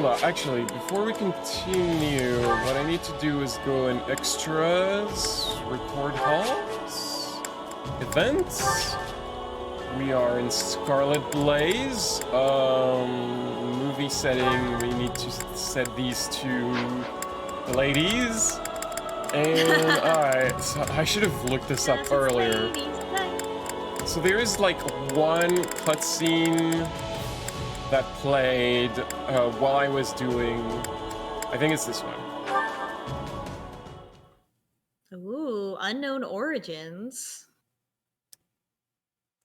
on. Actually, before we continue, what I need to do is go in extras, record halls, events. We are in Scarlet Blaze. Movie setting. We need to set these to the ladies. And alright, so I should have looked this up earlier. So there is like one cutscene that played while I was doing, I think it's this one. Ooh, unknown origins.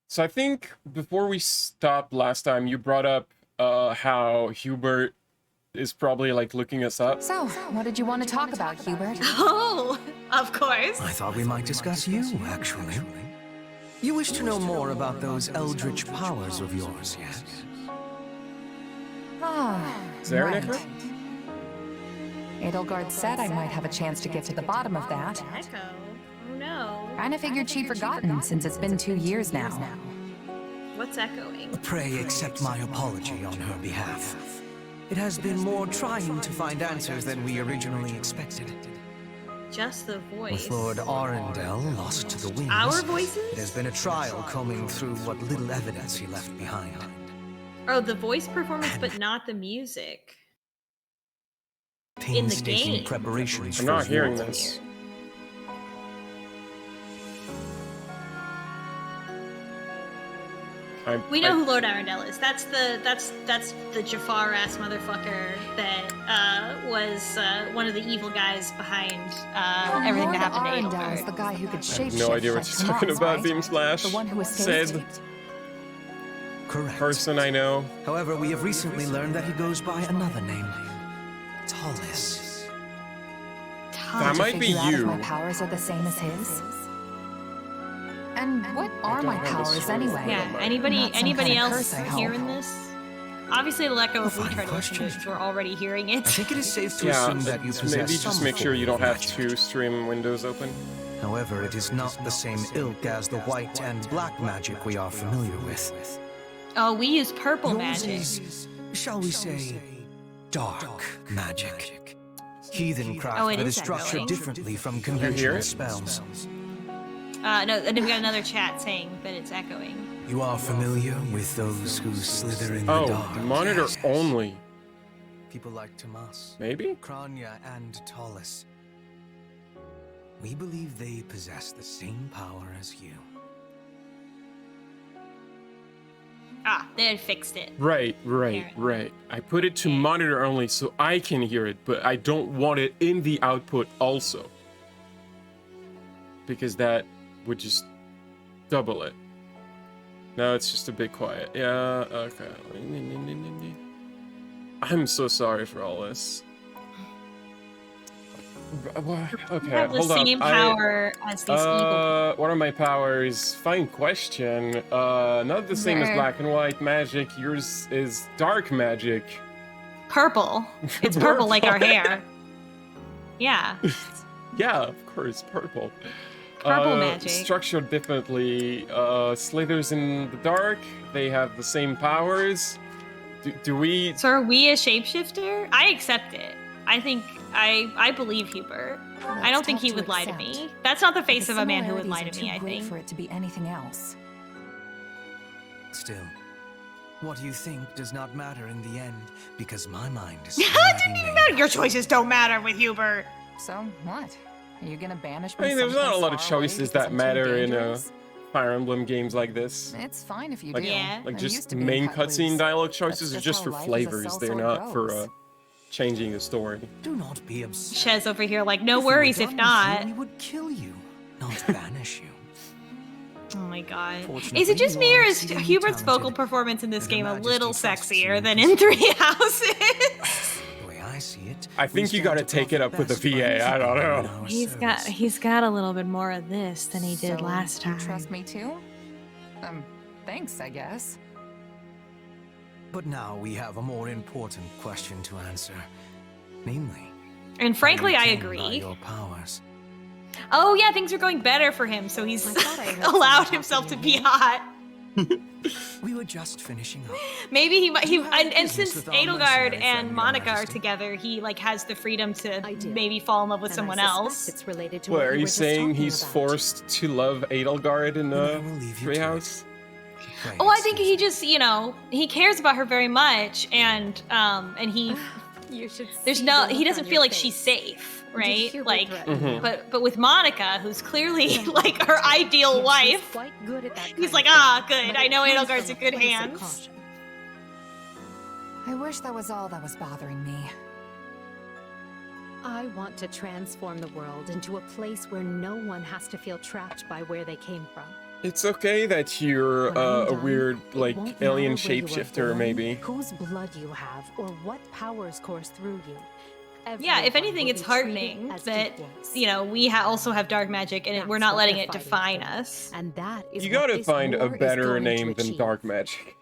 So I think before we stopped last time, you brought up how Hubert is probably like looking us up. So, what did you want to talk about, Hubert? Oh, of course. I thought we might discuss you, actually. You wish to know more about those eldritch powers of yours, yes? Ah, Is there an right. echo? Edelgard said I might have a chance to get to the bottom of that. Echo. Oh no. Kinda figured she'd forgotten since it's been 2 years now. What's echoing? Pray accept my apology on her behalf. It has been more trying to find answers than we originally expected. Just the voice. With Lord Arundel lost to the winds, Our voices? there's been a trial combing through what little evidence he left behind. Oh, the voice performance, but not the music. Painstaking game. preparations I'm for not hearing war. this. We know who Lord Arundel is. That's the Jafar ass motherfucker that was one of the evil guys behind everything that happened to Arendel's the Edelgard. guy who could I shapeshift. have no idea what like you're talking Tomas, about, right? Beam Slash. The one who escaped. Said Correct. person I know. However, we have recently learned that he goes by another name. Tallis. That might be Figure out if you. my powers are the same as his. And what are my don't have a powers sword. anyway? Yeah. Not Anybody some kind of else curse, I hope. hearing this? Obviously, it'll echo if we Fine try to listen to it. question. 'Cause we're already hearing I it. think it is safe to Yeah, assume that you possess maybe just some make sure you form don't of have magic. two stream windows open. However, it is not the same ilk as the white and black magic we are familiar with. Oh, we use purple Yours magic. is, shall we say, dark magic. Heathen craft Oh, it that is is structured echoing. differently from hear conventional it? spells. No, and then we got another chat saying that it's echoing. You are familiar with those who slither in the Oh, dark. monitor Yes. only. People like Tomas, Maybe? Kranya, and Tallis. We believe they possess the same power as you. Ah, they had fixed it. Right. I put it to monitor only so I can hear it, but I don't want it in the output also. Because that would just double it. No, it's just a bit quiet. Yeah, okay. I'm so sorry for all this. Okay, You have the hold on. same power as these evil. What are my powers? Fine question. Not the same as Meh. black and white magic. Yours is dark magic. Purple. It's purple like our hair. Yeah. Yeah, of course, purple. Purple magic. Structured differently. Slithers in the dark. They have the same powers. Do we? So are we a shapeshifter? I accept it. I think I believe Hubert. I don't think he would lie to me. That's not the face of a man who would lie to me, I think. For it to be anything else. Still, what you think does not matter in the end, because my mind is It already didn't even made matter. up. Your choices don't matter with Hubert. So what? Are you gonna banish I me? mean, there's not a someplace lot of far away choices because that I'm too matter in dangerous? Fire Emblem games like this. It's fine if you Like, do. Yeah. like I'm just used to being main cut cutscene loose. dialogue That's choices are just how for life as a flavors. They're sellsword not for goes. changing the story. Do not be obsessed. Shez over here like, no If we were worries if done with not. you, we would kill you, not banish you. Oh my god. Fortunately, Is it just you me or are is exceedingly Hubert's vocal talented, performance in this and Her game a Majesty little trusts sexier you than in Three Houses? The way I see it, I we think you stand gotta to take it profit up with the best by VA, I don't keeping you in know. our service. he's got a little bit more of this than he did So, last time. You trust me too? Thanks, I guess. But now we have a more important question to answer, namely. And frankly, I how retained are agree. Your powers. Oh yeah, things are going better for him, so he's I thought I heard allowed someone himself to talking be to me. hot. We were just finishing up. Maybe he might. And business since with our Edelgard mercenary and friend, Your Monica are Majesty. together, he like has the freedom to I do. maybe fall in love with And someone I suspect else. It's related to What, what are you you were just saying talking he's about. forced to love Edelgard in Then I the will leave you to treehouse? it. Pray Oh, I think excuse he me. just, he cares about her very much, and he You should there's see no the he look doesn't on feel your like face. she's safe, Did right? Hubert Like, threaten you? but with Monica, who's clearly like her ideal He's wife, quite good at that he's kind like, of ah, thing, good. but I it know comes Edelgard's from in good a place of hands. caution. I wish that was all that was bothering me. I want to transform the world into a place where no one has to feel trapped by where they came from. It's okay that you're When I'm a done, weird, it like, won't alien matter where you were shapeshifter, born, maybe. whose blood you have, or what powers course through you. Yeah, if Everyone anything, will it's be heartening treated as that equals. we also have dark magic, and we're That's not what letting they're it fighting define for. us. And that is You what gotta this find a war is better going to name than achieve. dark magic.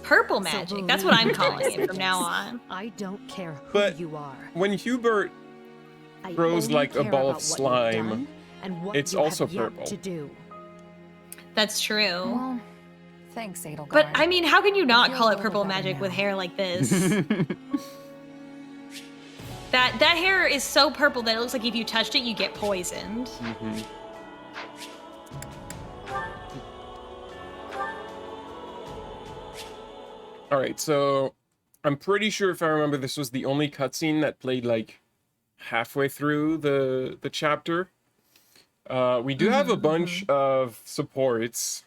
Purple So magic. That's what I'm believe calling me, it from now Sergeants. on. I don't care who But you are. when Hubert I grows only like a care ball about of what you've slime, done and what it's you also have yet purple. to do. That's true. Well, thanks, Edelgard. But I mean, how can you not feel call a it little purple better magic with now. hair like this? that hair is so purple that it looks like if you touched it, you get poisoned. Mhm. Alright, so I'm pretty sure if I remember this was the only cutscene that played like halfway through the chapter. We do have a bunch of supports.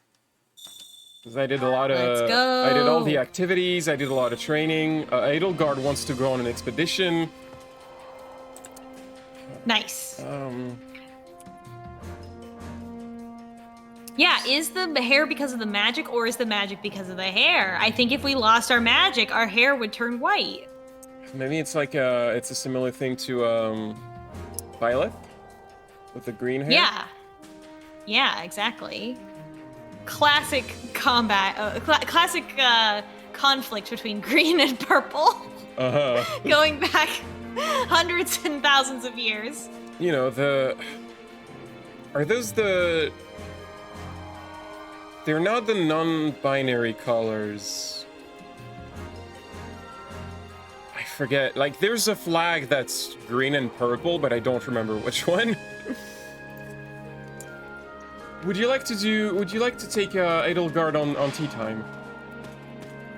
'Cause I did a lot Let's of go. I did all the activities, I did a lot of training. Edelgard wants to go on an expedition. Nice. Um Yeah, is the hair because of the magic, or is the magic because of the hair? I think if we lost our magic, our hair would turn white. maybe it's like it's a similar thing to Violet with the green hair. Yeah. Yeah, exactly. Classic combat, classic conflict between green and purple, Uh-huh. going back hundreds and thousands of years. You know, are those they're not the non-binary colors. I forget. Like, there's a flag that's green and purple, but I don't remember which one. Would you like to take Edelgard on tea time?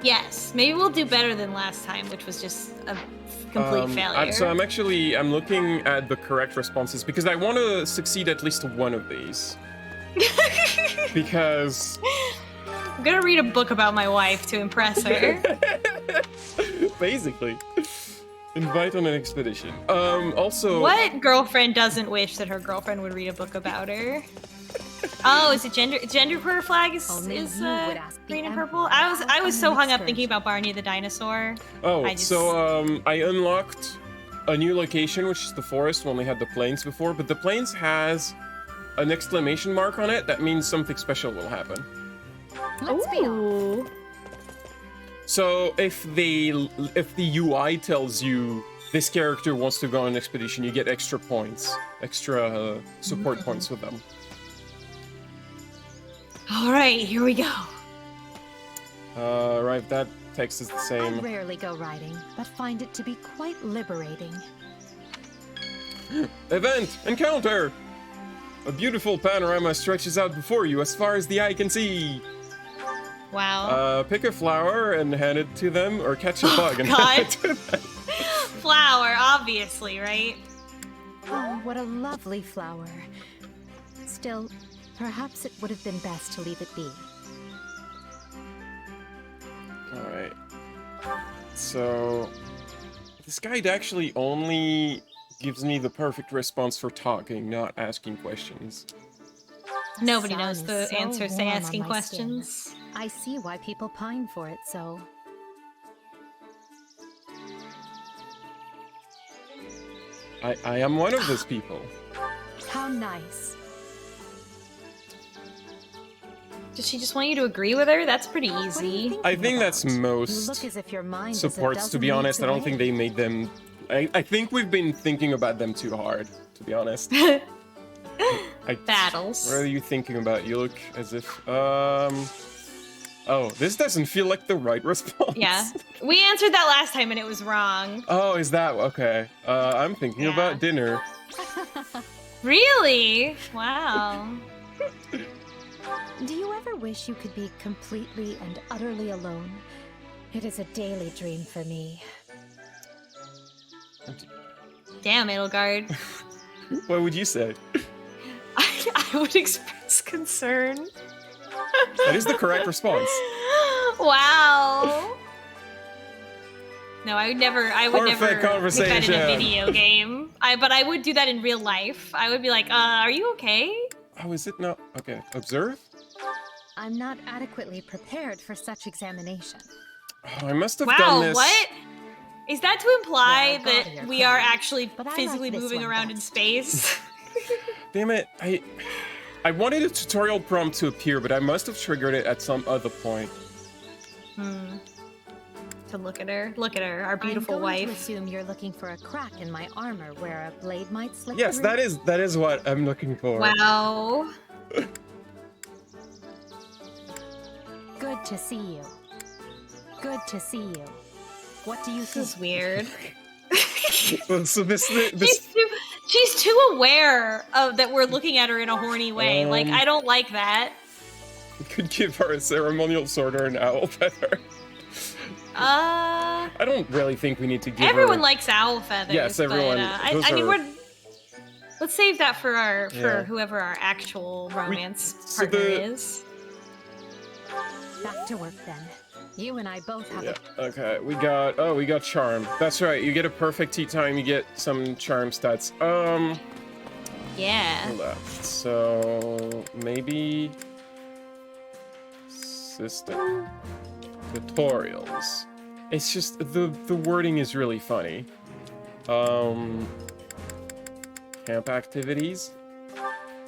Yes, maybe we'll do better than last time, which was just a complete failure. So I'm looking at the correct responses because I want to succeed at least one of these. Because I'm gonna read a book about my wife to impress her. basically, invite on an expedition. Also, What girlfriend doesn't wish that her girlfriend would read a book about her? Oh, is it genderqueer flag is Only is you would ask the green and Emperor purple? I was on so an hung up thinking excursion. about Barney the dinosaur. Oh, I just- so I unlocked a new location, which is the forest. We only had the plains before, but the plains has an exclamation mark on it. That means something special will happen. Let's be honest. Ooh. So if the UI tells you this character wants to go on an expedition, you get extra points, extra support points with them. All right, here we go. Right, that text is the I same. rarely go riding, but find it to be quite liberating. Event! Encounter! A beautiful panorama stretches out before you as far as the eye can see. Wow. Pick a flower and hand it to them, or catch a bug and God. hand it to them. Flower, obviously, right? Oh, what a lovely flower. Still, perhaps it would have been best to leave it be. Alright. So, this guide actually only gives me the perfect response for talking, not asking questions. Nobody Sun knows is the so answers to warm on asking my questions. skin. I see why people pine for it so. I am one of those people. How nice. Does she just want you to agree with her? That's pretty What are you easy. thinking I think that's about? You most look as if your mind is a supports, to dozen be honest. I leagues don't think away. they made them... I think we've been thinking about them too hard, to be honest. Battles. What are you thinking about? You look as if... Oh, this doesn't feel like the right response. Yeah. We answered that last time and it was wrong. Oh, is that okay? I'm thinking about dinner. Really? Wow. Do you ever wish you could be completely and utterly alone? It is a daily dream for me. Damn, Edelgard. What would you say? I would express concern. That is the correct response. Wow. No, I would never Perfect put that in conversation. a video game. But I would do that in real life. I would be like, are you okay? Oh, is it not? Okay, observe? I'm not adequately prepared for such examination. Oh, I must have done Wow, this. what? Is that to imply Yeah, I got that here, we are Chloe. actually But I like physically this moving one around in best. space? Damn it, I wanted a tutorial prompt to appear, but I must have triggered it at some other point. To look at her, our beautiful I'm going wife. to assume you're looking for a crack in my armor where a blade might slip Yes, through. that is what I'm looking for. Wow. Good to see you. Good to see you. What do you This think? is weird. So this She's too aware of that we're looking at her in a horny way. Like, I don't like that. could give her a ceremonial sword or an owl feather. I don't really think we need to give Everyone her... likes owl feathers. Yes, everyone. But, Those I mean, are- let's save that for Yeah. whoever our actual romance so partner the- is. Back to work then. You and I both have Yeah, okay, we got charm. That's right, you get a perfect tea time, you get some charm stats. Yeah. Left, so maybe system tutorials. It's just the wording is really funny. Camp activities,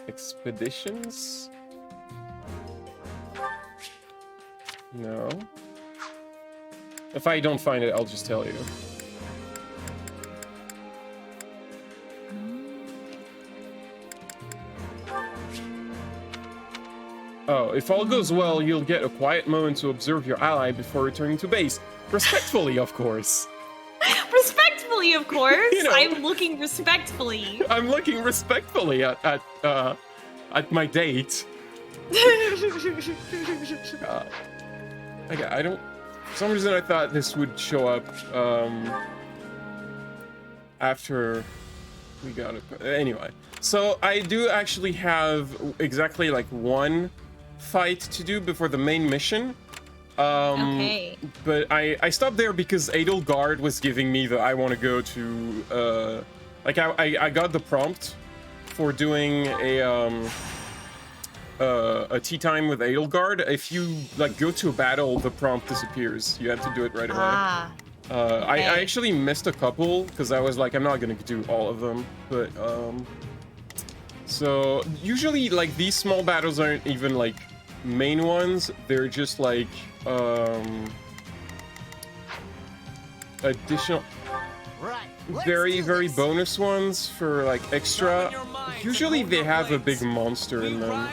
expeditions. No. If I don't find it, I'll just tell you. Oh, if all goes well, you'll get a quiet moment to observe your ally before returning to base. Respectfully, of course. Respectfully, of course. You know. I'm looking respectfully. I'm looking respectfully at my date. I don't... For some reason I thought this would show up, after we got it. Anyway, so I do actually have exactly like one fight to do before the main mission. Okay. But I stopped there because Edelgard was giving me the I want to go to, like I got the prompt for doing a tea time with Edelgard. If you like go to a battle, the prompt disappears. You have to do it right away. Ah. I actually missed a couple because I was like, I'm not gonna do all of them, but so usually like these small battles aren't even like main ones. They're just like additional, very bonus ones for like extra. Usually they have a big monster in them.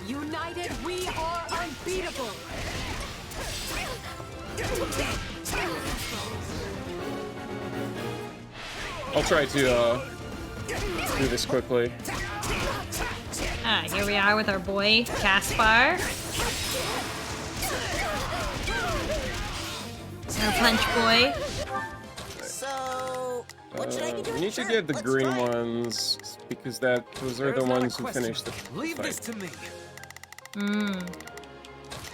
United, we are unbeatable. I'll try to do this quickly. Ah, here we are with our boy, Caspar. Our punch boy. So, what should I be doing? We need to Sure, get the let's green try it. ones because those are the ones who finished the Leave this fight. to me.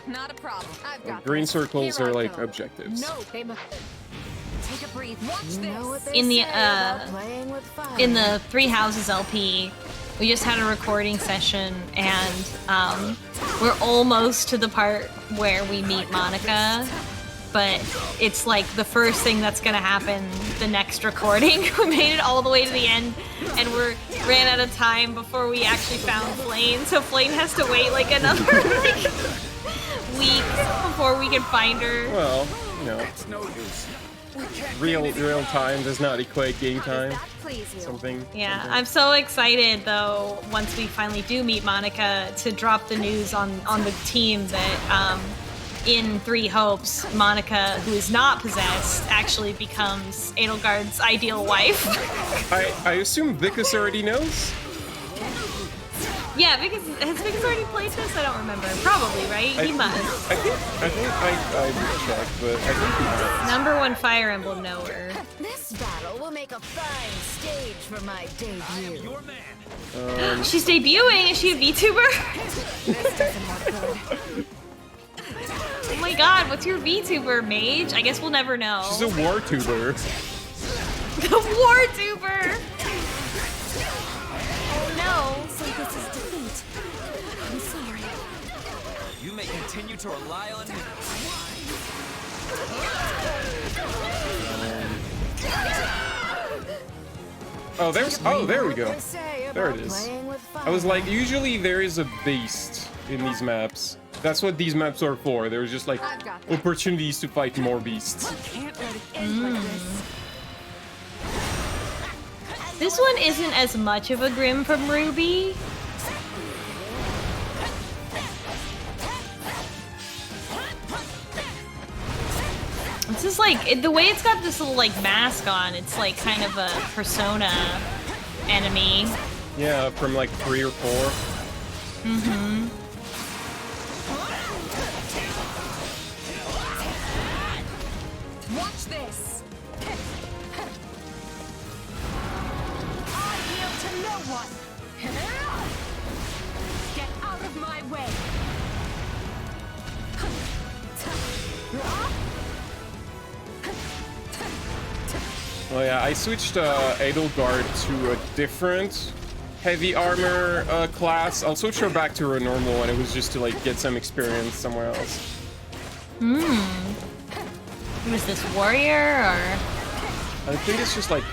Not a problem. I've got Green this. circles Here are I like go. objectives. No, they must take a breathe. Watch You know what this. they In the, say about playing with fire. In the Three Houses LP, we just had a recording session, and we're almost to the part where we meet Monica, but it's like the first thing that's gonna happen the next recording. We made it all the way to the end, and ran out of time before we actually found Flane, so Flane has to wait like another week before we can find her. Well, you know, It's no use. real time does not equate game How does time. that please you? Something. Yeah, something. I'm so excited though. Once we finally do meet Monica, to drop the news on the team that in Three Hopes, Monica, who is not possessed, actually becomes Edelgard's ideal wife. I assume Vicus already knows. Yeah, because has Vicus already played this? I don't remember. Probably, right? He must. I would check, but I think he does. Number one Fire Emblem knower. This battle will make a fine stage for my debut. She's debuting. Is she a VTuber? This doesn't look good. Oh my god, what's your VTuber, Mage? I guess we'll never know. She's a war tuber. The WarTuber! Oh no, so this is defeat. I'm sorry. You may continue to rely on me. Oh, there we go. They say There it about is. playing with fire. I was like, usually there is a beast in these maps. That's what these maps are for. There's just like I've got this. opportunities to fight more beasts. Can't let it end like this. This one isn't as much of a Grim from Ruby. This is like, the way it's got this little like mask on, it's like kind of a Persona enemy. Yeah, from like 3 or 4. Mm-hmm. Watch this. I yield to no one. Get out of my way. Oh yeah, I switched Edelgard to a different heavy armor class. I'll switch her back to her normal one. It was just to like get some experience somewhere else. Who is this, warrior or? I think it's just like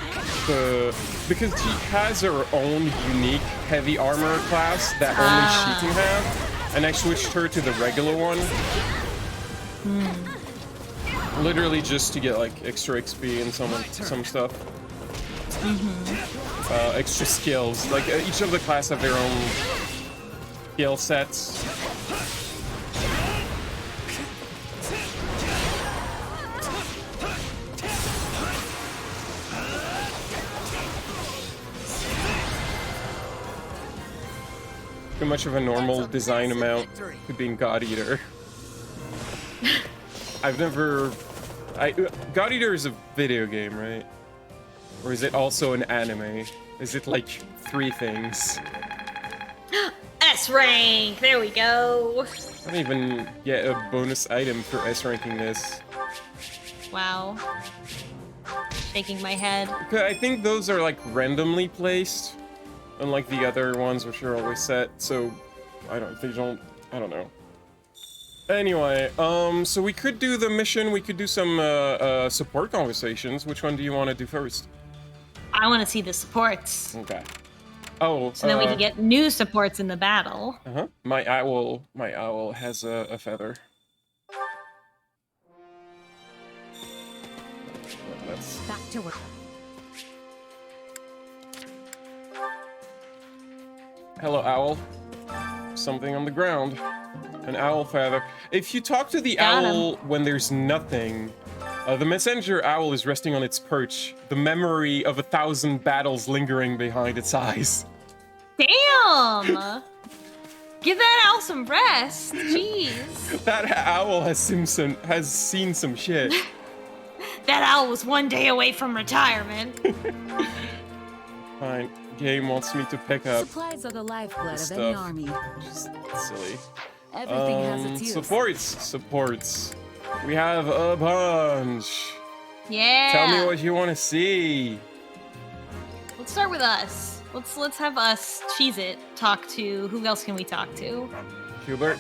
because she has her own unique heavy armor class that only she can have, and I switched her to the regular one. Literally just to get like extra XP and some stuff. Extra skills. Like each of the class have their own skill sets. Too much of a normal design amount to being God Eater. I've never. God Eater is a video game, right? Or is it also an anime? Is it like 3 things? S rank! There we go! I don't even get a bonus item for S ranking this. Wow. Shaking my head. I think those are like randomly placed, unlike the other ones which are always set, so I don't know. Anyway, so we could do the mission, we could do some support conversations. Which one do you want to do first? I want to see the supports. Okay. Oh, So then we can get new supports in the battle. Uh-huh. My owl has a feather. Let's... Back to work. Hello, owl. Something on the ground. An owl feather. If you talk to the Got owl when there's nothing, the messenger owl is resting on its perch, the memory of 1,000 battles lingering behind its eyes. Damn! Give that owl some rest. Jeez. That owl has seen some shit. That owl was one day away from retirement. Fine. Game wants me to pick up Supplies are the lifeblood of any stuff. army. Just silly. Everything has its use. Supports. We have a bunch. Yeah. Tell me what you want to see. Let's start with us. Let's have us cheese it. Talk to who else can we talk to? Hubert.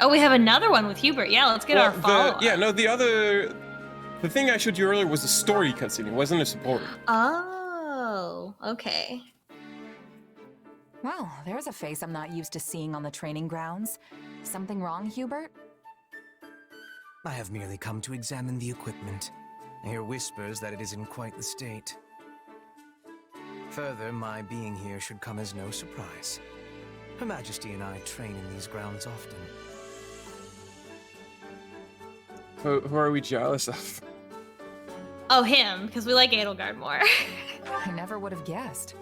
Oh, we have another one with Hubert. Yeah, let's get our follow. The thing I showed you earlier was a story cutscene. It wasn't a support. Oh, okay. Well, there's a face I'm not used to seeing on the training grounds. Something wrong, Hubert? I have merely come to examine the equipment. I hear whispers that it is in quite the state. Further, my being here should come as no surprise. Her Majesty and I train in these grounds often. Who are we jealous of? Oh, him, because we like Edelgard more. I never would have guessed.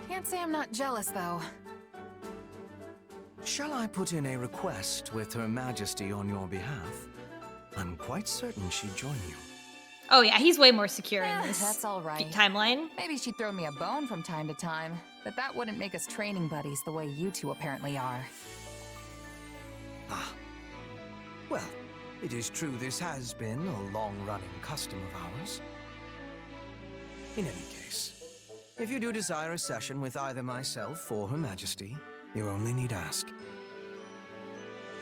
Can't say I'm not jealous, though. Shall I put in a request with Her Majesty on your behalf? I'm quite certain she'd join you. Oh yeah, he's way more secure in this That's all right. timeline. Maybe she'd throw me a bone from time to time, but that wouldn't make us training buddies the way you two apparently are. Ah. Well, it is true this has been a long-running custom of ours. In any case, if you do desire a session with either myself or Her Majesty, you only need ask.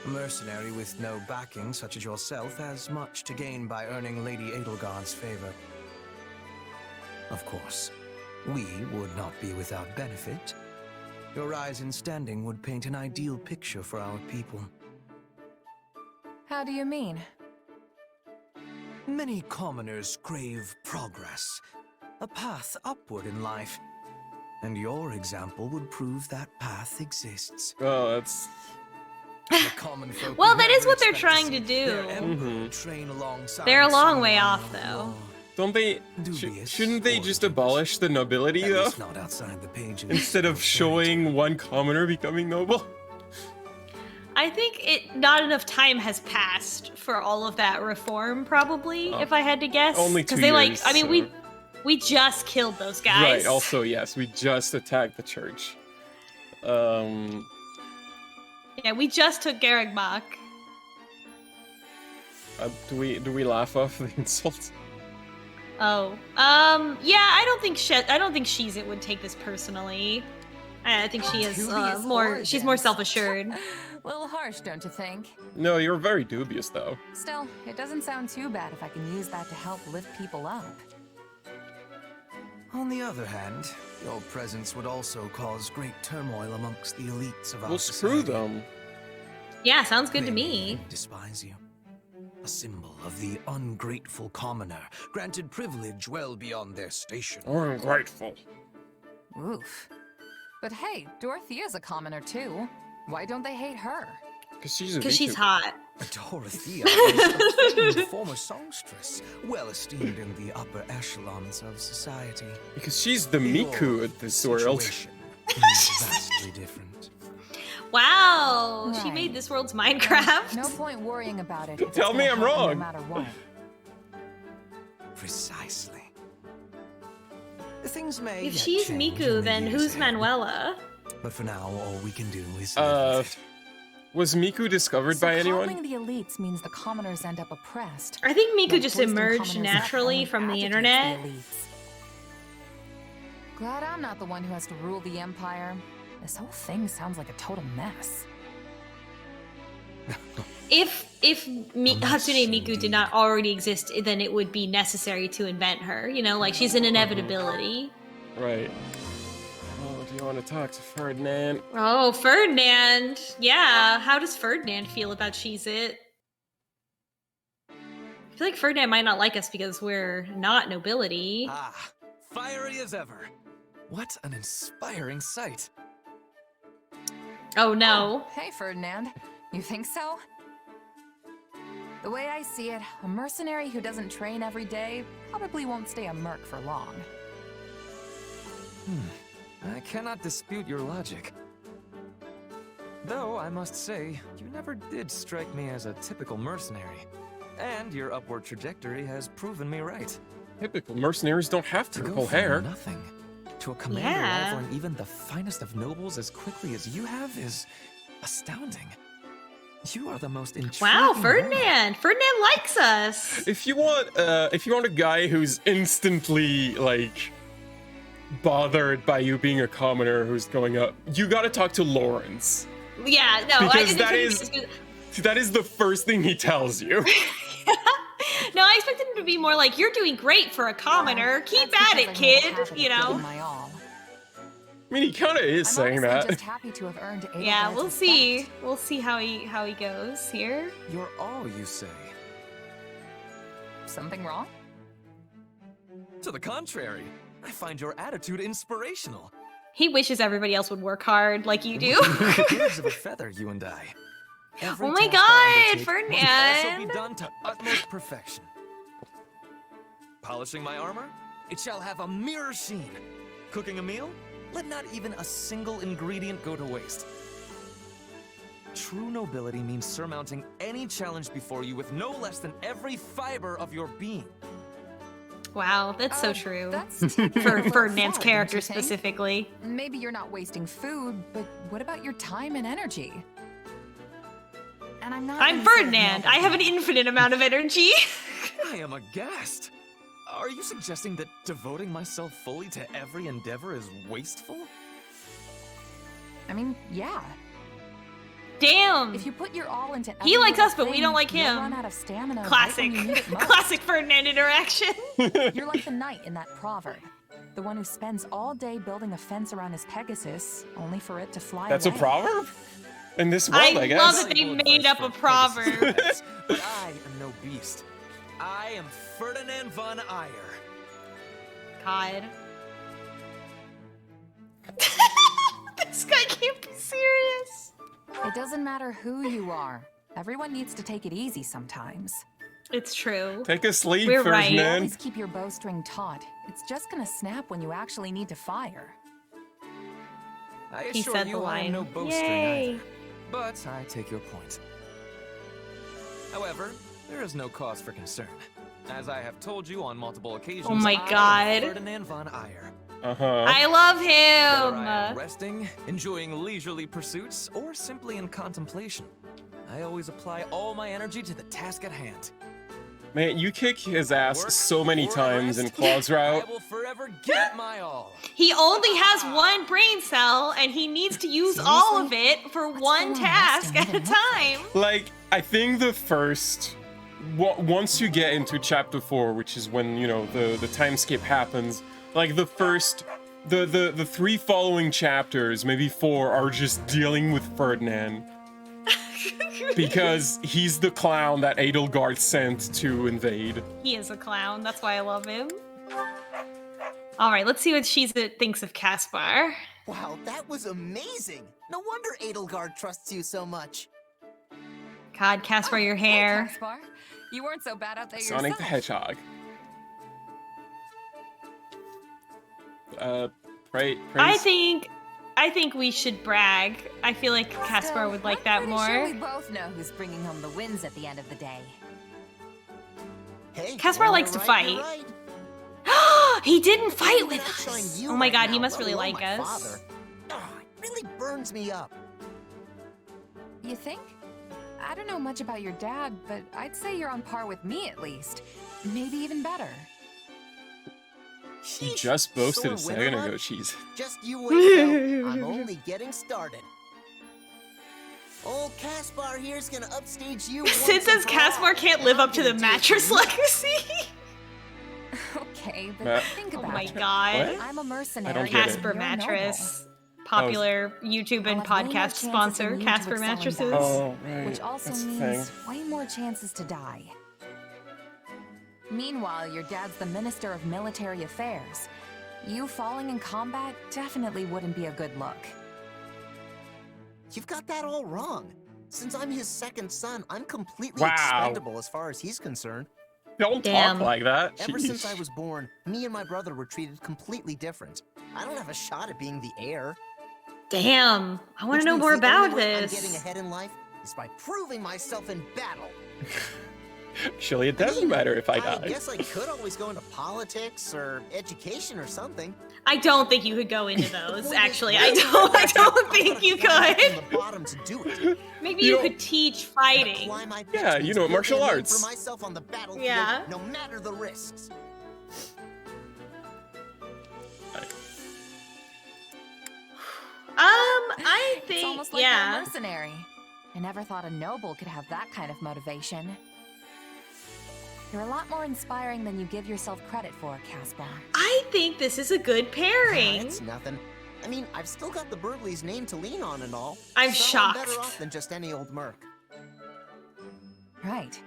A mercenary with no backing such as yourself has much to gain by earning Lady Edelgard's favor. Of course, we would not be without benefit. Your rise in standing would paint an ideal picture for our people. How do you mean? Many commoners crave progress, a path upward in life. And your example would prove that path exists. Oh, that's... The common folk Well, would that never is what they're expect trying see to do. their emperor train alongside They're a long way someone off, of though. law. Don't they... Dubious shouldn't they or just dubious? abolish the nobility, At though? least not outside the pages Instead of fairy showing tale. one commoner becoming noble? I think not enough time has passed for all of that reform, probably, if I had to guess. Only 2 Because they years, I mean, so- we just killed those guys. Right, also, yes, we just attacked the church. Yeah, we just took Garagmach. Do we laugh off the insult? Oh, yeah, I don't think she's it would take this personally. I think she is Dubious she's more origins. self-assured. Little harsh, don't you think? No, you're very dubious, though. Still, it doesn't sound too bad if I can use that to help lift people up. On the other hand, your presence would also cause great turmoil amongst the elites of our Well, screw society. them. Yeah, sounds good to They me. may despise you. A symbol of the ungrateful commoner, granted privilege well beyond their station. Ungrateful. Oof. But hey, Dorothea's a commoner too. Why don't they hate her? Because she's a Because she's VTuber. hot. Dorothea is a former songstress, well esteemed in the upper echelons of society. Because she's the Your Miku at this world. situation is vastly different. Wow, she Right. made this world's Minecraft. No point worrying about it. if it's Tell me gonna I'm happen wrong. No matter what. Precisely. Things may If yet she's change Miku, in the then years who's ahead. Manuela? But for now, all we can do is live with it. Was Miku discovered So by calming anyone? the elites means the commoners end up oppressed. I think Miku while just foisting emerged commoners naturally only from the agitates internet. elites. Glad I'm not the one who has to rule the empire. This whole thing sounds like a total mess. If Hatsune Miku did not already exist, then it would be necessary to invent her. You know, like she's an inevitability. Right. Oh, do you want to talk to Ferdinand? Oh, Ferdinand. Yeah, how does Ferdinand feel about She's It? I feel like Ferdinand might not like us because we're not nobility. Ah, fiery as ever. What an inspiring sight. Oh no. Hey, Ferdinand. You think so? The way I see it, a mercenary who doesn't train every day probably won't stay a merc for long. I cannot dispute your logic. Though, I must say, you never did strike me as a typical mercenary. And your upward trajectory has proven me right. Typical mercenaries don't have To go purple from hair. nothing to a commander Yeah. rivaling even the finest of nobles as quickly as you have is astounding. You are the most intriguing. Wow, man. Ferdinand. Ferdinand likes us. If you want a guy who's instantly like bothered by you being a commoner who's going up, you gotta talk to Lawrence. Yeah, no, Because I didn't that is the first thing he tells you. No, I expected him to be more like, "You're doing great for a commoner. Keep That's at it, because I made a kid." habit of You know. giving my all. I mean, he kind of is I'm saying honestly that. just happy to have earned Yeah, Edelgard's we'll see. respect. We'll see how he goes here. You're all you say. Something wrong? To the contrary, I find your attitude inspirational. He wishes everybody else would work hard like you do. Birds of a feather, you and I. Every Oh my task I God, undertake must also Ferdinand! be done to utmost perfection. Polishing my armor? It shall have a mirror sheen. Cooking a meal? Let not even a single ingredient go to waste. True nobility means surmounting any challenge before you with no less than every fiber of your being. Wow, that's so true. That's For Ferdinand's far, character don't you think? specifically. Maybe you're not wasting food, but what about your time and energy? And I'm not. I'm gonna say Ferdinand. no. I have an infinite amount of energy. I am aghast. Are you suggesting that devoting myself fully to every endeavor is wasteful? I mean, yeah. Damn. If you put your all into He every likes little us, but we thing, don't like you'll him. run out of stamina right Classic. when you need it most. Classic Ferdinand interaction. You're like the knight in that proverb. The one who spends all day building a fence around his Pegasus, only for it to fly That's a away. proverb? In this world, I guess. love that they made up a proverb. But I am no beast. I am Ferdinand von Eyre. God. This guy can't be serious. It doesn't matter who you are. Everyone needs to take it easy sometimes. It's true. Take a sleep, We're right. Ferdinand. Always keep your bowstring taut. It's just gonna snap when you actually need to fire. I He assure said you the I am line. no bowstring Yay. either. But I take your point. However, there is no cause for concern. As I have told you on multiple occasions, Oh my I am God. Ferdinand von Eyre. Uh-huh. I love Whether I am him. resting, enjoying leisurely pursuits, or simply in contemplation, I always apply all my energy to the task at hand. Man, you kick his ass Work so many or times in rest, Claw's route. I will forever give it my all. He only has one brain cell, and he needs to use all of it for one full-on task resting at a even look time. Like, I think the first... Once you get into chapter 4, which is when, you know, the time skip happens, like the first... The three following chapters, maybe 4, are just dealing with Ferdinand. Because he's the clown that Edelgard sent to invade. He is a clown. That's why I love him. All right, let's see what she thinks of Caspar. Wow, that was amazing! No wonder Edelgard trusts you so much. God, Caspar, your Hey, hair. Caspar. You weren't so bad out there Sonic yourself. the Hedgehog. Praise. I think we should brag. I feel like Caspar would like that I'm more. pretty sure we both know who's bringing home the wins at the end of the day. Hey, Caspar you're likes to right, you're fight. right. He didn't fight I'm with not showing us. you Oh my right God, now, he must let really alone like my us. father. Ugh, it really burns me up. You think? I don't know much about your dad, but I'd say you're on par with me at least. Maybe even better. He Sheesh, just boasted a sore second winner. ago, cheese. Just you wait, though. I'm only getting started. Old Caspar here's gonna upstage you. Sid once says and for Caspar all, can't and live I'm up to the gonna do it for mattress you. legacy. Okay, but Matt. think Oh about my it. God. What? I'm a mercenary. don't get it. Casper and you're mattress. Popular YouTube and I'll have way more podcast chances sponsor, than you to Casper excel in mattresses. battle. Oh, right. Which also That's the means thing. way more chances to die. Meanwhile, your dad's the Minister of Military Affairs. You falling in combat definitely wouldn't be a good look. You've got that all wrong. Since I'm his second son, I'm completely Wow. expendable as far as he's concerned. Don't Damn. talk like that. Ever since I Sheesh. was born, me and my brother were treated completely different. I don't have a shot at being the heir. Damn, I want Which to know means more the about only way I'm getting this. ahead in life is by proving myself in battle. Actually, it doesn't matter if I I die. guess I could always go into politics or education or something. I don't think you could go into those. The point Actually, is, I don't think you from could. the bottom to do it. Maybe You you don't- could teach fighting. Apply my Yeah, pitch you know, means martial building a name arts. For myself on the battlefield, Yeah. no matter the risks. I think, It's almost like yeah. a mercenary. I never thought a noble could have that kind of motivation. You're a lot more inspiring than you give yourself credit for, Caspar. I think this is a good pairing. It's nothing. I mean, I've still got the Burgley's name to lean on and all. I'm so shocked. I'm better off than just any old merc. Right.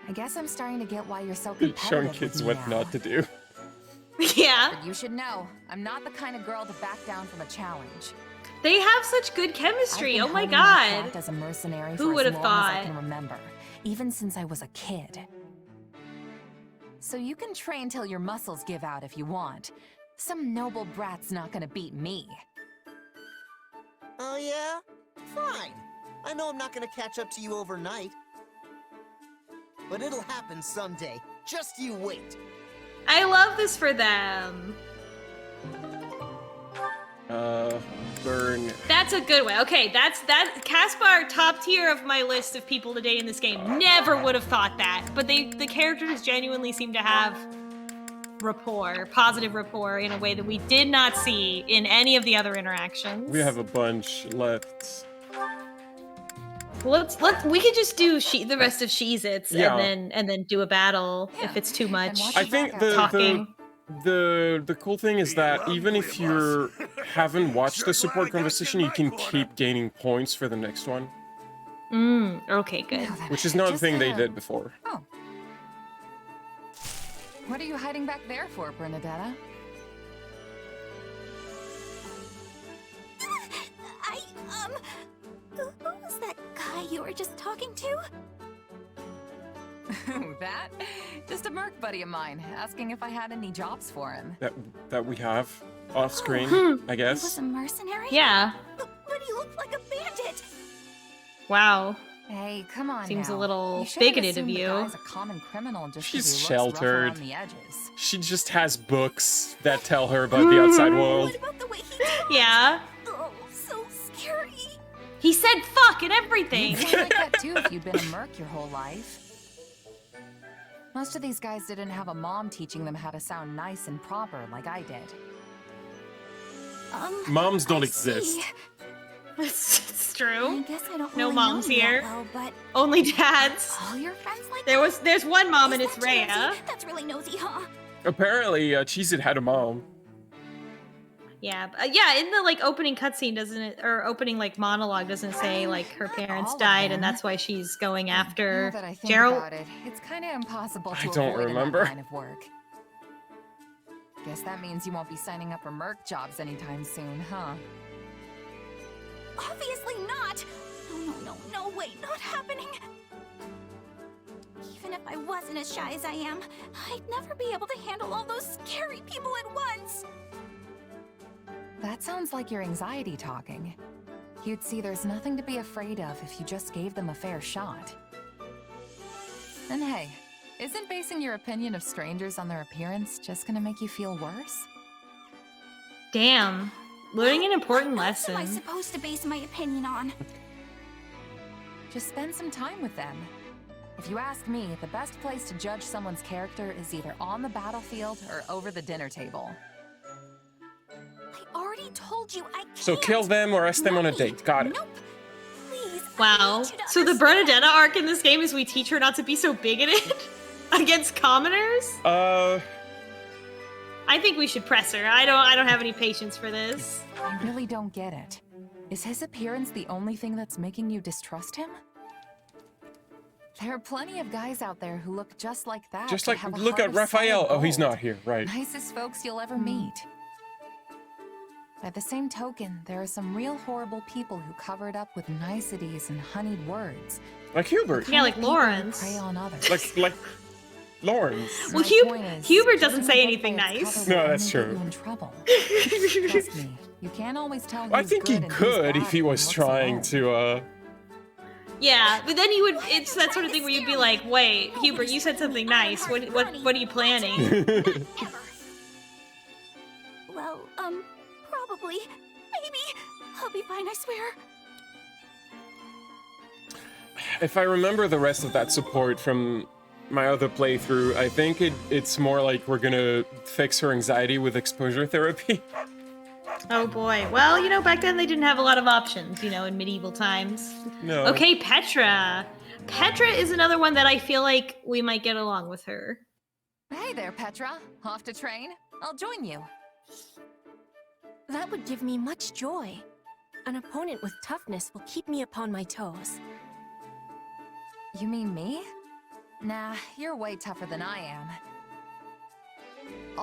I guess I'm starting to get why you're so competitive Showing with kids me what now. not to do. Yeah. But you should know, I'm not the kind of girl to back down from a challenge. They have such good chemistry. I've Oh been my honing my god. craft as a mercenary Who for would as have long as I thought? can remember, even since I was a kid. So you can train till your muscles give out if you want. Some noble brat's not gonna beat me. Oh yeah? Fine. I know I'm not gonna catch up to you overnight. But it'll happen someday. Just you wait. I love this for them. Burn. That's a good one. Okay, that Caspar, top tier of my list of people today in this game. Never would have thought that, but the characters genuinely seem to have rapport, positive rapport, in a way that we did not see in any of the other interactions. We have a bunch left. Let's we could just do the rest of Sheez-Its Yeah. and then do a battle if it's too much. watch I your think back out. talking. the cool thing is that even if you haven't watched the support conversation, you can keep gaining points for the next one, Okay, good. which is not a Just, thing they did before. Oh. What are you hiding back there for, Bernadetta? Who was that guy you were just talking to? That? Just a merc buddy of mine, asking if I had any jobs for him. That we have off screen, I He was guess. a mercenary? Yeah. But he looked like a bandit! Wow. Hey, come on Seems a now. little You shouldn't bigoted of assume the you. guy's a common criminal just 'cause She's he looks sheltered. rough around the edges. She just has books that tell her about the outside world. What about the way he talked? Yeah. Oh, so scary. He said fuck and everything. You'd be like that too if you'd been a merc your whole life. Most of these guys didn't have a mom teaching them how to sound nice and proper like I did. Moms don't I exist. see. It's I true. guess I don't No really moms know you that here. well, but Only dads. all your friends like There's one mom and Is it's that Rhea. Jonesy? That's really nosy, huh? Apparently, Cheez-It had a mom. Yeah, yeah. In the like opening cutscene, doesn't it, or opening like monologue, doesn't it say like her Not parents all of died them. and that's why she's going Now after that I think Gerald? about it, it's kind of impossible to I don't avoid remember. in that line of work. Guess that means you won't be signing up for merc jobs anytime soon, huh? Obviously not! No, wait, not happening! Even if I wasn't as shy as I am, I'd never be able to handle all those scary people at once! That sounds like your anxiety talking. You'd see there's nothing to be afraid of if you just gave them a fair shot. And hey, isn't basing your opinion of strangers on their appearance just gonna make you feel worse? Damn, learning an important What else am I lesson. supposed to base my opinion on? Just spend some time with them. If you ask me, the best place to judge someone's character is either on the battlefield or over the dinner table. I already told you I can't! So kill them or ask them on a Mommy, date. Got it. Nope! Please, I Wow. need you to So the understand. Bernadetta arc in this game is we teach her not to be so bigoted against commoners. I think we should press her. I don't have any patience for this. I really don't get it. Is his appearance the only thing that's making you distrust him? There are plenty of guys out there who look just like that. just but like, have a look heart at of Raphael. solid Oh, he's gold. not here. Right. Nicest folks you'll ever meet. By the same token, there are some real horrible people who cover it up with niceties and honeyed words. Like Hubert. Yeah, like Kind of people who Lawrence. prey on others. Like Lawrence. Well, My point is, Hubert doesn't judging say a book anything by its nice. cover No, will that's only get true. you in trouble. Trust me, you can't always tell I who's think he good and who's could if bad he from was looks trying alone. to, Yeah, but then you would. It's that sort of thing where you'd be like, "Wait, Hubert, you said something nice. What are you planning?" Ever. Well, probably. Maybe. I'll be fine, I swear. If I remember the rest of that support from my other playthrough, I think it's more like we're gonna fix her anxiety with exposure therapy. Oh boy. Well, back then they didn't have a lot of options. In medieval times. No. Okay, Petra. Petra is another one that I feel like we might get along with her. Hey there, Petra. Off to train? I'll join you. That would give me much joy. An opponent with toughness will keep me upon my toes. You mean me? Nah, you're way tougher than I am.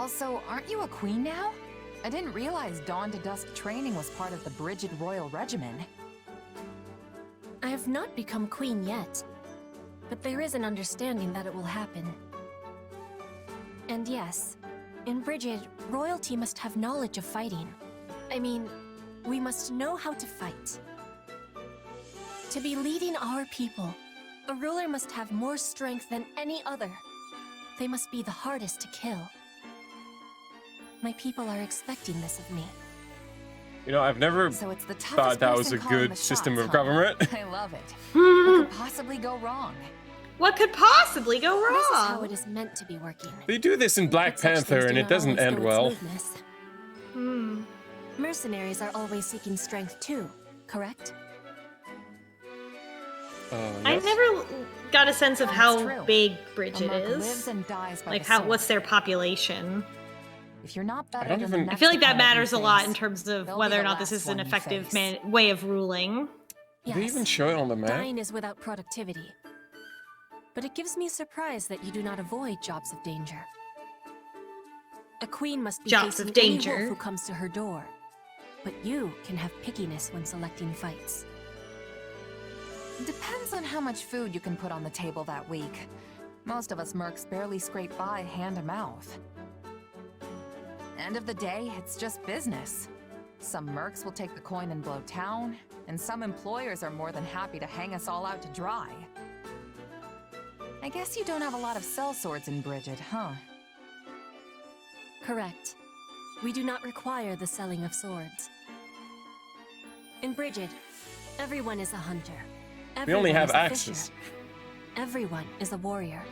Also, aren't you a queen now? I didn't realize dawn to dusk training was part of the Brigid Royal Regimen. I have not become queen yet, but there is an understanding that it will happen. And yes, in Brigid, royalty must have knowledge of fighting. I mean, we must know how to fight. To be leading our people, a ruler must have more strength than any other. They must be the hardest to kill. My people are expecting this of me. You know, I've never So it's the toughest thought that was a person calling the good system shots, of huh? government. I love it. What could possibly go wrong? What could possibly go This is how wrong? it is meant to be working. They do this in Black But such Panther things do and it not doesn't always end go with well. smoothness. Hmm. Mercenaries are always seeking strength too, correct? I've never got a sense of That's how true. big A Bridget monk is. lives and dies by Like, the how? sword. What's their population? If you're not better don't than even- the I feel like next that matters a opponent you lot face, in terms of they'll be whether the or not this last is an one you effective face. way of ruling. Did they even show it on the map? Dying is without productivity. But it gives me surprise that you do not avoid jobs of danger. A queen must be Jobs of facing any danger. wolf who comes to her door. But you can have pickiness when selecting fights. Depends on how much food you can put on the table that week. Most of us mercs barely scrape by hand to mouth. End of the day, it's just business. Some mercs will take the coin and blow town, and some employers are more than happy to hang us all out to dry. I guess you don't have a lot of sellswords in Brigid, huh? Correct. We do not require the selling of swords. In Brigid, everyone is a hunter. We only Everyone have is a axes. fisher. Everyone is a warrior.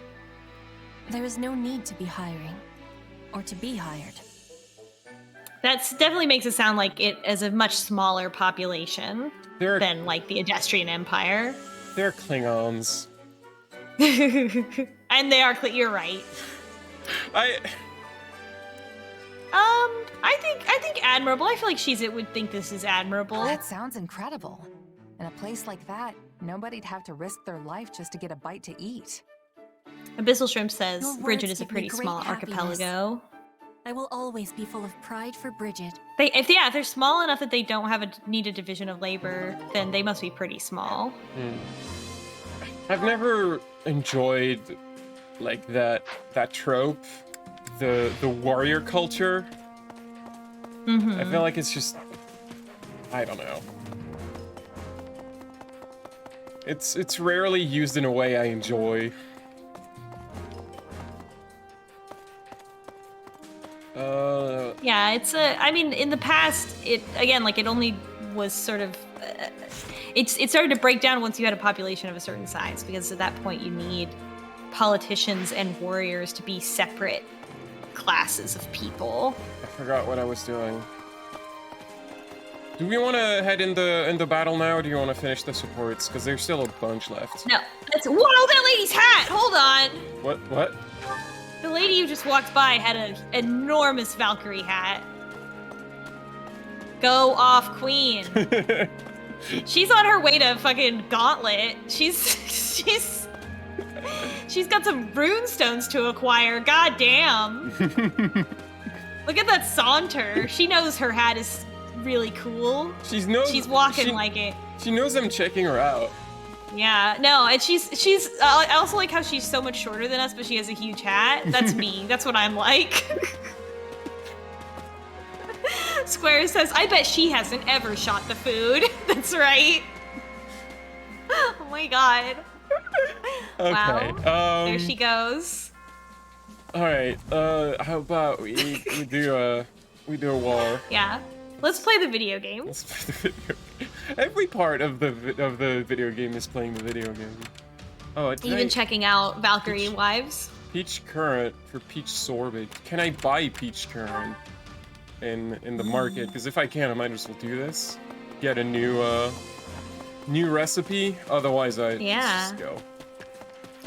There is no need to be hiring, or to be hired. That definitely makes it sound like it is a much smaller population They're than like the Edestrian Empire. they're Klingons. And they are. You're right. I think admirable. I feel like would think this is admirable. That sounds incredible. In a place like that, nobody'd have to risk their life just to get a bite to eat. Abyssal Shrimp says Your Bridget words is a give me pretty great small happiness. archipelago. I will always be full of pride for Brigid. If they're small enough that they don't have need a division of labor, then they must be pretty small. I've never enjoyed like that trope, the warrior culture. Mm-hmm. I feel like it's just, I don't know. It's rarely used in a way I enjoy. Yeah, I mean, in the past, it only was sort of, it started to break down once you had a population of a certain size, because at that point you need politicians and warriors to be separate classes of people. I forgot what I was doing. Do we want to head into battle now, or do you want to finish the supports? Because there's still a bunch left. No, whoa, that lady's hat! Hold on! What? The lady who just walked by had an enormous Valkyrie hat. Go off, queen. She's on her way to fucking Gauntlet. She's got some runestones to acquire. God damn. Look at that saunter. She knows her hat is really cool. She's walking like it. She knows I'm checking her out. Yeah, no, and she's I also like how she's so much shorter than us, but she has a huge hat. That's me. That's what I'm like. Square says, I bet she hasn't ever shot the food. That's right. Oh my god. Okay. Wow. There she goes. All right. How about we do a war? Yeah. Let's play the video game. Let's play the video game. Every part of the video game is playing the video game. Oh, Even checking out Valkyrie Wives. Peach Current for Peach Sorbet. Can I buy Peach Current in the market? Because if I can, I might as well do this. Get a new recipe. Otherwise, just go.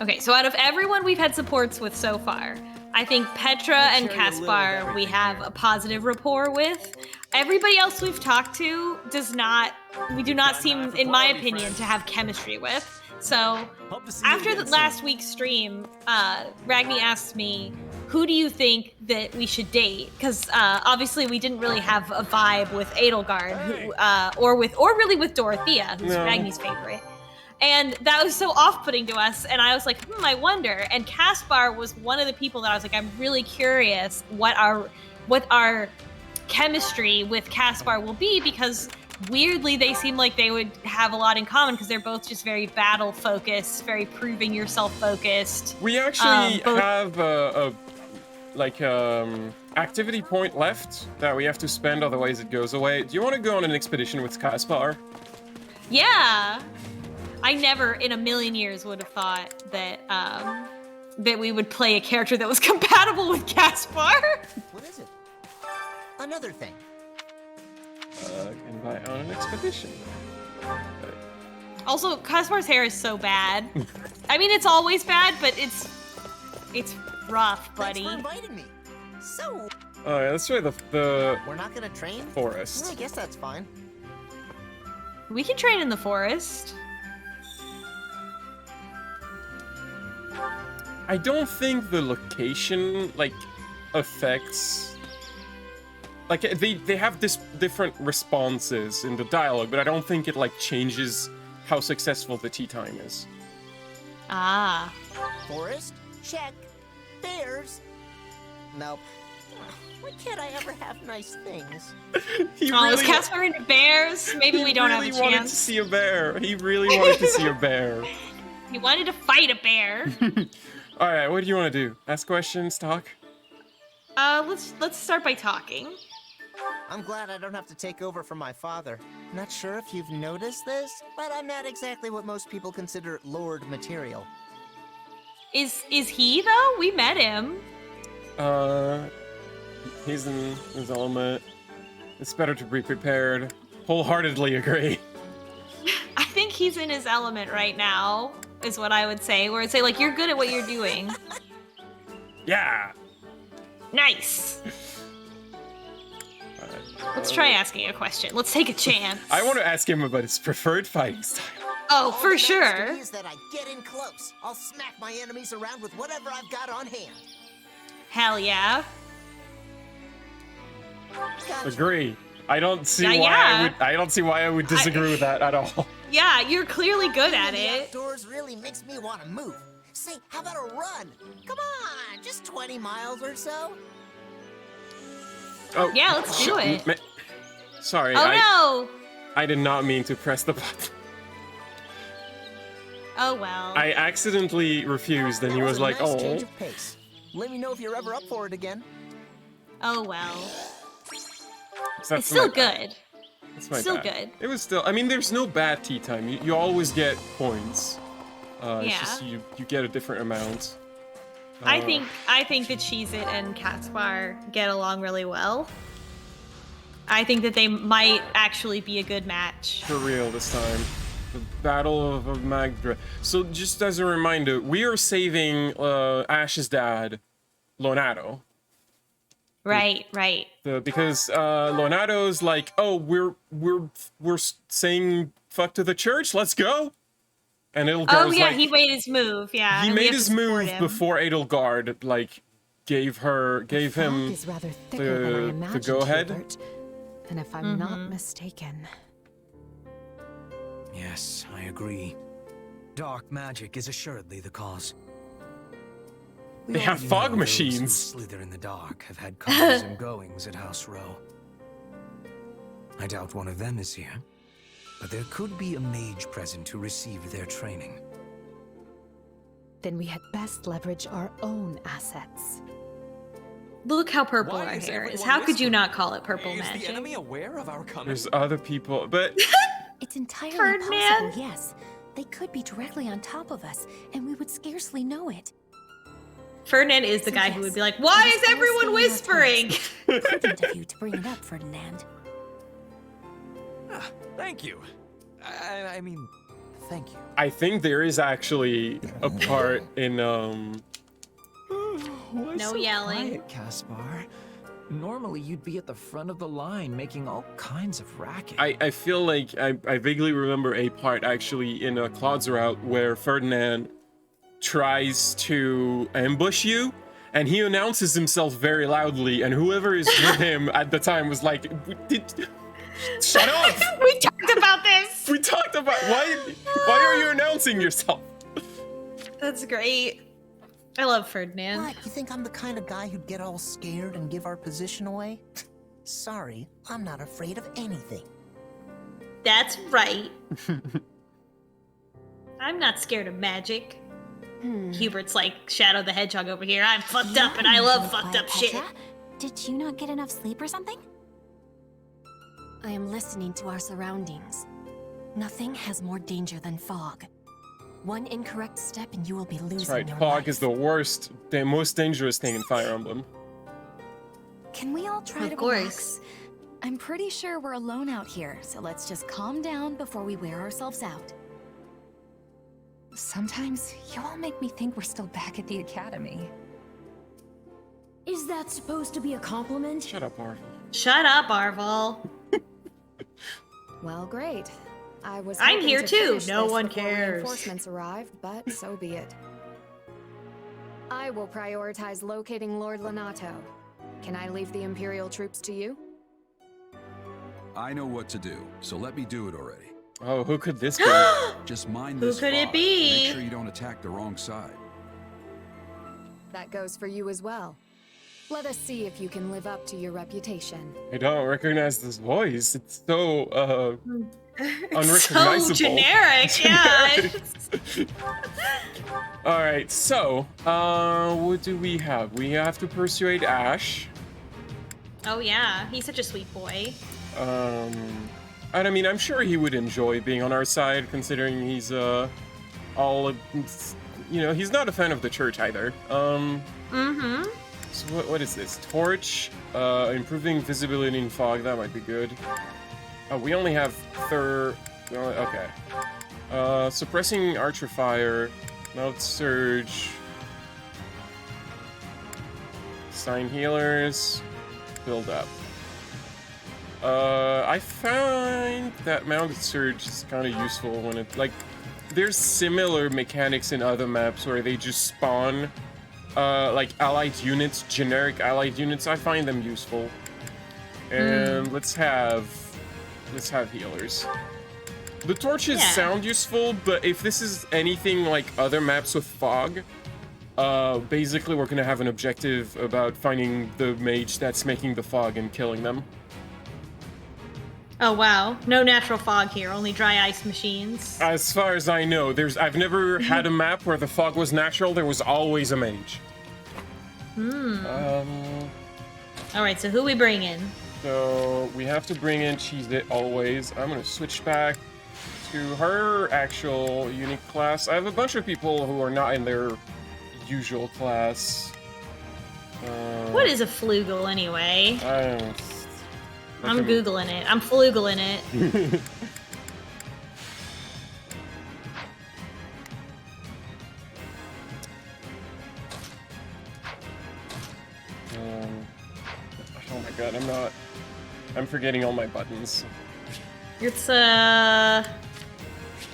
Okay, so out of everyone we've had supports with so far, I think Petra and Caspar we have a positive rapport with. Everybody else we've talked to we do not seem, in my opinion, to have chemistry with. So after the last week's stream, Ragni asked me, who do you think that we should date? Because obviously we didn't really have a vibe with Edelgard, or really with Dorothea, who's Magni's favorite. And that was so off-putting to us, and I was like, I wonder. And Caspar was one of the people that I was like, I'm really curious what our chemistry with Caspar will be, because weirdly they seem like they would have a lot in common, because they're both just very battle-focused, very proving yourself-focused. We actually have a activity point left that we have to spend, otherwise it goes away. Do you want to go on an expedition with Caspar? Yeah. I never in a million years would have thought that that we would play a character that was compatible with Caspar. What is it? Another thing. Invite on an expedition. Also, Caspar's hair is so bad. I mean, it's always bad, but it's rough, buddy. Thanks for inviting me. So. Oh yeah, let's try the. We're not gonna train? Forest. Well, I guess that's fine. We can train in the forest. I don't think the location affects. They have this different responses in the dialogue, but I don't think it changes how successful the tea time is. Ah. Forest? Check. Bears? Nope. Why can't I ever have nice things? Is Caspar into bears? Maybe we don't have a chance. He really wanted to see a bear. He really wanted to see a bear. He wanted to fight a bear. All right, what do you want to do? Ask questions, talk? Let's start by talking. I'm glad I don't have to take over from my father. Not sure if you've noticed this, but I'm not exactly what most people consider lord material. Is he though? We met him. He's in his element. It's better to be prepared. Wholeheartedly agree. I think he's in his element right now, is what I would say. Where I'd say, you're good at what you're doing. Yeah. Nice. Let's try asking a question. Let's take a chance. I want to ask him about his preferred fighting style. Oh, for sure. Is that I get in close. I'll smack my enemies around with whatever I've got on hand. Hell yeah. Gotcha. Agree. I don't see why I would disagree with that at all. Yeah, you're clearly good at it. Outdoors really makes me want to move. Say, how about a run? Come on, just 20 miles or so. Oh, yeah, let's do it. Sorry. Oh no! I did not mean to press the button. Oh well. I accidentally refused, and he was like, nice "Oh." Change of pace. Let me know if you're ever up for it again. Oh well. So it's still good. It's still good. It was still. I mean, there's no bad tea time. You always get points. It's just you get a different amount. I think that Cheez-It and Caspar get along really well. I think that they might actually be a good match. For real this time. The Battle of Magdra. So just as a reminder, we are saving Ash's dad, Leonardo. Right. Because Leonardo's like, oh, we're saying fuck to the church, let's go. And Edelgard's he made his move, yeah. He made his move before Edelgard gave him is rather thicker than I imagined, the go ahead. Hubert. And if I'm not mistaken. Yes, I agree. Dark magic is assuredly the cause. They have fog machines. Those who slither in the dark have had comings and goings at House Row. I doubt one of them is here, but there could be a mage present who received their training. Then we had best leverage our own assets. Look how purple our hair is. How could you not call it purple Is magic? the enemy aware of our coming? There's other people, but It's entirely Ferdinand? possible, yes. They could be directly on top of us, and we would scarcely know it. Ferdinand is the guy who would be like, why is everyone whispering? Prudent of you to bring it up, Ferdinand. Thank you. I mean, thank you. I think there is actually a part in No yelling. Quiet, Caspar. Normally you'd be at the front of the line making all kinds of racket. I feel like I vaguely remember a part actually in Claude's route where Ferdinand tries to ambush you, and he announces himself very loudly, and whoever is with him at the time was like, shut up! We talked about this! We talked about, why are you announcing yourself? That's great. I love Ferdinand. What, you think I'm the kind of guy who'd get all scared and give our position away? Sorry, I'm not afraid of anything. That's right. I'm not scared of magic. Hubert's like Shadow the Hedgehog over here. I'm fucked up and I love fucked up shit. Did you not get enough sleep or something? I am listening to our surroundings. Nothing has more danger than fog. One incorrect step and you will be losing That's right, your fog life. is the worst, the most dangerous thing in Fire Emblem. Can we all try Of to course. relax? I'm pretty sure we're alone out here, so let's just calm down before we wear ourselves out. Sometimes you all make me think we're still back at the academy. Is that supposed to be a compliment? Shut up, Arvel. Shut up, Arval. Well, great. I was I'm hoping here to too. finish No this one before cares. Reinforcements arrived, but so be it. I will prioritize locating Lord Lenato. Can I leave the Imperial troops to you? I know what to do, so let me do it already. Oh, who could this be? Just mind Who this could it fog. be? Make sure you don't attack the wrong side. That goes for you as well. Let us see if you can live up to your reputation. I don't recognize this voice. It's so, It's so unrecognizable. generic, yeah. Alright, so, what do we have? We have to persuade Ash. Oh yeah, he's such a sweet boy. And I mean, I'm sure he would enjoy being on our side, considering he's, all, you know, he's not a fan of the church either. So what is this? Torch, improving visibility in fog, that might be good. Oh, we only have okay. Suppressing archer fire, mouth surge, sign healers, build up. I find that mounted surge is kind of useful when it, like, there's similar mechanics in other maps where they just spawn, like, allied units, generic allied units. I find them useful. And let's have healers. The torches sound useful, but if this is anything like other maps with fog, basically we're gonna have an objective about finding the mage that's making the fog and killing them. Oh wow, no natural fog here, only dry ice machines. As far as I know, I've never had a map where the fog was natural. There was always a mage. Alright, so who we bring in? So we have to bring in Cheese-It always. I'm gonna switch back to her actual unique class. I have a bunch of people who are not in their usual class. What is a flugel anyway? I'm Googling it. I'm flugling it. Oh my god, I'm forgetting all my buttons. It's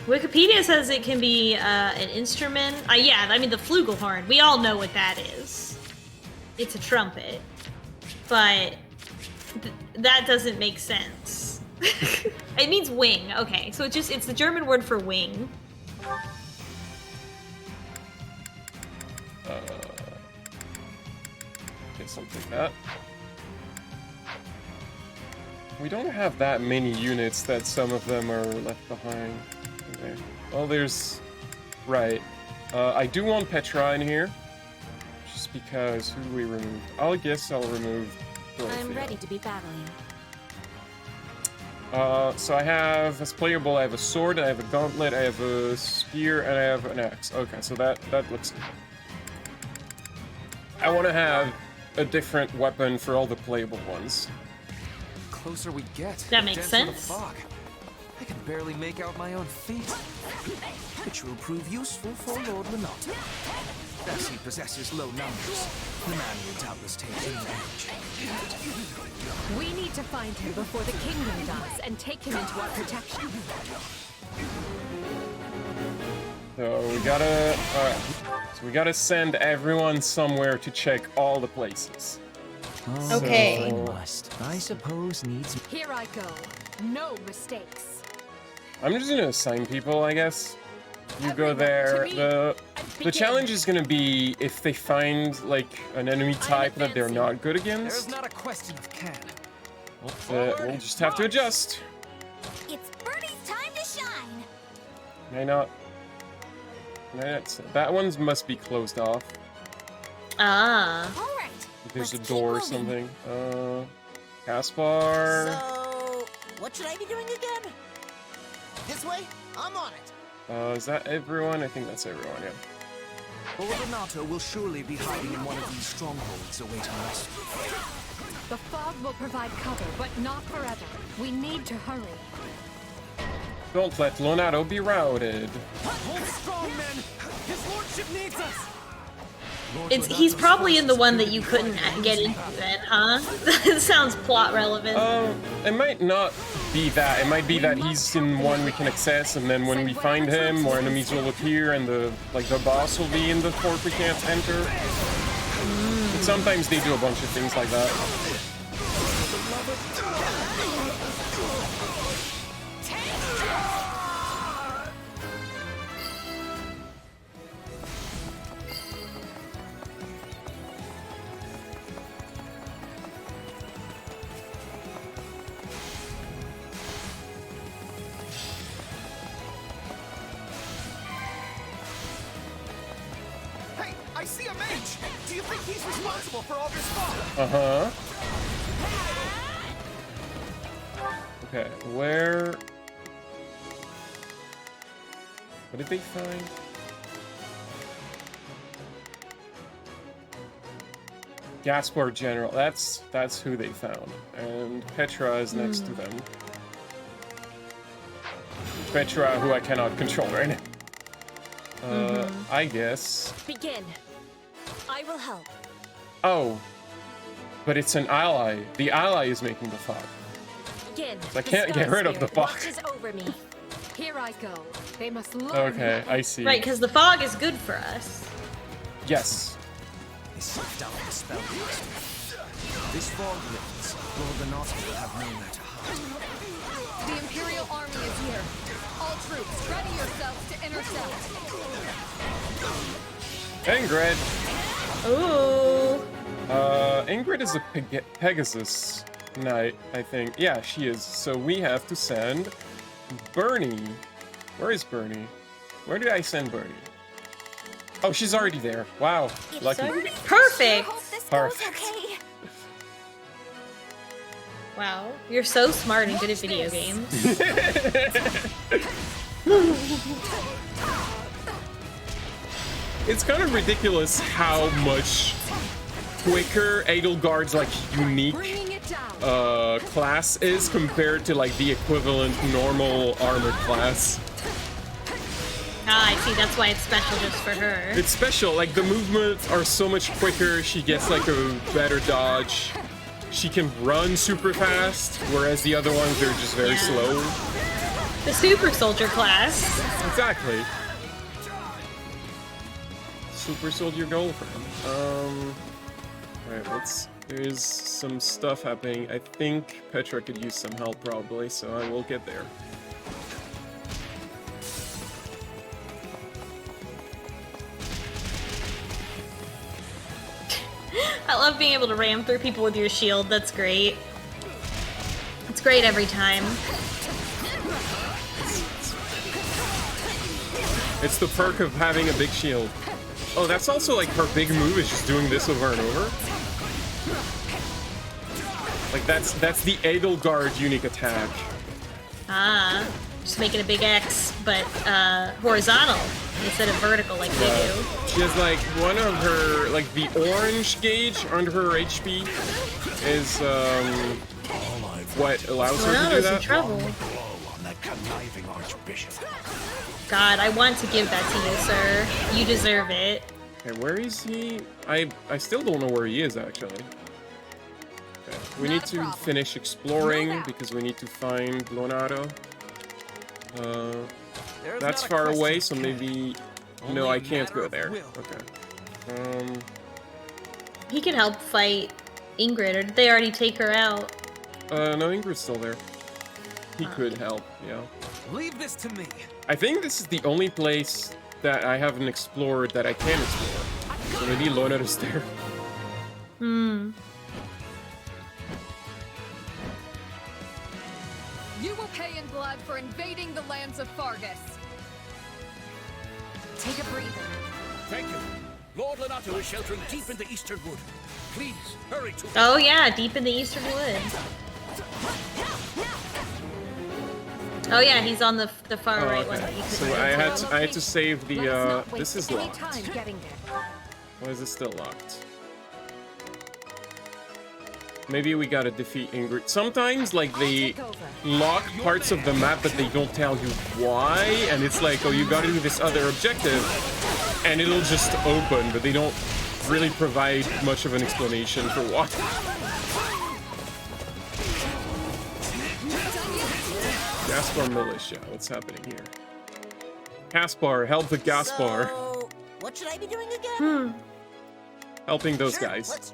Wikipedia says it can be an instrument. Yeah, I mean the flugelhorn. We all know what that is. It's a trumpet, but that doesn't make sense. It means wing. Okay, so it's the German word for wing. Okay, something like that. We don't have that many units that some of them are left behind. Okay. Well, there's... Right. I do want Petra in here. Just because who we removed? I guess I'll remove Dorothea. I'm ready to be battling. So I have, as playable, I have a sword, I have a gauntlet, I have a spear, and I have an axe. Okay, so that looks good. I want to have a different weapon for all the playable ones. Closer we get, That the makes denser the sense. fog. I can barely make out my own feet. Which will prove useful for Lord Lenato. As he possesses low numbers, the man will doubtless take any damage. We need to find him before the kingdom does and take him into our protection. So we gotta, alright. So we gotta send everyone somewhere to check all the places. Okay. So, must, I suppose, needs. Here I go. No mistakes. I'm just gonna assign people, I guess. You go there. The challenge is gonna be if they find like an enemy type that they're not good There's against. not a question of can. We'll just have to adjust. It's Bernie's time to shine. May not. That one's must be closed off. Ah. All right. There's a let's door or keep moving. something. Caspar. So, what should I be doing again? This way? I'm on it. Is that everyone? I think that's everyone, yeah. Renato will surely be hiding in one of these strongholds awaiting rescue. The fog will provide cover, but not forever. We need to hurry. Don't let Leonardo be routed. Hold strong, men! His lordship needs us! He's probably in the one that you couldn't get into then, huh? It sounds plot relevant. It might not be that. It might be that he's in one we can access, and then when we find him, more enemies will appear, and the boss will be in the fort we can't enter. But sometimes they do a bunch of things like that. Hey, I see a mage! Do you think he's responsible for all this fog? Uh-huh. Okay, where... What did they find? Gaspar General, that's who they found. And Petra is next to them. Petra, who I cannot control right now. I guess. Begin. I will help. Oh. But it's an ally. The ally is making the fog. Begin. So I can't get rid of the fog. Watches over me. Here I go. They must learn. Okay, I see. Right, because the fog is good for us. Yes. They slipped down the spell. This fog lifts. Lord Renato will have nowhere to hide. The Imperial Army is here. All troops, ready yourselves to intercept. Ingrid. Ooh. Ingrid is a Pegasus knight, I think. Yeah, she is. So we have to send Bernie. Where is Bernie? Where did I send Bernie? Oh, she's already there. Wow. Lucky. Perfect. Perfect. Okay. Wow, you're so smart and good at video games. It's kind of ridiculous how much quicker Edelgard's like unique class is compared to like the equivalent normal armored class. Ah, I see. That's why it's special just for her. It's special. Like the movements are so much quicker. She gets like a better dodge. She can run super fast, whereas the other ones are just very slow. The super soldier class. Exactly. Super soldier girlfriend. Right, there's some stuff happening. I think Petra could use some help probably, so I will get there. I love being able to ram through people with your shield. That's great. It's great every time. It's the perk of having a big shield. Oh, that's also like her big move is just doing this over and over. Like that's the Edelgard unique attack. Ah, just making a big X, but horizontal instead of vertical like they do. She has like one of her, like the orange gauge under her HP is what allows her to do that. In trouble. God, I want to give that to you, sir. You deserve it. Okay, where is he? I still don't know where he is actually. Okay, we need to finish exploring because we need to find Leonardo. That's far away, so maybe... No, I can't go there. Okay. He can help fight Ingrid, or did they already take her out? No, Ingrid's still there. He could help, yeah. Leave this to me. I think this is the only place that I haven't explored that I can explore. So maybe Lona's there. Hmm. You will pay in blood for invading the lands of Fargus. Take a breather. Thank you. Lord Lonato is sheltering deep in the Eastern Wood. Please, hurry to... Oh yeah, deep in the Eastern Wood. Oh yeah, he's on the far right one that you could So go I had to save the, this is locked. Getting there. Why is it still locked? Maybe we gotta defeat Ingrid. Sometimes, like, they lock parts of the map, but they don't tell you why, and it's like, oh, you gotta do this other objective, and it'll just open, but they don't really provide much of an explanation for why. Gaspar Militia, what's happening here? Caspar, help the Gaspar. So, what should I be doing again? Helping those guys.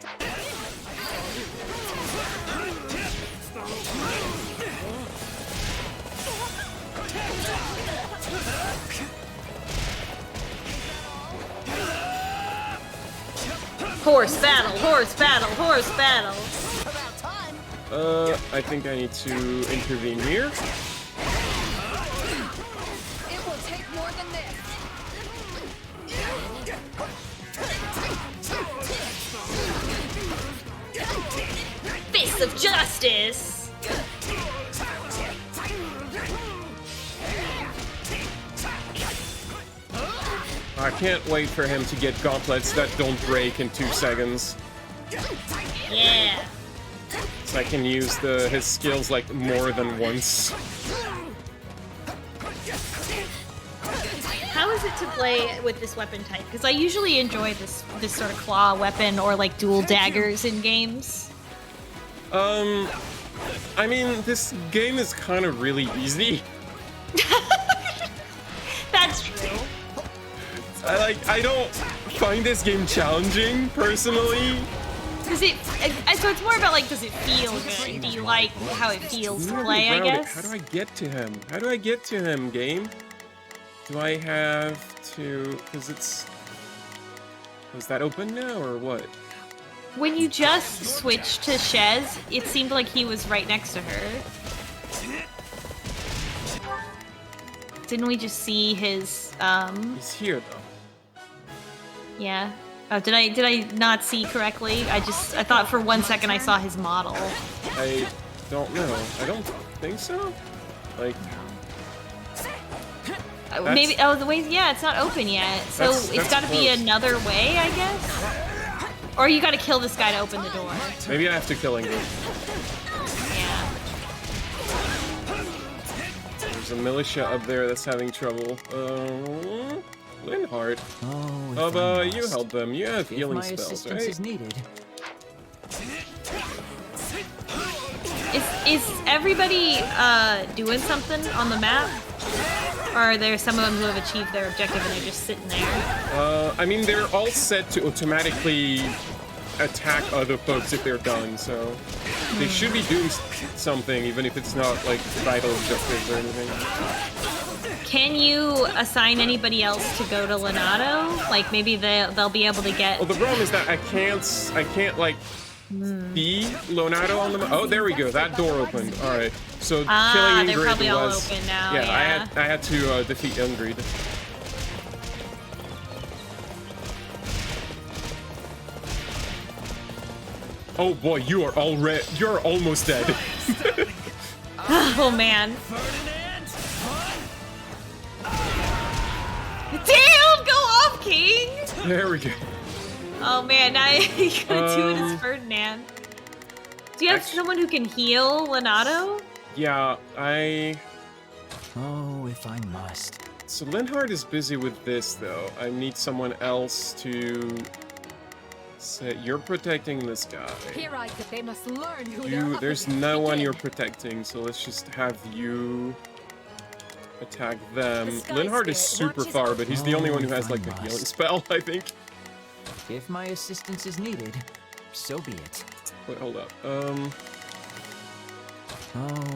Horse battle, horse battle, horse battle. I think I need to intervene here. It will take more than this. Fist of justice. I can't wait for him to get gauntlets that don't break in 2 seconds. Yeah. So I can use his skills like more than once. How is it to play with this weapon type? Because I usually enjoy this sort of claw weapon or like dual daggers in games. I mean, this game is kind of really easy. That's true. I don't find this game challenging, personally. Does it? So it's more about like, does it feel good? Do you like how it feels to play? I guess. How do I get to him? How do I get to him, game? Do I have to? Because it's. Is that open now or what? When you just switched to Shez, it seemed like he was right next to her. Didn't we just see his? He's here though. Yeah. Oh, did I not see correctly? I thought for 1 second I saw his model. I don't know. I don't think so. Like. Maybe. Oh, the way. Yeah, it's not open yet. So it's got to be another way, I guess. Or you got to kill this guy to open the door. Maybe I have to kill Ingrid. Yeah. There's a militia up there that's having trouble. Linhardt. Oh, you help them. You have healing spells, right? Is needed. Is everybody doing something on the map? Or are there some of them who have achieved their objective and they're just sitting there? I mean, they're all set to automatically attack other folks if they're done, so they should be doing something, even if it's not like vital objectives or anything. Can you assign anybody else to go to Lonato? Like maybe they'll be able to get. Well, the problem is that I can't like be Lonato on the. Oh, there we go. That door opened. All right. So killing Ingrid they're probably all was. open now. Yeah, I had to defeat Ingrid. Oh boy, you're almost dead. Oh man. Damn, go off, King! There we go. Oh man, now you gotta do it as Ferdinand. Do you have someone who can heal Lonato? Yeah, Oh, if I must. So Linhardt is busy with this, though. I need someone else to say, you're protecting this guy. Here I go. They must learn who they're up There's against. no one you're protecting, so let's just have you attack them. The Sky Linhardt is Spirit super watches far, over- but he's the only one who Oh, has if I like the healing must. spell, I think. If my assistance is needed, so be it. Wait, hold up. Oh,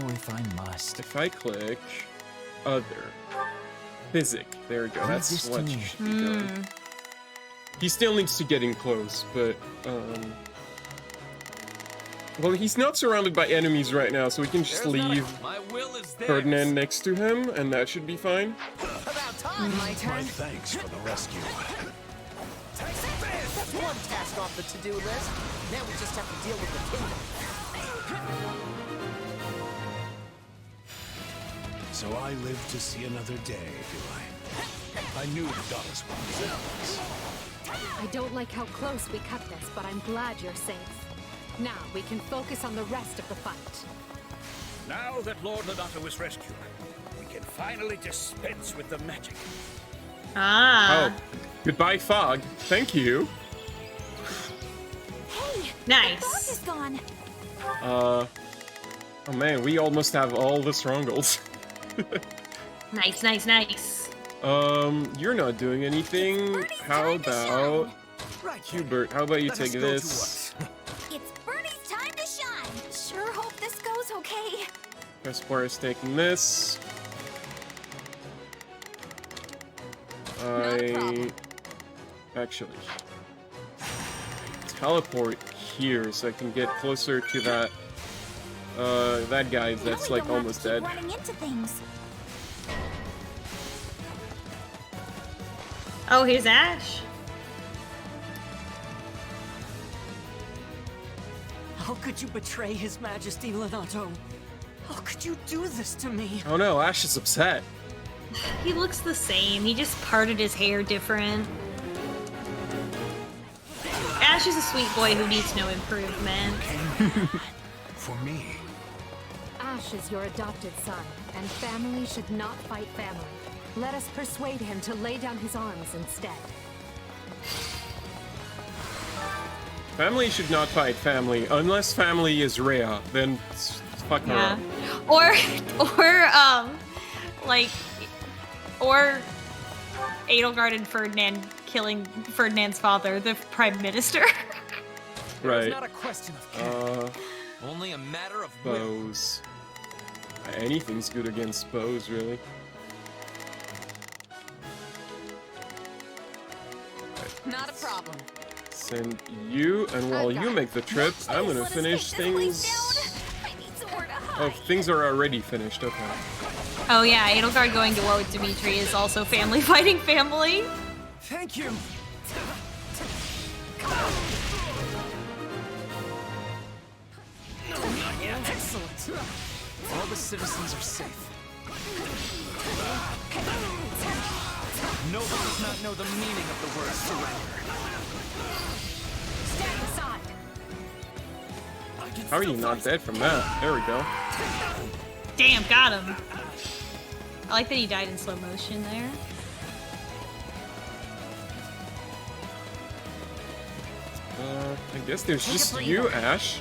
if I must. If I click other physic, there we go. Leave That's this to what me. you should be doing. He still needs to get in close, but well, he's not surrounded by enemies right now, so we can just leave My will is theirs. Ferdinand next to him, and that should be fine. About time! My turn. Thanks for the rescue. That's one task off the to-do list. Now we just have to deal with the kingdom. So I live to see another day, do I? I knew the goddess was. I don't like how close we cut this, but I'm glad you're safe. Now we can focus on the rest of the fight. Now that Lord Lonato is rescued, we can finally dispense with the magic. Ah. Oh, goodbye, fog. Thank you. Hey, Nice. the fog is gone. Oh man, we almost have all the strongholds. Nice, nice, nice. You're not doing anything. How about Right, Hubert? How about you Let us take go to this? It's Bernie's time to shine. Sure hope this goes okay. Crespar is taking this. I actually teleport here so I can get closer to that that guy that's like almost dead. Running into things. Oh, here's Ash. How could you betray His Majesty Lonato? How could you do this to me? Oh no, Ash is upset. He looks the same. He just parted his hair different. Ash is a sweet boy who needs no improvement. For me. Ash is your adopted son, and family should not fight family. Let us persuade him to lay down his arms instead. Family should not fight family unless family is Rhea. Then fuck her Yeah. up. Or Edelgard and Ferdinand killing Ferdinand's father, the prime minister. Right. It's not a question of care. Only a matter of will. Bows. Anything's good against bows, really. Not a problem. Send you, and while you make the trip, I'm gonna finish things. Oh, things are already finished. Okay. Oh yeah, Edelgard going to war with Dimitri is also family fighting family. Thank you. Not yet. Excellent. All the citizens are safe. Nobody does not know the meaning of the word surrender. Stand aside. How are you not dead from that? There we go. Damn, got him. I like that he died in slow motion there. I guess there's just you, Ash.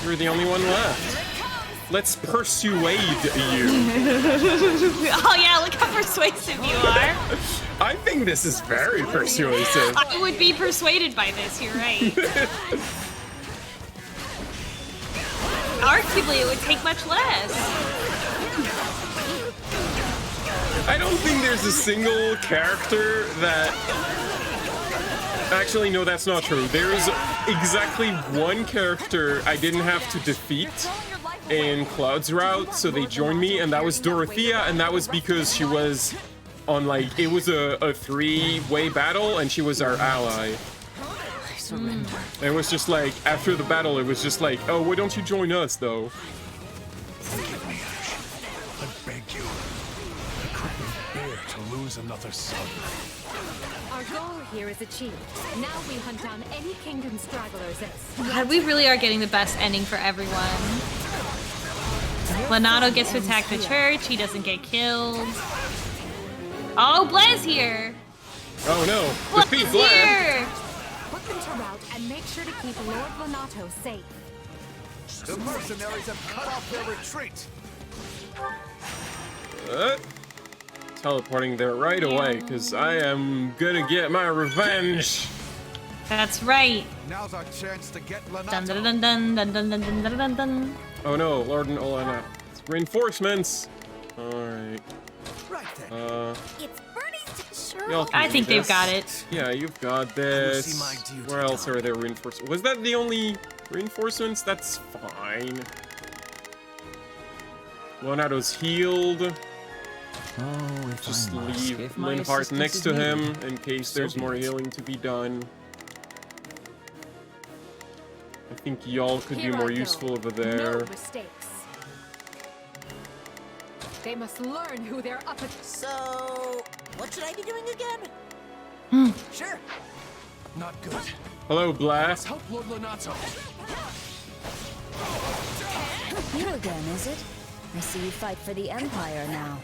You're the only one left. Let's persuade you. Oh yeah, look how persuasive you are. I think this is very persuasive. I would be persuaded by this, you're right. Arguably, it would take much less. I don't think there's a single character that... Actually, no, that's not true. There is exactly one character I didn't have to defeat in Cloud's route, so they joined me, and that was Dorothea, and that was because she was on, like, it was a three-way battle, and she was our ally. I surrender. And it was just like, after the battle, it was just like, oh, why don't you join us, though? Forgive me, Ash. I beg you. I couldn't bear to lose another son. Our goal here is achieved. Now we hunt down any kingdom stragglers. God, we really are getting the best ending for everyone. Lonato gets to attack the church, he doesn't get killed. Oh, Blair's here! Oh no, Blair's defeat Blair! here! Put them to rout and make sure to keep Lord Lonato safe. The mercenaries have cut off their retreat. Teleporting there right away, because I am gonna get my revenge. That's right. Now's our chance to get Dun dun dun dun dun dun dun dun dun dun. Oh no, Lord and Olena. Reinforcements. Alright. It's Bernie's Y'all can I do think they've this. got it. Yeah, you've got this. Where else are there reinforcements? Was that the only reinforcements? That's fine. Leonardo's healed. Oh, if Just I must, leave if my Linhart assistance next is to him needed. in case So there's be more it. healing to be done. I think y'all could be Here I more go. useful over No there. mistakes. They must learn who they're up against. So, what should I be doing again? Sure. Not good. Hello, Blast. Help Lord Lenato. You again, is it? I see you fight for the Empire now.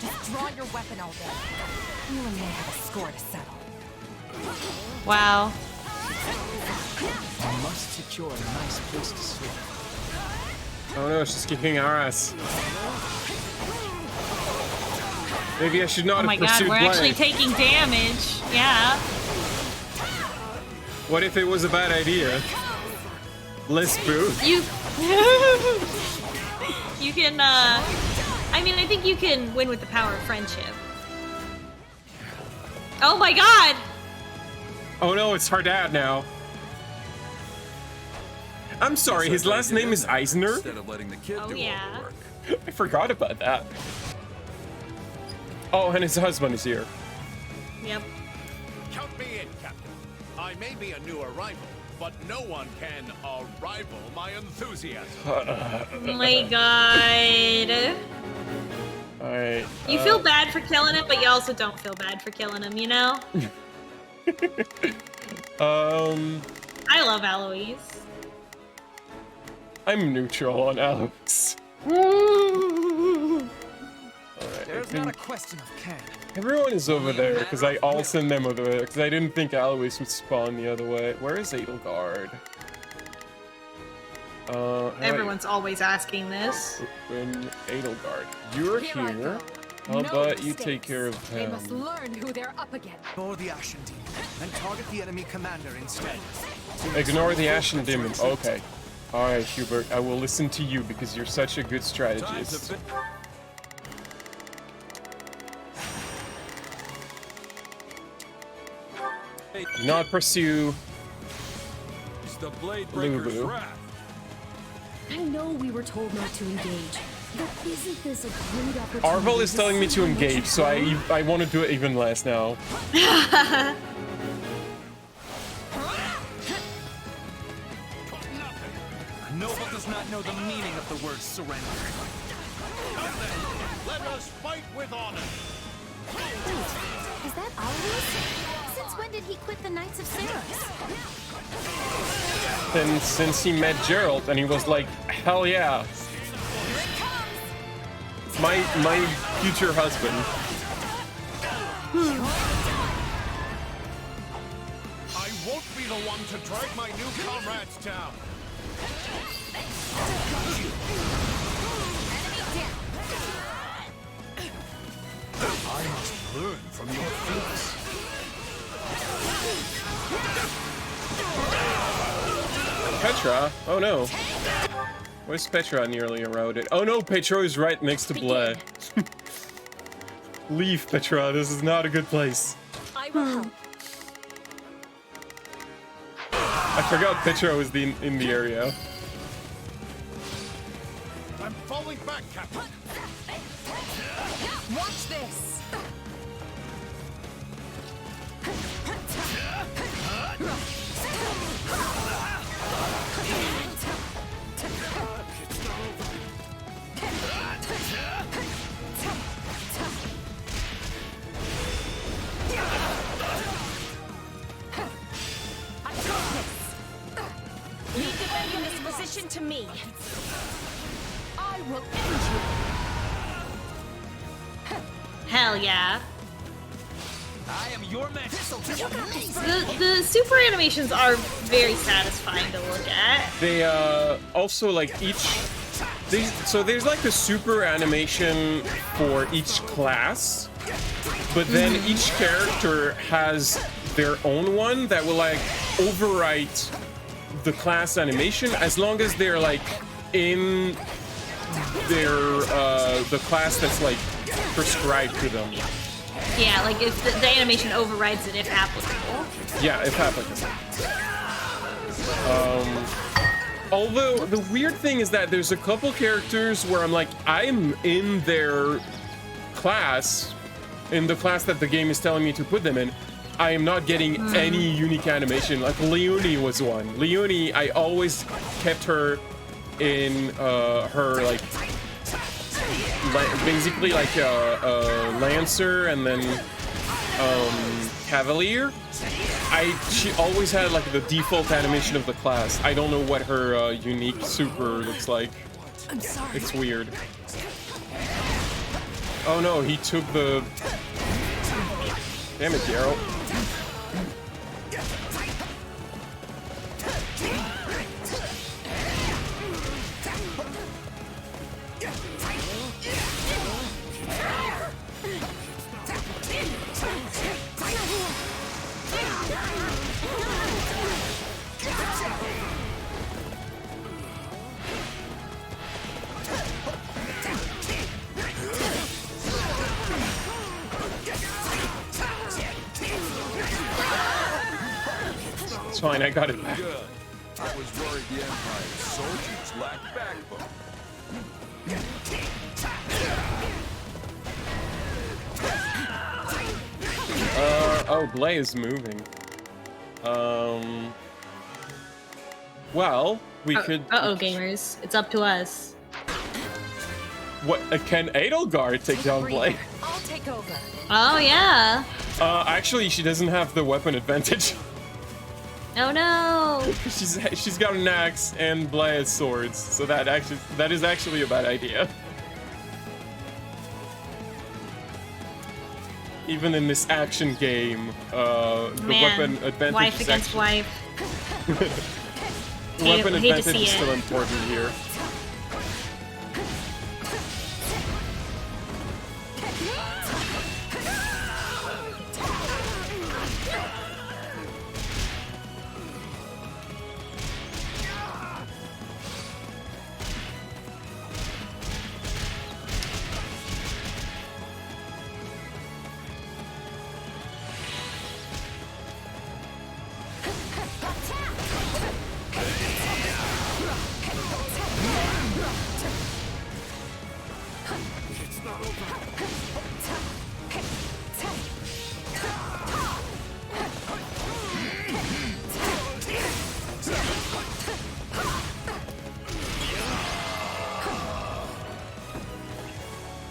Just draw your weapon all day. You and me have a score to settle. Wow. I must secure a nice place to sleep. Oh no, she's kicking our ass. Maybe I should not Oh my have god, pursued we're Blade. actually taking damage. Yeah. What if it was a bad idea? Less boost. You You can I mean, I think you can win with the power of friendship. Oh my god! Oh no, it's her dad now. I'm sorry, his last name is Eisner? Instead of letting the kid Oh do all yeah. the work. I forgot about that. Oh, and his husband is here. Yep. Count me in, Captain. I may be a new arrival, but no one can rival my enthusiasm. Oh my god. Alright. You feel bad for killing him, but you also don't feel bad for killing him, you know? I love Eloise. I'm neutral on Alex. There's not a question of can. Everyone is over there, because I'll send them over there, because I didn't think Alois would spawn the other way. Where is Edelgard? Everyone's always asking this. When Edelgard, you're Here I here. go. How No about you mistakes. take care of They him? must learn who they're up against. Ignore the Ashen Demon and target the enemy commander instead. Ignore the Ashen Demon. Okay. Alright, Hubert, I will listen to you because you're such a good strategist. Do not pursue It's the Blade Breaker's Lulu. wrath. I know we were told not to engage, but isn't this a great opportunity? Arvel is telling me to see how much engage, you've so grown? I want to do it even less now. A noble does not know the meaning of the word surrender. Let us fight with honor. Is that Alois? Since when did he quit the Knights of Ceros? And since he met Gerald, and he was like, hell yeah. My future husband. I won't be the one to drag my new comrades down. I must learn from your feats. Petra? Oh no. Where's Petra nearly eroded? Oh no, Petra is right next to Bled. Leave, Petra. This is not a good place. I will help. I forgot Petra was in the area. I'm falling back, Captain. Watch this. Leave defending this position to me. I will end you. Hell yeah. I am your man. The super animations are very satisfying to look at. They also like each So there's like a super animation for each class, but then each character has their own one that will like overwrite the class animation as long as they're like in their the class that's like prescribed to them. Yeah, like if the animation overrides it if applicable. Yeah, if applicable. Although the weird thing is that there's a couple characters where I'm like, I'm in their class, in the class that the game is telling me to put them in. I am not getting any unique animation. Like Leonie was one. Leonie, I always kept her in her like basically like a Lancer and then Cavalier. She always had like the default animation of the class. I don't know what her unique super looks like. I'm sorry. It's weird. Oh no, he took the... Damn it, Geralt. It's fine, I got it back. Good. I was worried the Empire's soldiers lacked backbone. Oh, Blay is moving. Well, we could... Uh-oh, gamers. It's up to us. What, can Edelgard take down Blay? I'll take over. Oh, yeah. Actually, she doesn't have the weapon advantage. Oh, no. She's got an axe and Blay has swords, so that is actually a bad idea. Even in this action game, the weapon advantage wife is against actually... wife. Weapon hate to advantage see is still it. important here.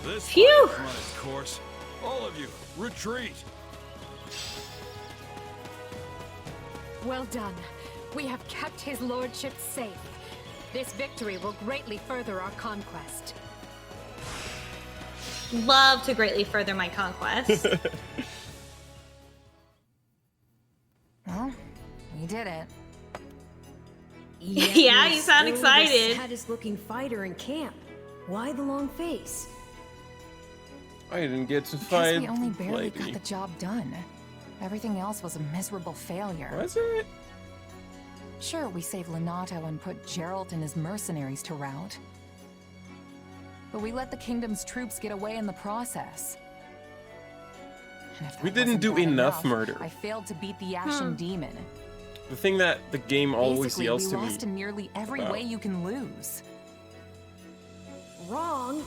This Phew! fight has run its course. All of you, retreat. Well done. We have kept his lordship safe. This victory will greatly further our conquest. Love to greatly further my conquest. Well, we did it. Yeah, you sound excited. The saddest looking fighter in camp. Why the long face? I didn't get to Because fight we only barely Lady. got the job done. Everything else was a miserable failure. Was it? Sure, we saved Lenato and put Geralt and his mercenaries to rout. But we let the kingdom's troops get away in the process. And if that We didn't wasn't do bad enough murder. I failed to beat the Ashen Demon. The thing that the game always Basically, yells we to me lost in nearly every about. way you can lose. Wrong.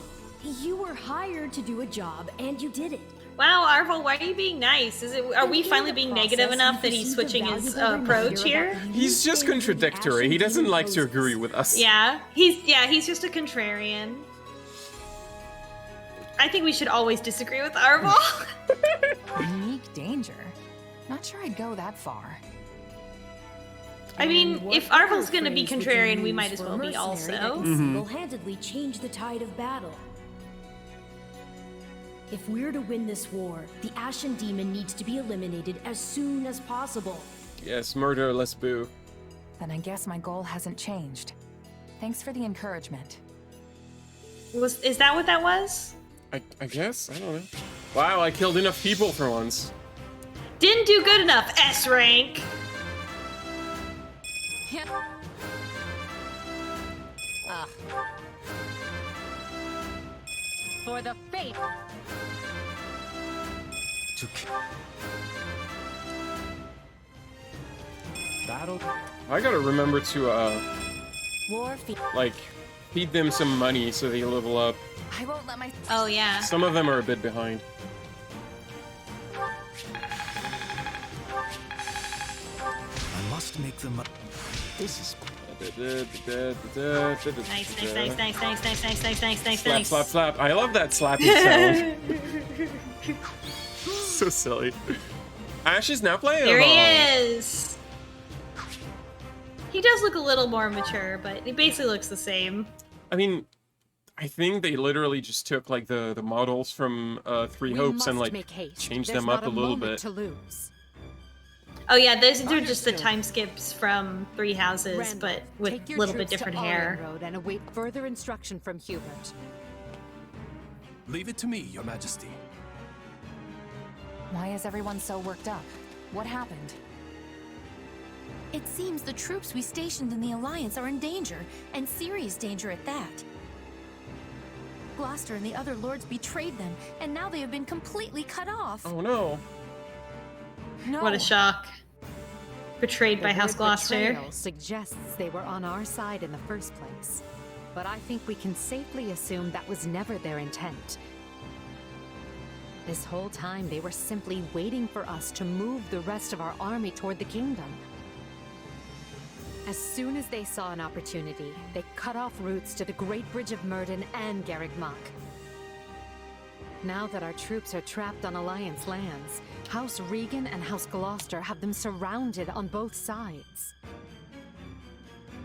You were hired to do a job, and you did it. Wow, Arvel, why are you being nice? Are we finally being negative enough that he's switching his approach here? He's just contradictory. He doesn't like to agree with us. Yeah, he's just a contrarian. I think we should always disagree with Arvel. Unique danger? Not sure I'd go that far. I mean, if Arvel's gonna be contrarian, we might as well be also. Single-handedly change the tide of battle. If we're to win this war, the Ashen Demon needs to be eliminated as soon as possible. Yes, murder, let's boo. Then I guess my goal hasn't changed. Thanks for the encouragement. Is that what that was? I guess? I don't know. Wow, I killed enough people for once. Didn't do good enough, S rank. For the faith. Battle. I gotta remember to, War like, feed them some money so they level up. I won't let my. Oh yeah. Some of them are a bit behind. I must make them. This is. Nice. Slap, slap, slap. I love that slapping sound. So silly. Ash is now playable. There he is. He does look a little more mature, but he basically looks the same. I mean, I think they literally just took like the models from Three Hopes and like changed them up a little bit. To lose. Oh yeah, those are just the time skips from Three Houses, Randall, but with take a your little bit troops to different Arlen hair. Road and await further instruction from Hubert. Leave it to me, Your Majesty. Why is everyone so worked up? What happened? It seems the troops we stationed in the Alliance are in danger, and serious danger at that. Gloucester and the other lords betrayed them, and now they have been completely cut off. Oh no. No. What a shock. Betrayed by The House word Gloucester. betrayal suggests they were on our side in the first place. But I think we can safely assume that was never their intent. This whole time they were simply waiting for us to move the rest of our army toward the kingdom. As soon as they saw an opportunity, they cut off routes to the Great Bridge of Myrddin and Garreg Mach. Now that our troops are trapped on Alliance lands, House Regan and House Gloucester have them surrounded on both sides.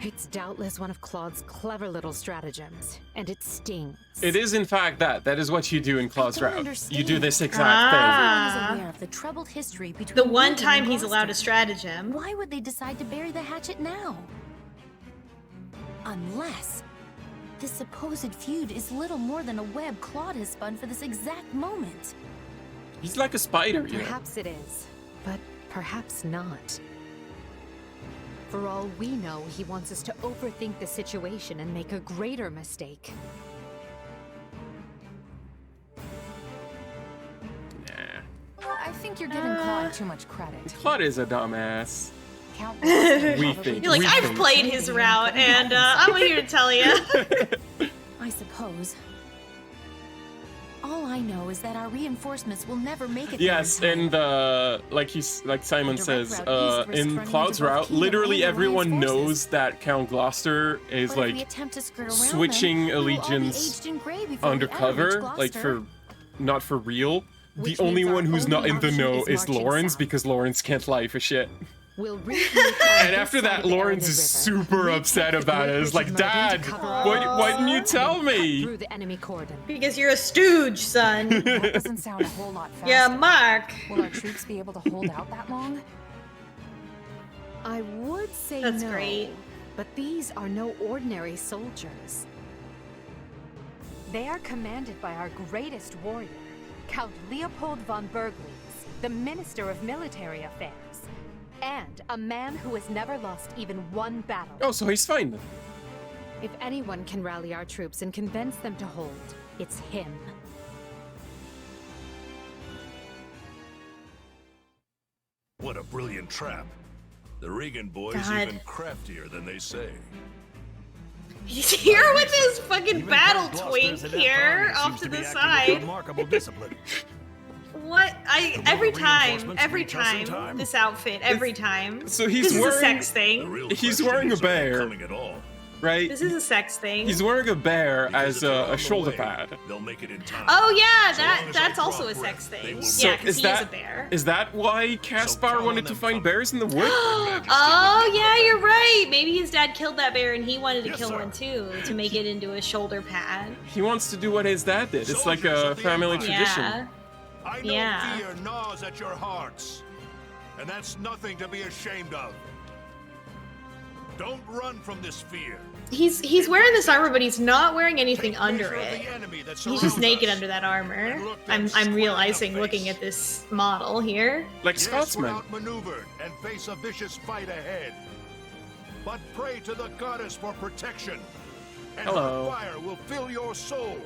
It's doubtless one of Claude's clever little stratagems, and it stings. It is in fact that. That is what you do in Claude's route. understand. You do this exact Everyone is aware of the troubled history between The one Regan time and he's allowed a Gloucester. stratagem. Why would they decide to bury the hatchet now? Unless this supposed feud is little more than a web Claude has spun for this exact moment. thing. He's like a spider, you know. Perhaps it is, but perhaps not. For all we know, he wants us to overthink the situation and make a greater mistake. I think you're giving Claude too much credit. Claude is a dumbass. Count We think. You're like, we I've think. played his route, and I'm here to tell you. I suppose. All I know is that our reinforcements will never make it. Yes, there in and like Simon The direct says, route east in risks Cloud's running into both route, Kingdom literally and everyone Alliance forces. knows that Count Gloucester is But if we like attempt to skirt around switching them, we will all be allegiance aged and gray before we ever reach undercover, like Gloucester. for not for real. Which The only means our one who's not only in the option know is is marching Lawrence south. because Lawrence can't lie for shit. We'll regroup on And this after side that, of the Lawrence Erlen is River, super retake upset the about it. Great It's Bridge like, of Myrddin Dad, to cover why didn't you tell cut me? through the enemy cordon. Because you're a stooge, son. That doesn't sound a whole lot faster. Yeah, Mark. Will our troops be able to hold out that long? I would say That's no, great. but these are no ordinary soldiers. They are commanded by our greatest warrior, Count Leopold von Bergliez, the Minister of Military Affairs, and a man who has never lost even one battle. Oh, so he's fine then. If anyone can rally our troops and convince them to hold, it's him. What a brilliant trap. The Regan boys God. even craftier than they say. He's here with his fucking Even battle Count Gloucester twink is an here, F-bomber, off seems to be the acting with side. remarkable discipline. What? Every time, reinforcements every reach us in time, time? this outfit, every time. So he's This wearing. is a sex The thing. real He's question wearing a is, are they bear. coming at all? Right? This is a sex thing. He's wearing a bear Because as if they're a on the shoulder way, pad. They'll make it in time. Oh yeah, So long as that's I also drop a sex breath, they thing. will So Yeah, because is he is a that bear. is that why Caspar count wanted on to them find coming. bears in the wood? Oh yeah, you're right. Maybe his dad killed that bear and he wanted to Yes, kill sir. one too to make it into a shoulder pad. He wants to do what his dad did. It's like Soldiers a of the family Empire. tradition. Yeah. I know Yeah. fear gnaws at your hearts, and that's nothing to be ashamed of. Don't run from this fear. He's wearing this armor, but he's not wearing anything under it. He's just naked under that armor. I'm realizing looking at this model here. Like Yes, Scotsman. we're outmaneuvered and face a vicious fight ahead. But pray to the goddess for protection. And Hello. her fire will fill your soul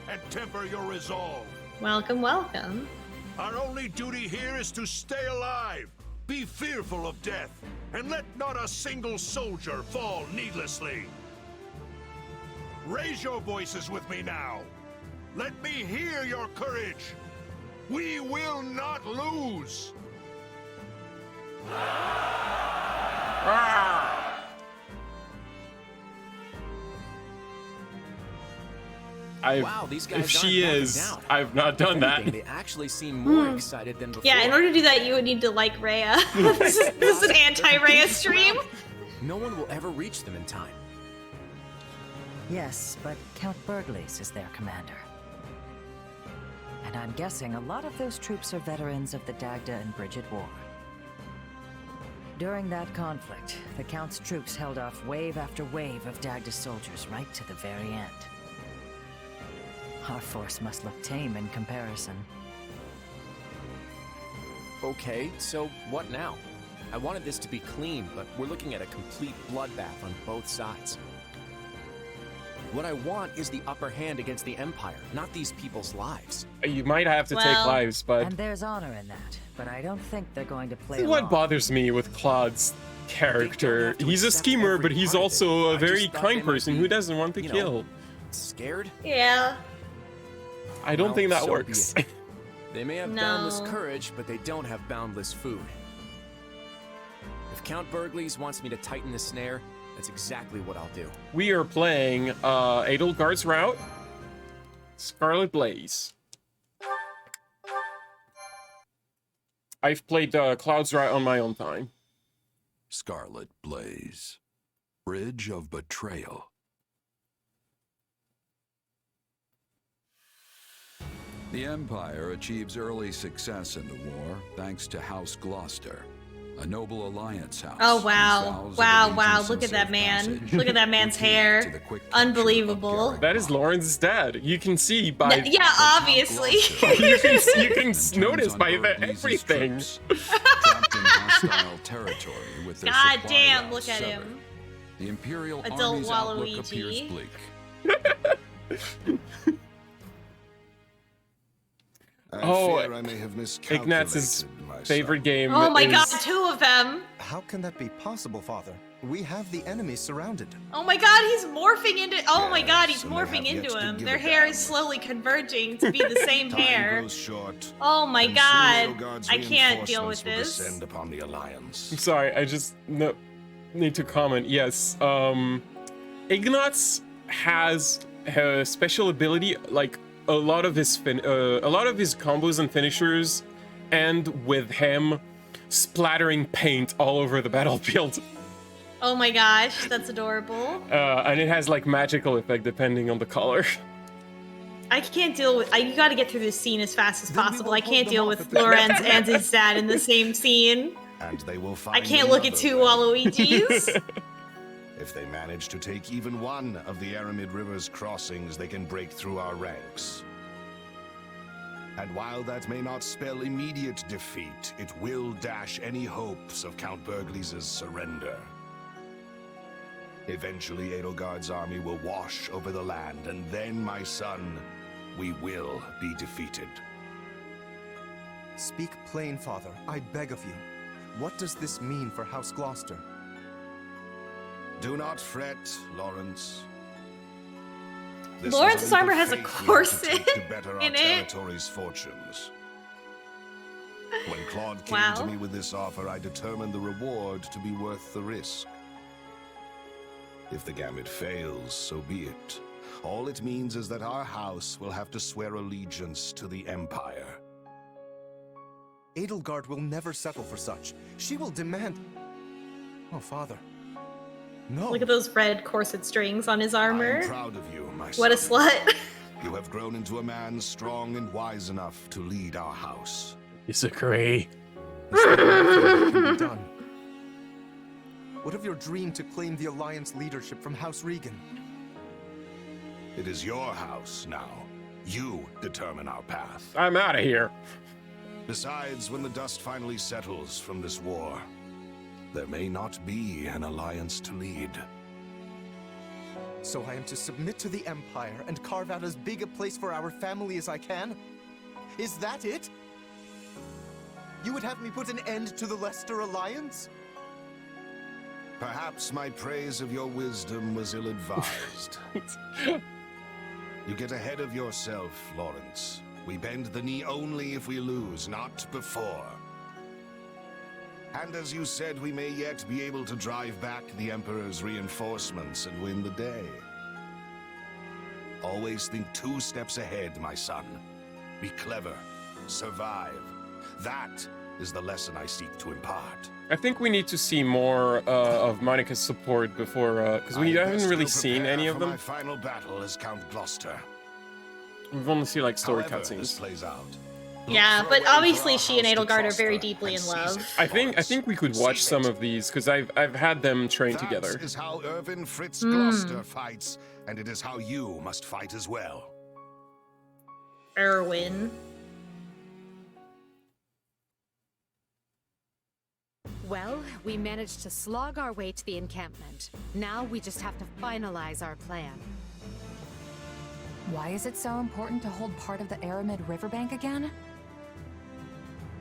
and temper your resolve. Welcome, welcome. Our only duty here is to stay alive, be fearful of death, and let not a single soldier fall needlessly. Raise your voices with me now. Let me hear your courage. We will not lose. Wow, these guys If she aren't backing is, down. I've not done If that. anything, They actually seem more excited than before. Yeah, in order to do that, you would need to like Rhea. This is an anti-Rhea stream. No one will ever reach them in time. Yes, but Count Burgles is their commander. And I'm guessing a lot of those troops are veterans of the Dagda and Bridget War. During that conflict, the Count's troops held off wave after wave of Dagda soldiers right to the very end. Our force must look tame in comparison. Okay, so what now? I wanted this to be clean, but we're looking at a complete bloodbath on both sides. What I want is the upper hand against the Empire, not these people's lives. You might have to take lives, but And there's honor in that, but I don't think they're going to play this is what along. bothers me with Claude's character. He's a schemer, but he's also a very kind person who doesn't want to kill. Scared? Yeah. I don't think that so be works. it. They may have boundless No. courage, but they don't have boundless food. If Count Burgles wants me to tighten the snare, that's exactly what I'll do. We are playing Edelgard's route, Scarlet Blaze. I've played Cloud's route on my own time. Scarlet Blaze. Bridge of Betrayal. The Empire achieves early success in the war thanks to House Gloucester, a noble alliance house. Oh whose wow. vows of Wow, allegiance wow. and Look at that safe man. passage Look at that man's hair. Unbelievable. That is Lauren's dad. You can see by Yeah, obviously. you can notice by everything. Trapped in hostile territory with their God supply damn, routes look at severed. him. The Imperial Adult Army's outlook appears Waluigi. bleak. Oh, fear I may have Ignaz's miscalculated myself. favorite game. Oh my is... god, two of them. How can that be possible, Father? We have the enemy surrounded. Oh my god, he's morphing into. Oh my god, he's and they morphing have yet into to him. give Their a hair damn. is slowly converging to be the same Time hair. grows short, Oh my and god, soon Edelgard's I can't deal with reinforcements will this. descend upon the Alliance. I'm sorry, I just need to comment. Yes, Ignaz has a special ability, like a lot of his combos and finishers end with him splattering paint all over the battlefield. Oh my gosh, that's adorable. And it has like magical effect depending on the color. I can't deal with. You got to get through this scene as fast as possible. I can't deal with Lorenz and his dad in the same scene. And they will find I can't look at another two way. Waluigis. If they manage to take even one of the Aramid River's crossings, they can break through our ranks. And while that may not spell immediate defeat, it will dash any hopes of Count Burgles' surrender. Eventually, Edelgard's army will wash over the land, and then, my son, we will be defeated. Speak plain, Father. I beg of you. What does this mean for House Gloucester? Do not fret, Lawrence. This Lawrence's was a leap armor of has a faith we had to corset take to better our in it. territory's fortunes. When Claude came to me with this offer, I determined the reward to be worth the risk. If the gambit fails, so be it. All it means is that our house will have to swear allegiance to the Empire. Edelgard will never settle for such. She will demand... Oh, Father. No. Look at those red corset strings on his armor. I'm proud of you, my What a son. slut. You have grown into a man strong and wise enough to lead our house. Disagree. Can be done. What of your dream to claim the Alliance leadership from House Regan? It is your house now. You determine our path. I'm out of here. Besides, when the dust finally settles from this war, there may not be an Alliance to lead. So I am to submit to the Empire and carve out as big a place for our family as I can? Is that it? You would have me put an end to the Leicester Alliance? Perhaps my praise of your wisdom was ill-advised. You get ahead of yourself, Lawrence. We bend the knee only if we lose, not before. And as you said, we may yet be able to drive back the Emperor's reinforcements and win the day. Always think 2 steps ahead, my son. Be clever. Survive. That is the lesson I seek to impart. I think we need to see more of Monica's support before, because we haven't really seen any of them. My final battle as Count Gloucester. We've only seen like story However cutscenes. this plays out. Yeah, but obviously she and Edelgard are very deeply in love. I think we could watch some of these because I've had them train together. That is how Irvin Fritz Gloucester fights, and it is how you must fight as well. Erwin. Well, we managed to slog our way to the encampment. Now we just have to finalize our plan. Why is it so important to hold part of the Aramid riverbank again?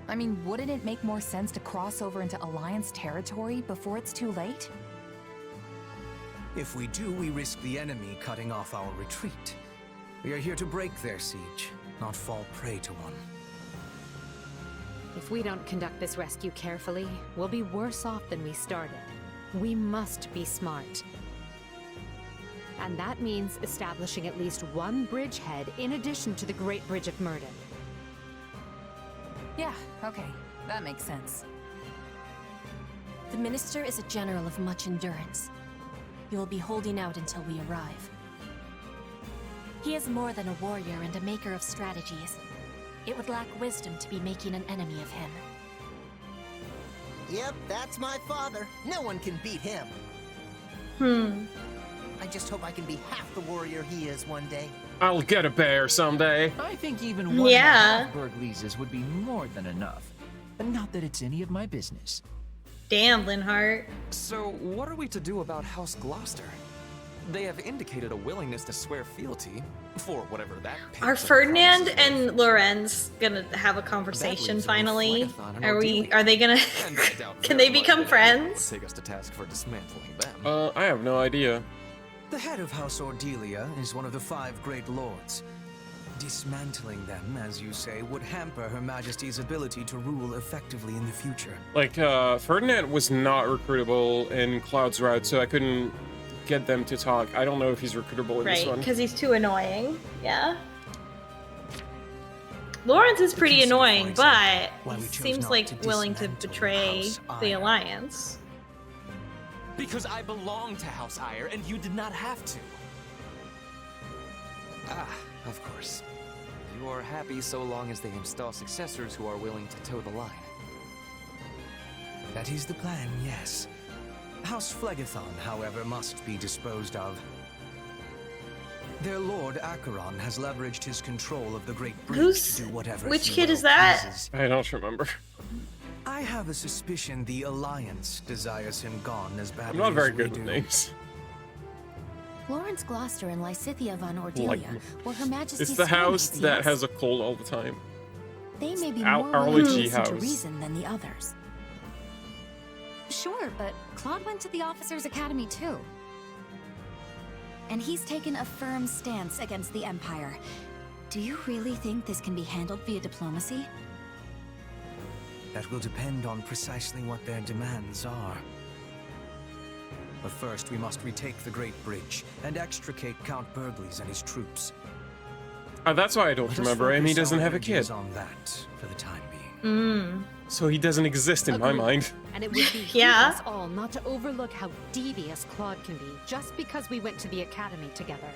I mean, wouldn't it make more sense to cross over into Alliance territory before it's too late? If we do, we risk the enemy cutting off our retreat. We are here to break their siege, not fall prey to one. If we don't conduct this rescue carefully, we'll be worse off than we started. We must be smart. And that means establishing at least one bridgehead in addition to the Great Bridge of Myrden. Yeah, okay. That makes sense. The Minister is a general of much endurance. He will be holding out until we arrive. He is more than a warrior and a maker of strategies. It would lack wisdom to be making an enemy of him. Yep, that's my father. No one can beat him. I just hope I can be half the warrior he is one day. I'll get a bear someday. I think even one Yeah. of Berglese's would be more than enough. Not that it's any of my business. Damn, Linhart. So, what are we to do about House Gloucester? They have indicated a willingness to swear fealty, for whatever that Are Ferdinand and Lorenz gonna have a conversation finally? Are they gonna can they become friends? Take us to task for dismantling them. I have no idea. The head of House Ordelia is one of the 5 great lords. Dismantling them, as you say, would hamper Her Majesty's ability to rule effectively in the future. Like, Ferdinand was not recruitable in Cloud's route, so I couldn't get them to talk. I don't know if he's recruitable in this Right, one. because he's too annoying. Yeah. Lawrence is pretty annoying, but he seems like willing to betray the Alliance. Because I belong to House Ire, and you did not have to. Ah, of course. You are happy so long as they install successors who are willing to toe the line. That is the plan, yes. House Phlegethon, however, must be disposed of. Their Lord Acheron has leveraged his control of the Great Bridge to do whatever Which he kid well is that? pleases. I don't remember. I have a suspicion the Alliance desires him gone as badly I'm not very as we good with do. names. Lawrence Gloucester and Lysithea von Ordelia were Her Majesty's It's the house friends, that yes? has a cold all the time. They may be Our more willing to allergy listen to house. reason than the others. Sure, but Claude went to the Officers' Academy too. And he's taken a firm stance against the Empire. Do you really think this can be handled via diplomacy? That will depend on precisely what their demands are. But first, we must retake the Great Bridge and extricate Count Bergles and his troops. That's why I don't Let us remember him. He focus doesn't our have a kid. energies on that for the time being. So he doesn't exist in my Agreed. mind. And it would be Yeah. us all not to overlook how devious Claude can be just because we went to the academy together.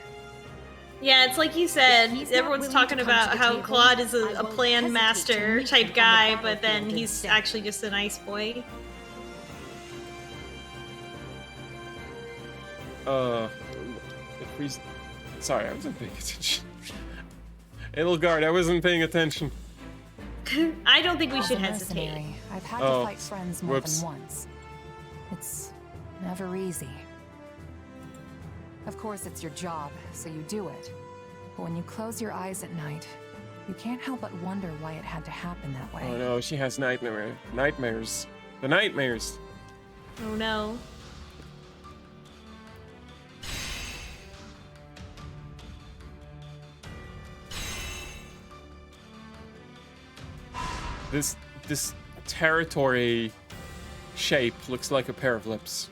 Yeah, it's like you said, If he's not everyone's willing talking to come about to the how table, Claude is I a won't plan hesitate to master meet type him on the guy, but then battlefield he's instead. actually just a nice boy. if we... Sorry, I wasn't paying attention. Edelgard, I wasn't paying attention. I don't think we As should a hesitate. mercenary, I've had to fight friends more whoops. than once. It's never easy. Of course, it's your job, so you do it. But when you close your eyes at night, you can't help but wonder why it had to happen that way. Oh no, she has nightmares. The nightmares. Oh no. This territory shape looks like a pair of lips.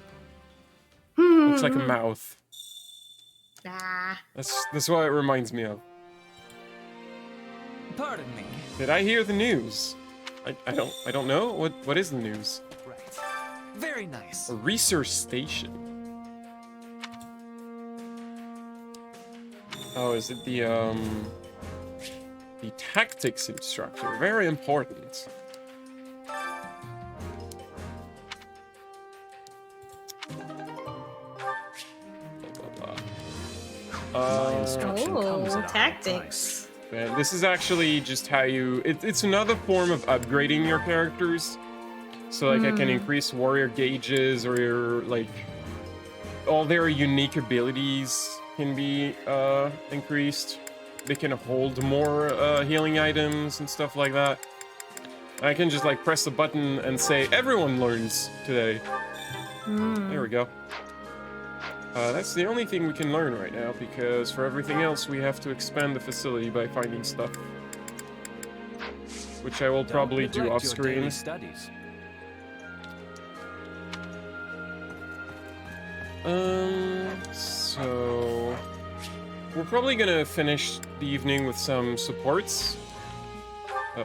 Looks like a mouth. Ah. That's what it reminds me of. Pardon me. Did I hear the news? I don't know. What is the news? Right. Very nice. A research station. Oh, is it the tactics instructor? Very important. Tactics. And this is actually just how you... It's another form of upgrading your characters. So, like, I can increase warrior gauges, or your, like... all their unique abilities can be increased. They can hold more healing items and stuff like that. I can just, like, press the button and say, everyone learns today. There we go. That's the only thing we can learn right now, because for everything else we have to expand the facility by finding stuff. Which I will probably do off screen. Studies. So... we're probably gonna finish the evening with some supports.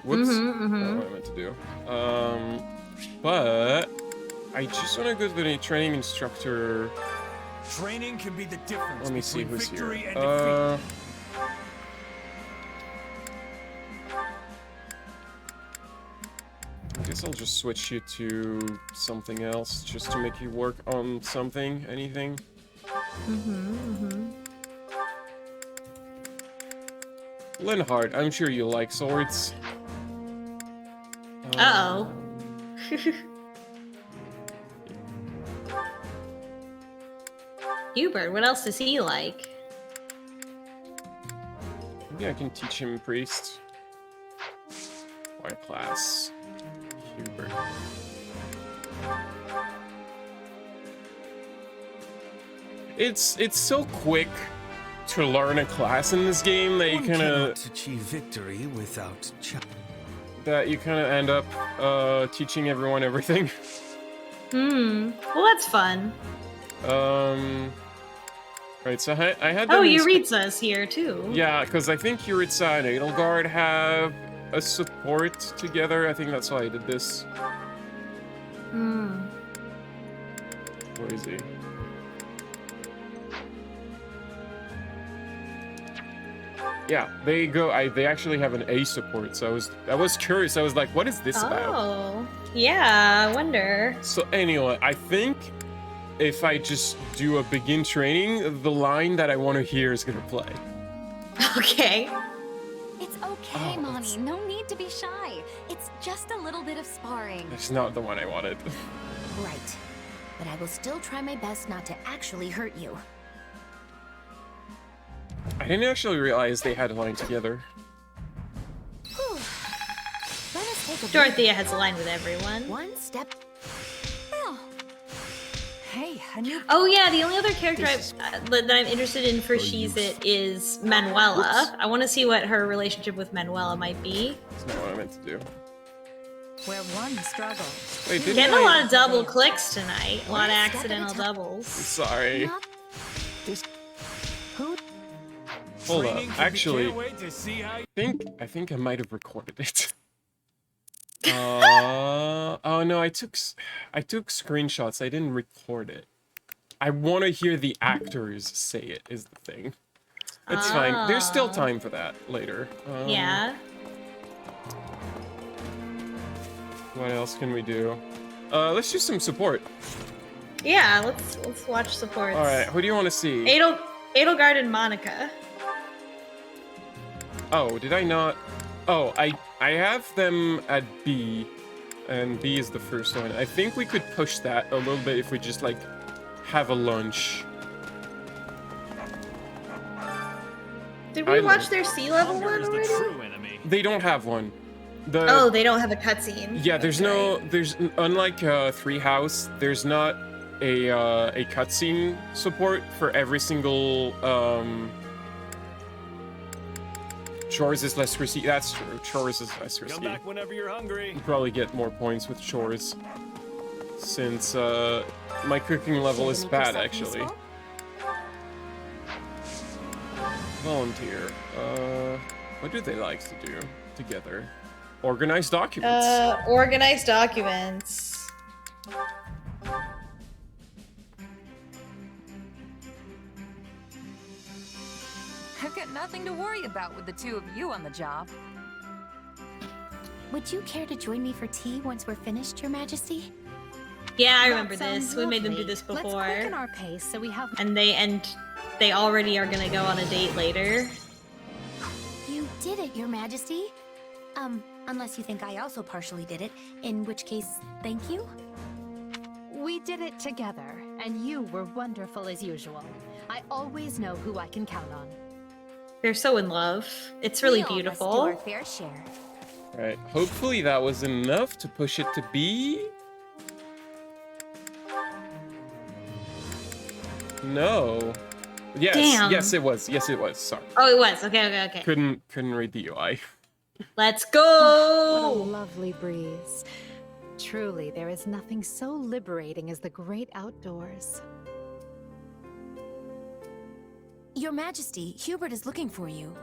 Whoops. Not what I meant to do. But... I just want to go to the training instructor... Training can be the difference. Let me see between who's victory here. and defeat. I guess I'll just switch you to something else, just to make you work on something, anything. Linhardt, I'm sure you like swords. Uh-oh. Hubert, what else does he like? Maybe I can teach him priest. White class. Hubert. It's so quick to learn a class in this game that you kind of achieve victory without end up teaching everyone everything. Well, that's fun. Right, so I had... Oh, Yuritsa's here, too. Yeah, because I think Yuritsa and Edelgard have a support together. I think that's why I did this. Where is he? Yeah, they actually have an A support, so I was curious. I was like, what is this about? Oh, yeah, I wonder. So anyway, I think if I just do a begin training, the line that I want to hear is gonna play. Okay. It's okay, Moni. No need to be shy. It's just a little bit of sparring. That's not the one I wanted. Right. But I will still try my best not to actually hurt you. I didn't actually realize they had a line together. Whew. Let us take a Dorothea has a line with everyone. One step. Hey, a new... Oh yeah, the only other character that I'm interested in for She's It is Manuela. Oops. I want to see what her relationship with Manuela might be. That's not what I meant to do. Where one struggles. Wait, didn't Getting I... a lot of double clicks tonight. A lot of accidental doubles. Sorry. Who? Hold up. Actually, I think I might have recorded it. Oh no, I took screenshots. I didn't record it. I want to hear the actors say it. Is the thing. It's fine. There's still time for that later. Yeah. What else can we do? Let's do some support. Yeah, let's watch supports. All right, who do you want to see? Edelgard and Monica. Oh, did I not? Oh, I have them at B, and B is the first one. I think we could push that a little bit if we just like have a lunch. Did we watch their sea level one already? They don't have one. Oh, they don't have a cutscene. Yeah, there's unlike Three House, there's not a cutscene support for every single Chores is less risky. That's true. Chores is less risky. Come back whenever you're hungry. You probably get more points with chores, since my cooking level is bad actually. Volunteer. What do they like to do together? Organize documents. Organize documents. I've got nothing to worry about with the two of you on the job. Would you care to join me for tea once we're finished, Your Majesty? Yeah, I remember this. We made them do this Let's before. quicken our pace so we have. And they already are gonna go on a date later. You did it, Your Majesty. Unless you think I also partially did it, in which case, thank you. We did it together, and you were wonderful as usual. I always know who I can count on. They're so in love. It's really We all must do beautiful. our fair share. Right. Hopefully that was enough to push it to B. No. Yes. Damn. Yes, it was. Yes, it was. Sorry. Oh, it was. Okay. Couldn't read the UI. Let's What go! a lovely breeze. Truly, there is nothing so liberating as the great outdoors. Your Majesty, Hubert is looking for you.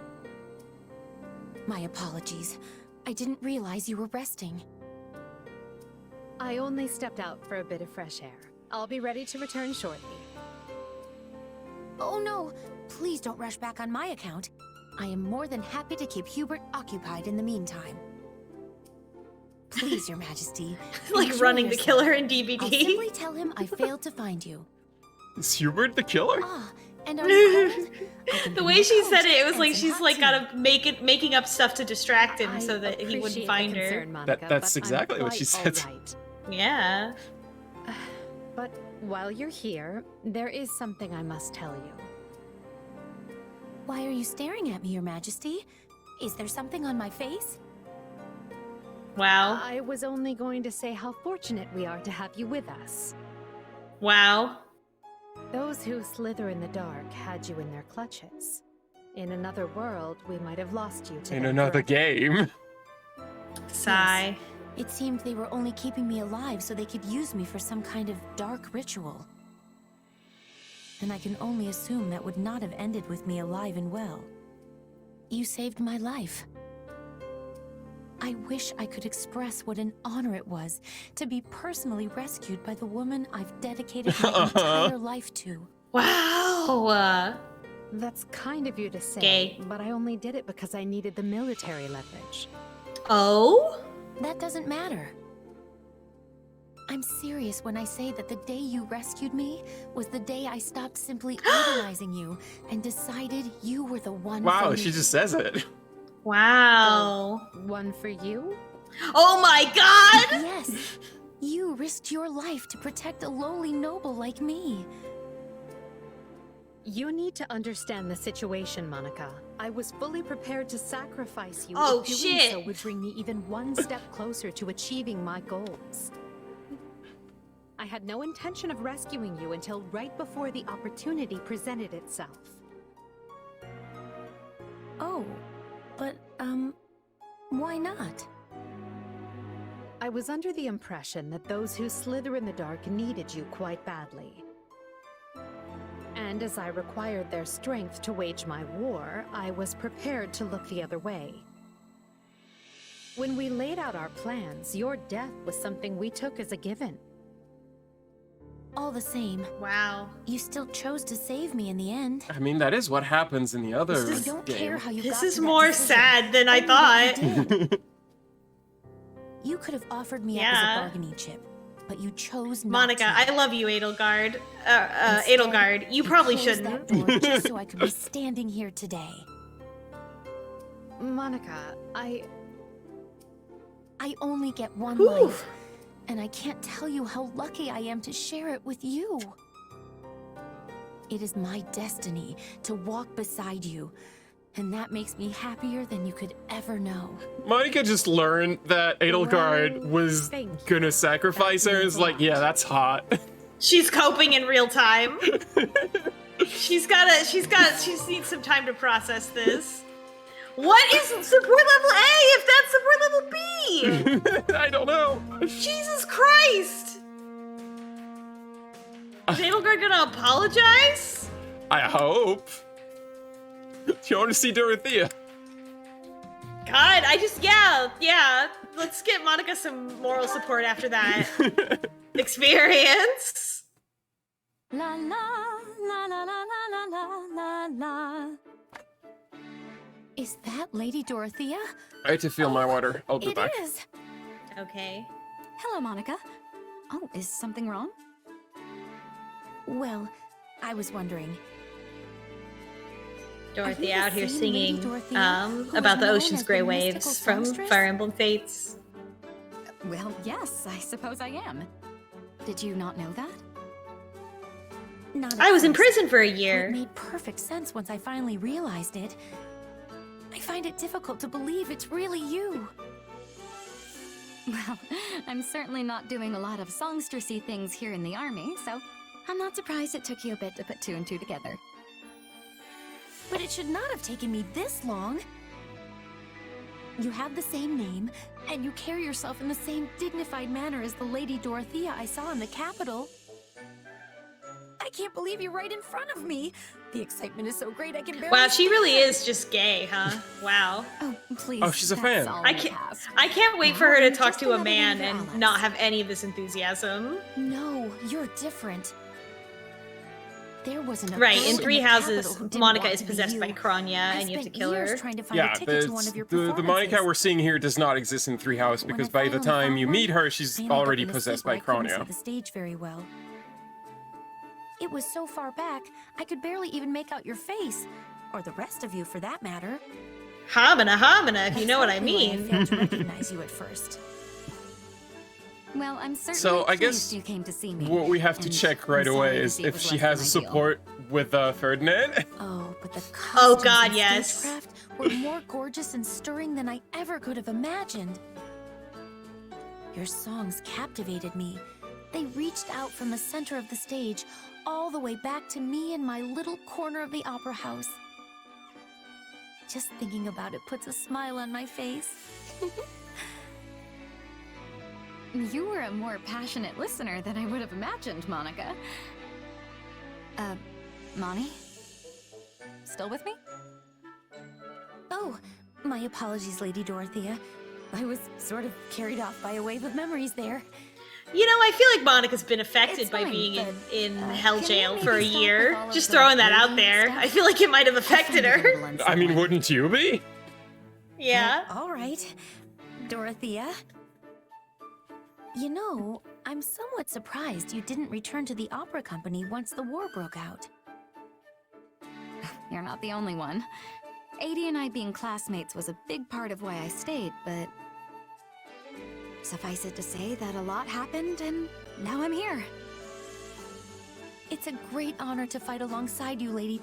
My apologies. I didn't realize you were resting. I only stepped out for a bit of fresh air. I'll be ready to return shortly. Oh no, please don't rush back on my account. I am more than happy to keep Hubert occupied in the meantime. Please, Your Majesty. Like enjoy running the yourself. killer in DBD. I'll simply tell him I failed to find you. Is Hubert the killer? Ah, and are you cold? I can The bring way you she coat said it was and like some she's hot like tea. gotta making up stuff to distract him so that he wouldn't Appreciate the find concern, her. Monica, That's but I'm exactly what she quite said. all right. Yeah. But while you're here, there is something I must tell you. Why are you staring at me, Your Majesty? Is there something on my face? Wow. I was only going to say how fortunate we are to have you with us. Wow. Those who slither in the dark had you in their clutches. In another world, we might have lost you to In them another forever. game. Sigh. It seemed they were only keeping me alive so they could use me for some kind of dark ritual. And I can only assume that would not have ended with me alive and well. You saved my life. I wish I could express what an honor it was to be personally rescued by the woman I've dedicated my entire life to. Wow. That's kind of you to say, Gay. but I only did it because I needed the military leverage. Oh? That doesn't matter. I'm serious when I say that the day you rescued me was the day I stopped simply idolizing you and decided you were the one for Wow, me. she just says it. Wow. One for you? Oh my god! Yes. You risked your life to protect a lowly noble like me. You need to understand the situation, Monica. I was fully prepared to sacrifice you Oh, if doing shit. so would bring me even one step closer to achieving my goals. I had no intention of rescuing you until right before the opportunity presented itself. Oh, but, why not? I was under the impression that those who slither in the dark needed you quite badly. And as I required their strength to wage my war, I was prepared to look the other way. When we laid out our plans, your death was something we took as a given. All the same. Wow. You still chose to save me in the end. I mean, that is what happens in the other I don't care game. how you This got is to that more decision. sad than I Only what thought. you did. You could have offered me up as Yeah. a bargaining chip. but you chose not Monica, to. I love you, Edelgard. Instead, Edelgard, you probably closed shouldn't. that door just so I could be standing here today. Monica, I only get one Whew. life, and I can't tell you how lucky I am to share it with you. It is my destiny to walk beside you, and that makes me happier than you could ever know. Monica just learned that Edelgard was gonna sacrifice her. It's like, yeah, that's hot. She's coping in real time. She needs some time to process this. What is support level A if that's support level B? I don't know. Jesus Christ! Is Edelgard gonna apologize? I hope. Do you want to see Dorothea? God, yeah. Let's get Monica some moral support after that experience. La la la la la la la la la. Is that Lady Dorothea? I had to feel my water. I'll be It back. is. Okay. Hello, Monica. Oh, is something wrong? Well, I was wondering. Dorothy Have out you here seen Lady singing Dorothea, who about is the known ocean's as gray the waves mystical from songstress? Fire Emblem Fates. Well, yes, I suppose I am. Did you not know that? Not at I was in first, prison for a but year. It made perfect sense once I finally realized it. I find it difficult to believe it's really you. Well, I'm certainly not doing a lot of songstressy things here in the army, so I'm not surprised it took you a bit to put two and two together. But it should not have taken me this long. You have the same name, and you carry yourself in the same dignified manner as the Lady Dorothea I saw in the capital. I can't believe you're right in front of me. The excitement is so great I can barely Wow, she really stand. is just gay, huh? Wow. Oh, please. Oh, she's a fan. I can't wait for her to talk to a man and not have any of this enthusiasm. No, you're different. There wasn't a Right, girl in the Three capital Houses, who didn't Monica want is to be possessed by you. Kronya, I and you have to spent kill years her. trying to find Yeah, a ticket to one of your the Monica performances. we're seeing here does not exist in Three House When because I by the finally time found you one, meet her, she's I ended up already in a seat possessed where by I couldn't see Kronya. the stage very well. It was so far back, I could barely even make out your face, or the rest of you for that matter. Homina, if you know what I That's likely why mean. I failed to recognize you at first. Well, I'm certainly So I pleased guess you came to see me. what we have to and check right I'm away sorry to is see it if was she less has than ideal. support with Ferdinand. Oh, but the Oh, costumes God, and yes. stagecraft were more gorgeous and stirring than I ever could have imagined. Your songs captivated me. They reached out from the center of the stage all the way back to me in my little corner of the opera house. Just thinking about it puts a smile on my face. You were a more passionate listener than I would have imagined, Monica. Moni? Still with me? Oh, my apologies, Lady Dorothea. I was sort of carried off by a wave of memories there. You know, I feel like Monica's been affected It's by fine, being but, in can hell we jail maybe for a stop with year. all of Just the throwing that out reading there. stuff? I feel like it might have affected her. I mean, wouldn't you be? Yeah. All right, Dorothea. You know, I'm somewhat surprised you didn't return to the opera company once the war broke out. You're not the only one. Adie and I being classmates was a big part of why I stayed, but suffice it to say that a lot happened, and now I'm here. It's a great honor to fight alongside you, Lady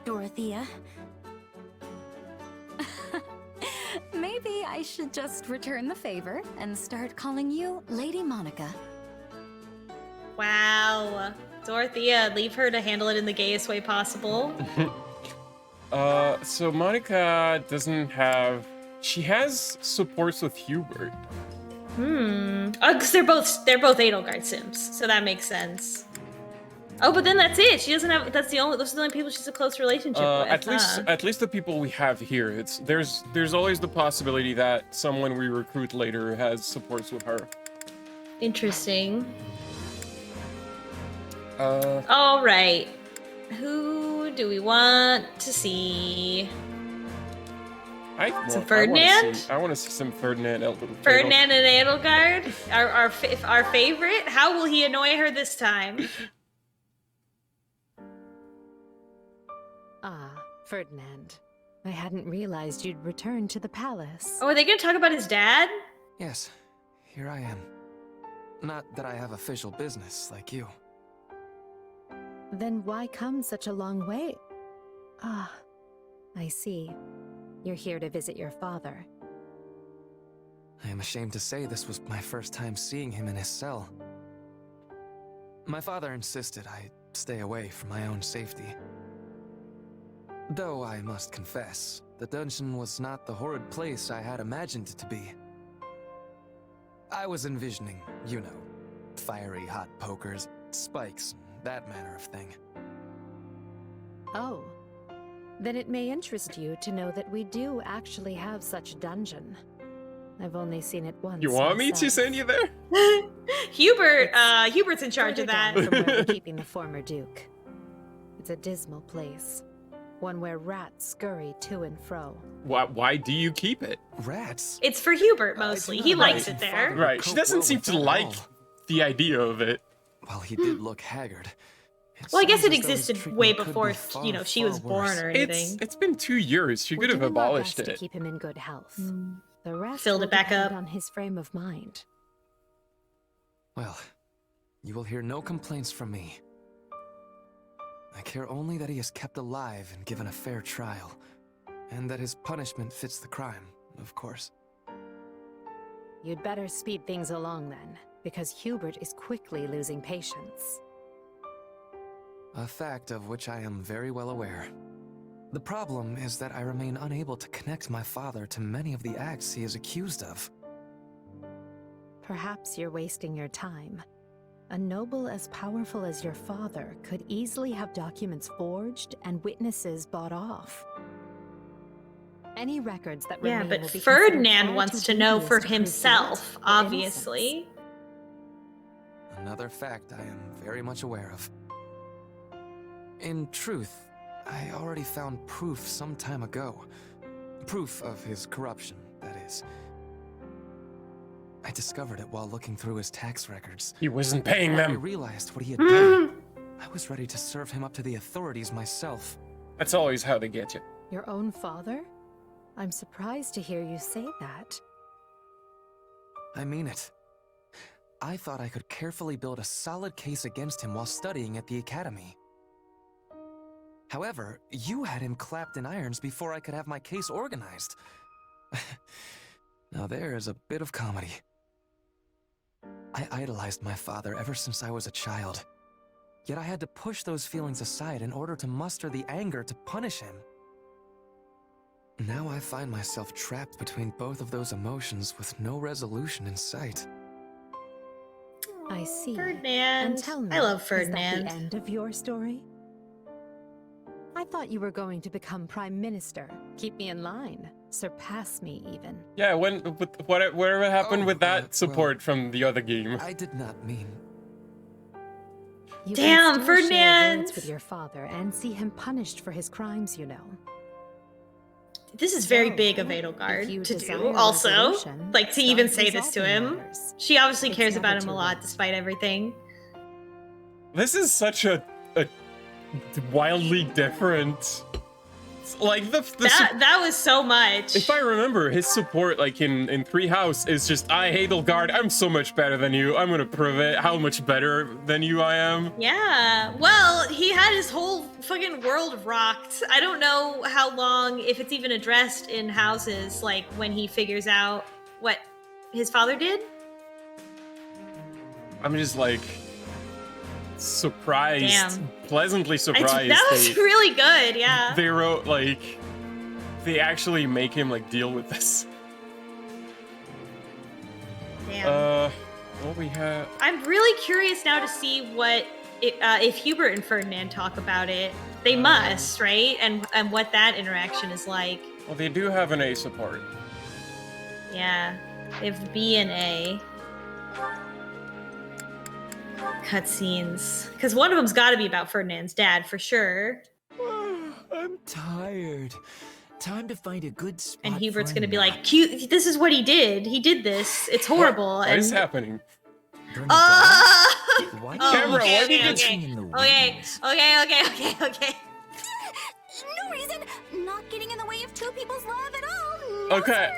Dorothea. Maybe I should just return the favor and start calling you Lady Monica. Wow. Dorothea, leave her to handle it in the gayest way possible. So Monica doesn't have... She has supports with Hubert. Because they're both Edelgard Sims, so that makes sense. Oh, but then that's it. She doesn't have. Those are the only people she's a close relationship with. At least the people we have here. There's always the possibility that someone we recruit later has supports with her. Interesting. All right. Who do we want to see? Ferdinand? I want to see some Ferdinand. Ferdinand and Edelgard, our favorite. How will he annoy her this time? Ah, Ferdinand. I hadn't realized you'd returned to the palace. Oh, are they going to talk about his dad? Yes, here I am. Not that I have official business like you. Then why come such a long way? Ah, I see. You're here to visit your father. I am ashamed to say this was my first time seeing him in his cell. My father insisted I stay away for my own safety. Though I must confess, the dungeon was not the horrid place I had imagined it to be. I was envisioning, you know, fiery hot pokers, spikes, that manner of thing. Oh. Then it may interest you to know that we do actually have such a dungeon. I've only seen it once. You want me to send you there? Hubert's in charge of that. From where we're keeping the former Duke. It's a dismal place. One where rats scurry to and fro. Why do you keep it? Rats? It's for Hubert mostly. He likes it there. Right. She doesn't seem to like the idea of it. Well, he did look haggard. Well, I guess it existed way before, you know, she was born or anything. It's been 2 years. She could have abolished to it. keep him in good health. The rest Filled will it back depend up on his frame of mind. Well, you will hear no complaints from me. I care only that he is kept alive and given a fair trial, and that his punishment fits the crime, of course. You'd better speed things along then, because Hubert is quickly losing patience. A fact of which I am very well aware. The problem is that I remain unable to connect my father to many of the acts he is accused of. Perhaps you're wasting your time. A noble as powerful as your father could easily have documents forged and witnesses bought off. Any records that yeah, remain but will be Ferdinand wants to know for himself, obviously. Another fact I am very much aware of. In truth, I already found proof some time ago. Proof of his corruption, that is. I discovered it while looking through his tax records. He wasn't paying When them. I realized what he had done, I was ready to serve him up to the authorities myself. That's always how they get you. Your own father? I'm surprised to hear you say that. I mean it. I thought I could carefully build a solid case against him while studying at the academy. However, you had him clapped in irons before I could have my case organized. Now there is a bit of comedy. I idolized my father ever since I was a child. Yet I had to push those feelings aside in order to muster the anger to punish him. Now I find myself trapped between both of those emotions with no resolution in sight. I see. Ferdinand. And tell me, I love is Ferdinand. that the end of your story? I thought you were going to become Prime Minister. Keep me in line. Surpass me, even. Yeah, whatever happened with that support from the other game? I did not mean... You Damn, can still share Ferdinand! words with your father and see him punished for his crimes, you know. This is very So, big of if Edelgard you to desire do, also. resolution, Like, to even start say this to resolving him. matters. She obviously It's cares never about him too a lot, late. despite everything. This is such a wildly different... Like, That was so much. If I remember, his support, like, in Three House is just, I hate Edelgard, I'm so much better than you, I'm gonna prove it, how much better than you I am. Yeah, well, he had his whole fucking world rocked. I don't know how long, if it's even addressed in Houses, like, when he figures out what his father did. I'm just, like, surprised, pleasantly surprised. That was really good, yeah. They wrote, like, they actually make him, like, deal with this. Damn. What we have... I'm really curious now to see what, if Hubert and Ferdinand talk about it. They must, right? And what that interaction is like. Well, they do have an A support. Yeah, they have B and A. Cutscenes. Because one of them's got to be about Ferdinand's dad, for sure. I'm tired. Time to find a good spot. And Hubert's for a gonna be nap. like, "Cute. This is what he did. He did this. It's horrible." What is happening? Why Oh, Camera, okay, why did you- okay. No reason. Not getting in the way of two people's love at all. No, Okay,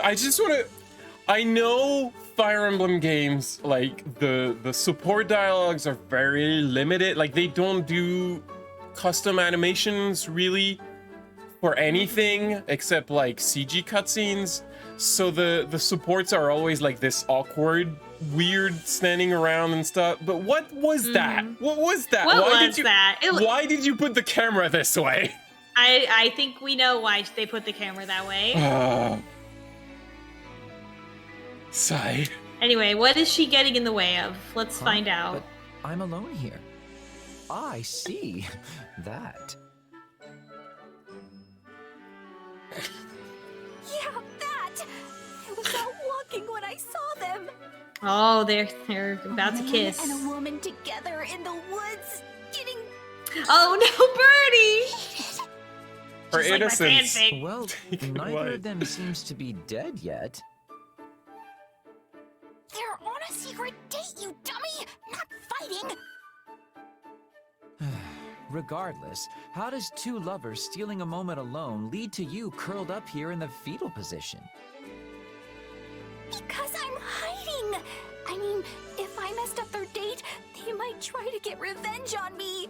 I just want to. I know Fire Emblem games, like the support dialogues are very limited. Like they don't do custom animations really for anything except like CG cutscenes. So the supports are always like this awkward, weird standing around and stuff. But what was that? What was that? What why was did you, that? Why did you put the camera this way? I think we know why they put the camera that way. Sigh. Anyway, what is she getting in the way of? Let's find out. But I'm alone here. I see that. Yeah, that. I was out walking when I saw them. Oh, they're about to kiss. And a woman together in the woods, getting. Oh no, Birdie! For Just like my innocence. fanfic. Well, neither of them seems to be dead yet. They're on a secret date, you dummy! Not fighting! Regardless, how does two lovers stealing a moment alone lead to you curled up here in the fetal position? Because I'm hiding! I mean, if I messed up their date, they might try to get revenge on me!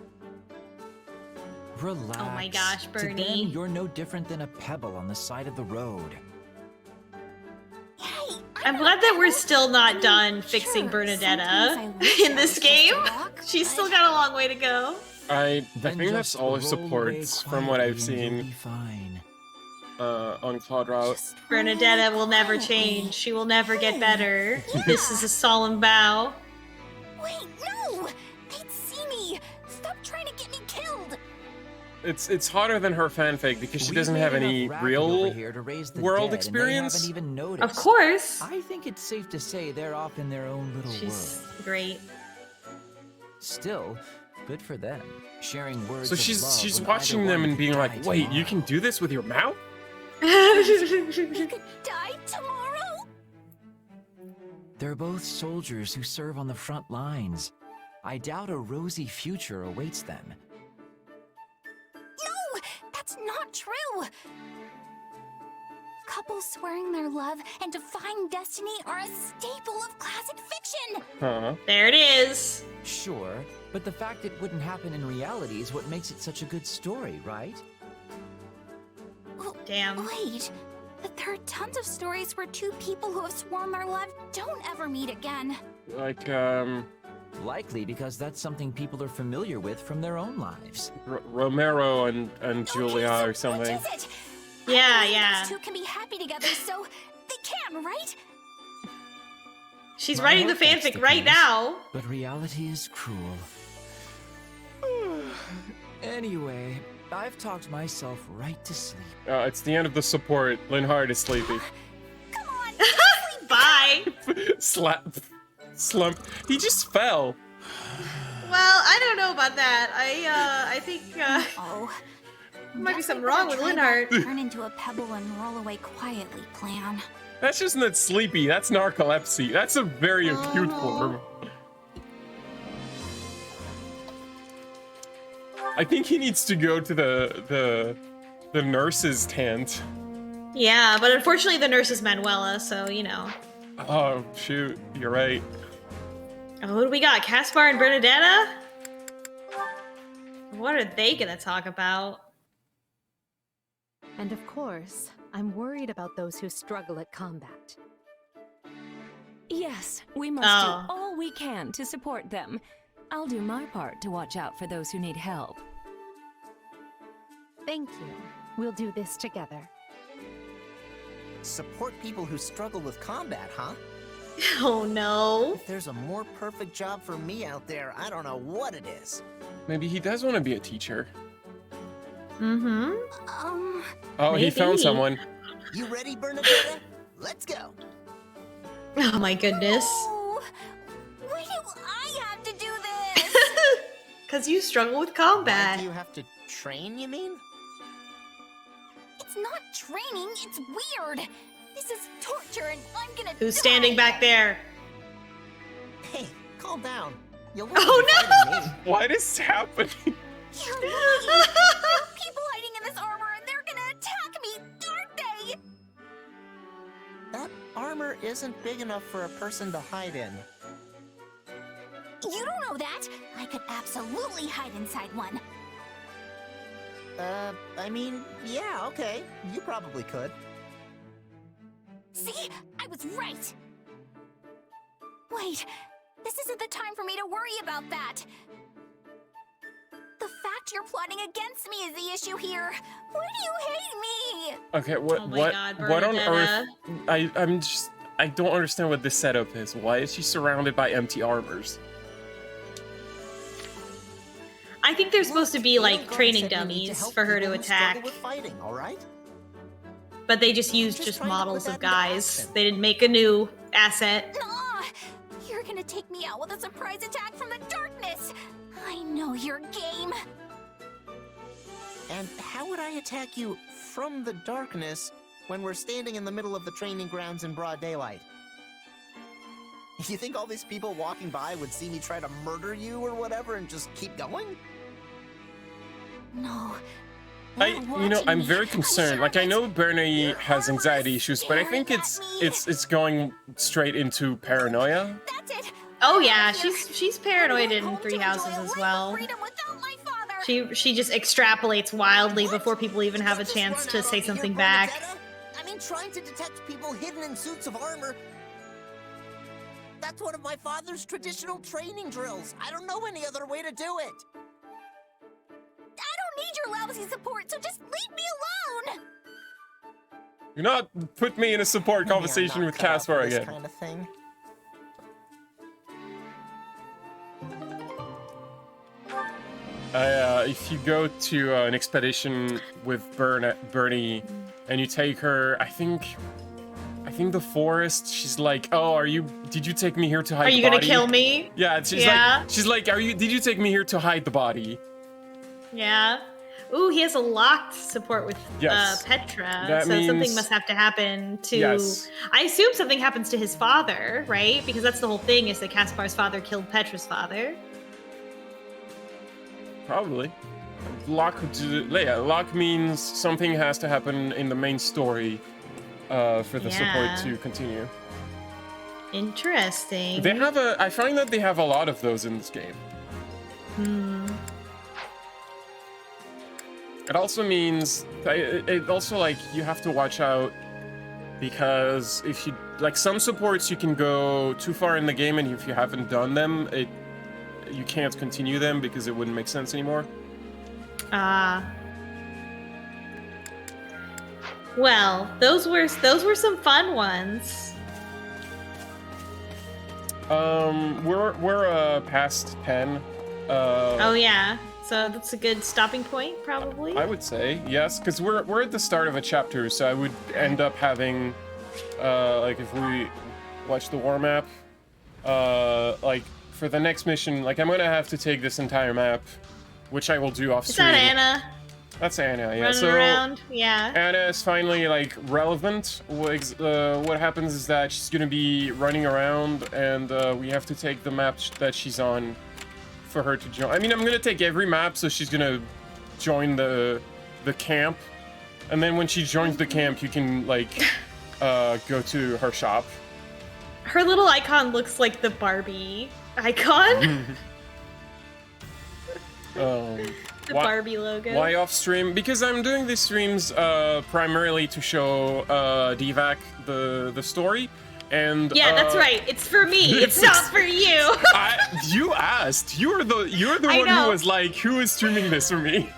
Relax. Oh my gosh, To Bernie. them, you're no different than a pebble on the side of the road. I'm glad that we're still not done fixing Bernadetta in this game. She's still got a long way to go. I Then think that's just all her roll supports away from what I've quietly and you'll seen be fine. On Cloud Route. Bernadetta will never change. She will never get better. This is a solemn vow. Wait, no! They'd see me! Stop trying to get me killed! It's hotter than her fanfic because she We doesn't made have enough any racket real over here to raise the world dead, experience. And they haven't even noticed. Of course. I think it's safe to say they're off in their own little She's world. great. Still, good for them. Sharing words So of she's love when watching either them one and could being die like, "Wait, you tomorrow." can do this with your mouth?" You could die tomorrow? They're both soldiers who serve on the front lines. I doubt a rosy future awaits them. No! That's not true! Couples swearing their love and defying destiny are a staple of classic fiction! Huh. There it is. Sure, but the fact it wouldn't happen in reality is what makes it such a good story, right? Damn. Wait, but there are tons of stories where two people who have sworn their love don't ever meet again. Like Likely because that's something people are familiar with from their own lives. Romero and Julia or something. What is it? Yeah, yeah. These two can be happy together, so they can, right? She's I writing the hope that's fanfic the right case, now. But reality is cruel. Anyway, I've talked myself right to sleep. It's the end of the support. Linhard is sleepy. Bye. Slump. He just fell. Well, I don't know about that. I think Oh. might be something wrong with Linhart. Turn into a pebble and roll away quietly plan. That's just not sleepy. That's narcolepsy. That's a very acute form. I think he needs to go to the nurse's tent. Yeah, but unfortunately the nurse is Manuela, so you know. Oh shoot, you're right. Oh, what do we got? Caspar and Bernadetta? What are they gonna talk about? And of course, I'm worried about those who struggle at combat. Yes, we must Oh. do all we can to support them. I'll do my part to watch out for those who need help. Thank you. We'll do this together. Support people who struggle with combat, huh? Oh no. If there's a more perfect job for me out there, I don't know what it is. Maybe he does want to be a teacher. Mm-hmm. Oh, he found Maybe. someone. You ready, Bernadetta? Let's go. Oh my goodness. Why do I have to do this? Because you struggle with Why combat. do you have to train, you mean? It's It's not training, it's weird. This is torture and I'm gonna Who's standing back there? Hey, calm down. You'll Oh no! What is happening? You're lying. There are people hiding in this armor and they're gonna attack me, aren't they? That armor isn't big enough for a person to hide in. You don't know that. I could absolutely hide inside one. I mean, yeah, okay. You probably could. See? I was right. Wait, this isn't the time for me to worry about that. The fact you're plotting against me is the issue here. Why do you hate me? Okay, what Oh my what God, what on Bernadetta. earth? I don't understand what this setup is. Why is she surrounded by empty armors? I think they're supposed to be like Guard training said we need dummies help for her people to who struggle attack, with fighting, all right? but they just used Just just trying to put models that of into guys. action. They didn't make a new asset. Nah, you're gonna take me out with a surprise attack from the darkness. I know your game. And how would I attack you from the darkness when we're standing in the middle of the training grounds in broad daylight? You think all these people walking by would see me try to murder you or whatever and just keep going? No. I'm very concerned. Like, I know Bernie has anxiety issues, but I think it's going straight into paranoia. Oh yeah, she's paranoid in Three Houses as well. She just extrapolates wildly before people even have a chance to say something back. I mean, trying to detect people hidden in suits of armor. That's one of my father's traditional training drills. I don't know any other way to do it. I don't need your lousy support, so just leave me alone. Do not put me in a support conversation with Caspar again. Kind of thing. If you go to an expedition with Bernie and you take her, I think the forest. She's like, "Oh, did you take me here to hide? Are you the body? gonna kill me?" Yeah, she's like, did you take me here to hide the body?" Yeah. Ooh, he has a locked support with Yes. Petra, That so means- something must have to happen to. Yes. I assume something happens to his father, right? Because that's the whole thing: is that Caspar's father killed Petra's father. Probably. Lock means something has to happen in the main story for the Yeah. support to continue. Interesting. I find that they have a lot of those in this game. Hmm. It also means it also, like, you have to watch out because if you like some supports, you can go too far in the game, and if you haven't done them, you can't continue them because it wouldn't make sense anymore. Well, those were some fun ones. We're past 10. Oh yeah, so that's a good stopping point, probably. I would say yes, because we're at the start of a chapter, so I would end up having, like, if we watch the war map, like, for the next mission, like, I'm gonna have to take this entire map, which I will do off Is stream. that Anna That's Anna, yeah. running So around? Yeah. Anna is finally, like, relevant. What happens is that she's gonna be running around, and we have to take the map that she's on for her to join. I mean, I'm gonna take every map, so she's gonna join the camp, and then when she joins the camp, you can, like, go to her shop. Her little icon looks like the Barbie icon. The Barbie logo. Why off stream? Because I'm doing these streams primarily to show DVAC the story, and Yeah, that's right. It's for me. It's not for you. You asked. You're the I one know. who was like, who is streaming this for me?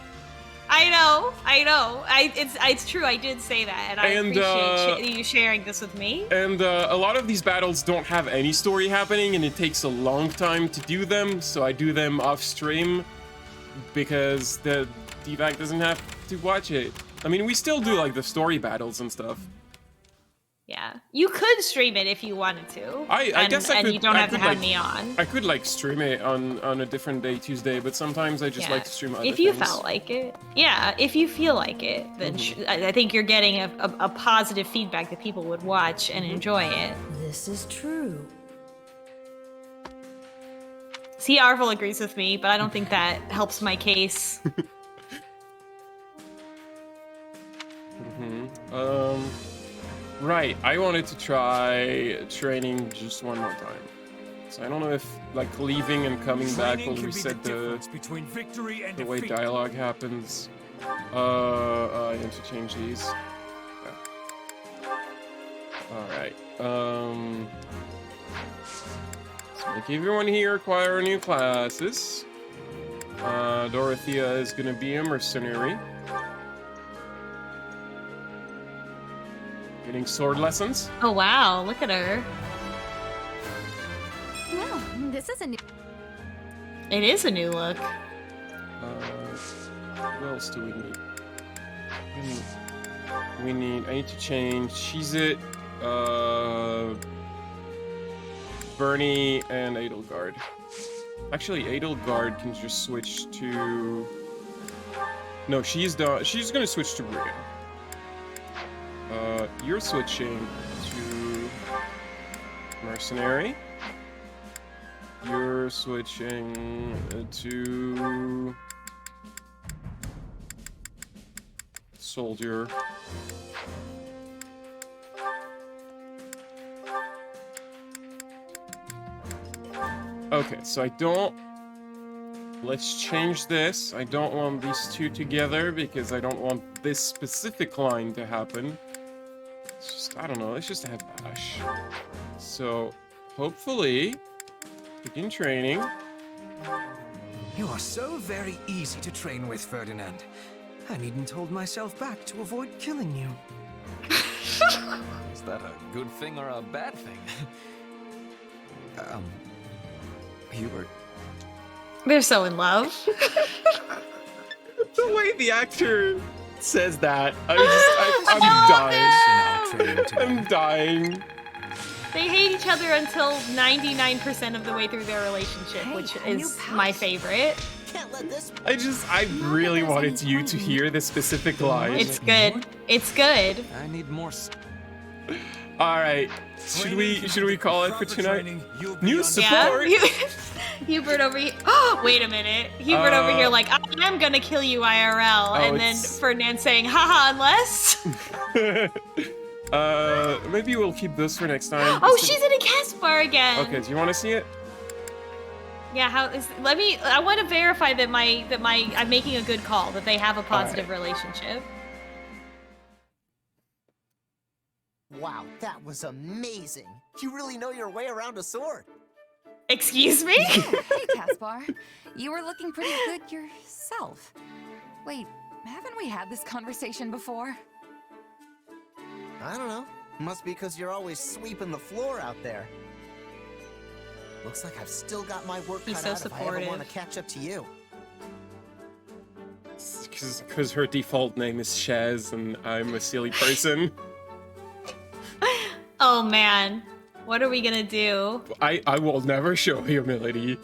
I know. It's true. I did say that, and I And, appreciate you sharing this with me. And a lot of these battles don't have any story happening, and it takes a long time to do them, so I do them off stream because the DVAC doesn't have to watch it. I mean, we still do, like, the story battles and stuff. Yeah, you could stream it if you wanted to. I guess I could. And you don't have to have like, me on. I could like stream it on a different day, Tuesday, but sometimes I just like to stream other if you things. felt like it. Yeah, if you feel like it, then I think you're getting a positive feedback that people would watch and enjoy it. This is true. See, Arvel agrees with me, but I don't think that helps my case. Right, I wanted to try training just one more time. So I don't know if like leaving and coming back will reset the way dialogue happens. I need to change these. Alright, so make everyone here acquire new classes. Dorothea is gonna be a mercenary. Getting sword lessons. Oh wow, look at her. Well, this is a new... It is a new look. What else do we need? I need to change Cheez-It, Bernie, and Edelgard. Actually, Edelgard can just switch to... No, she's gonna switch to Brigham. You're switching to Mercenary. You're switching to Soldier. Okay, so I don't... Let's change this. I don't want these two together because I don't want this specific line to happen. It's just, I don't know, let's just have Bash. So, hopefully, begin training. You are so very easy to train with, Ferdinand. I needn't hold myself back to avoid killing you. Is that a good thing or a bad thing? Hubert. They're so in love. The way the actor says that, I'm dying. I'm dying. They hate each other until 99% of the way through their relationship, which is my favorite. I really wanted you to hear this specific line. It's good. It's good. I need more. All right, should we call it for tonight? New support. Yeah. Hubert over here. Oh, wait a minute. Hubert over here, like, I am gonna kill you IRL, and then Ferdinand saying, haha, unless. Maybe we'll keep this for next time. Oh, she's in a cast bar again. Okay, do you want to see it? Yeah, I want to verify that I'm making a good call, that they have a positive relationship. Wow, that was amazing. You really know your way around a sword. Excuse me? Hey, Caspar. You were looking pretty good yourself. Wait, haven't we had this conversation before? I don't know. Must be because you're always sweeping the floor out there. Looks like I've still got my work cut out if I ever want to catch up to you. Because her default name is Shaz and I'm a silly person. Oh man, what are we gonna do? I will never show humility.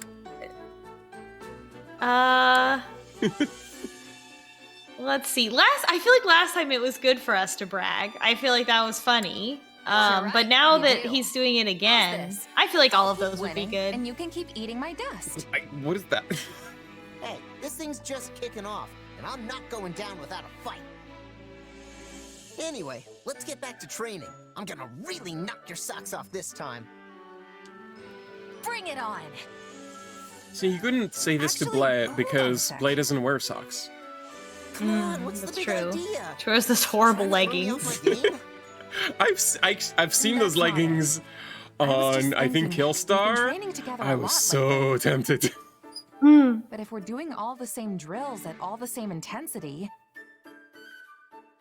Let's see. I feel like last time it was good for us to brag. I feel like that was funny. But now that he's doing it again, I feel like all of those would be good. And you can keep eating my dust. What is that? Hey, this thing's just kicking off, and I'm not going down without a fight. Anyway, let's get back to training. I'm gonna really knock your socks off this time. Bring it on. See, you couldn't say this to Blade because Blade doesn't wear socks. Come on, what's the big idea? She wears this horrible leggings. I've seen those leggings on, I think, Killstar. I was so tempted. But if we're doing all the same drills at all the same intensity,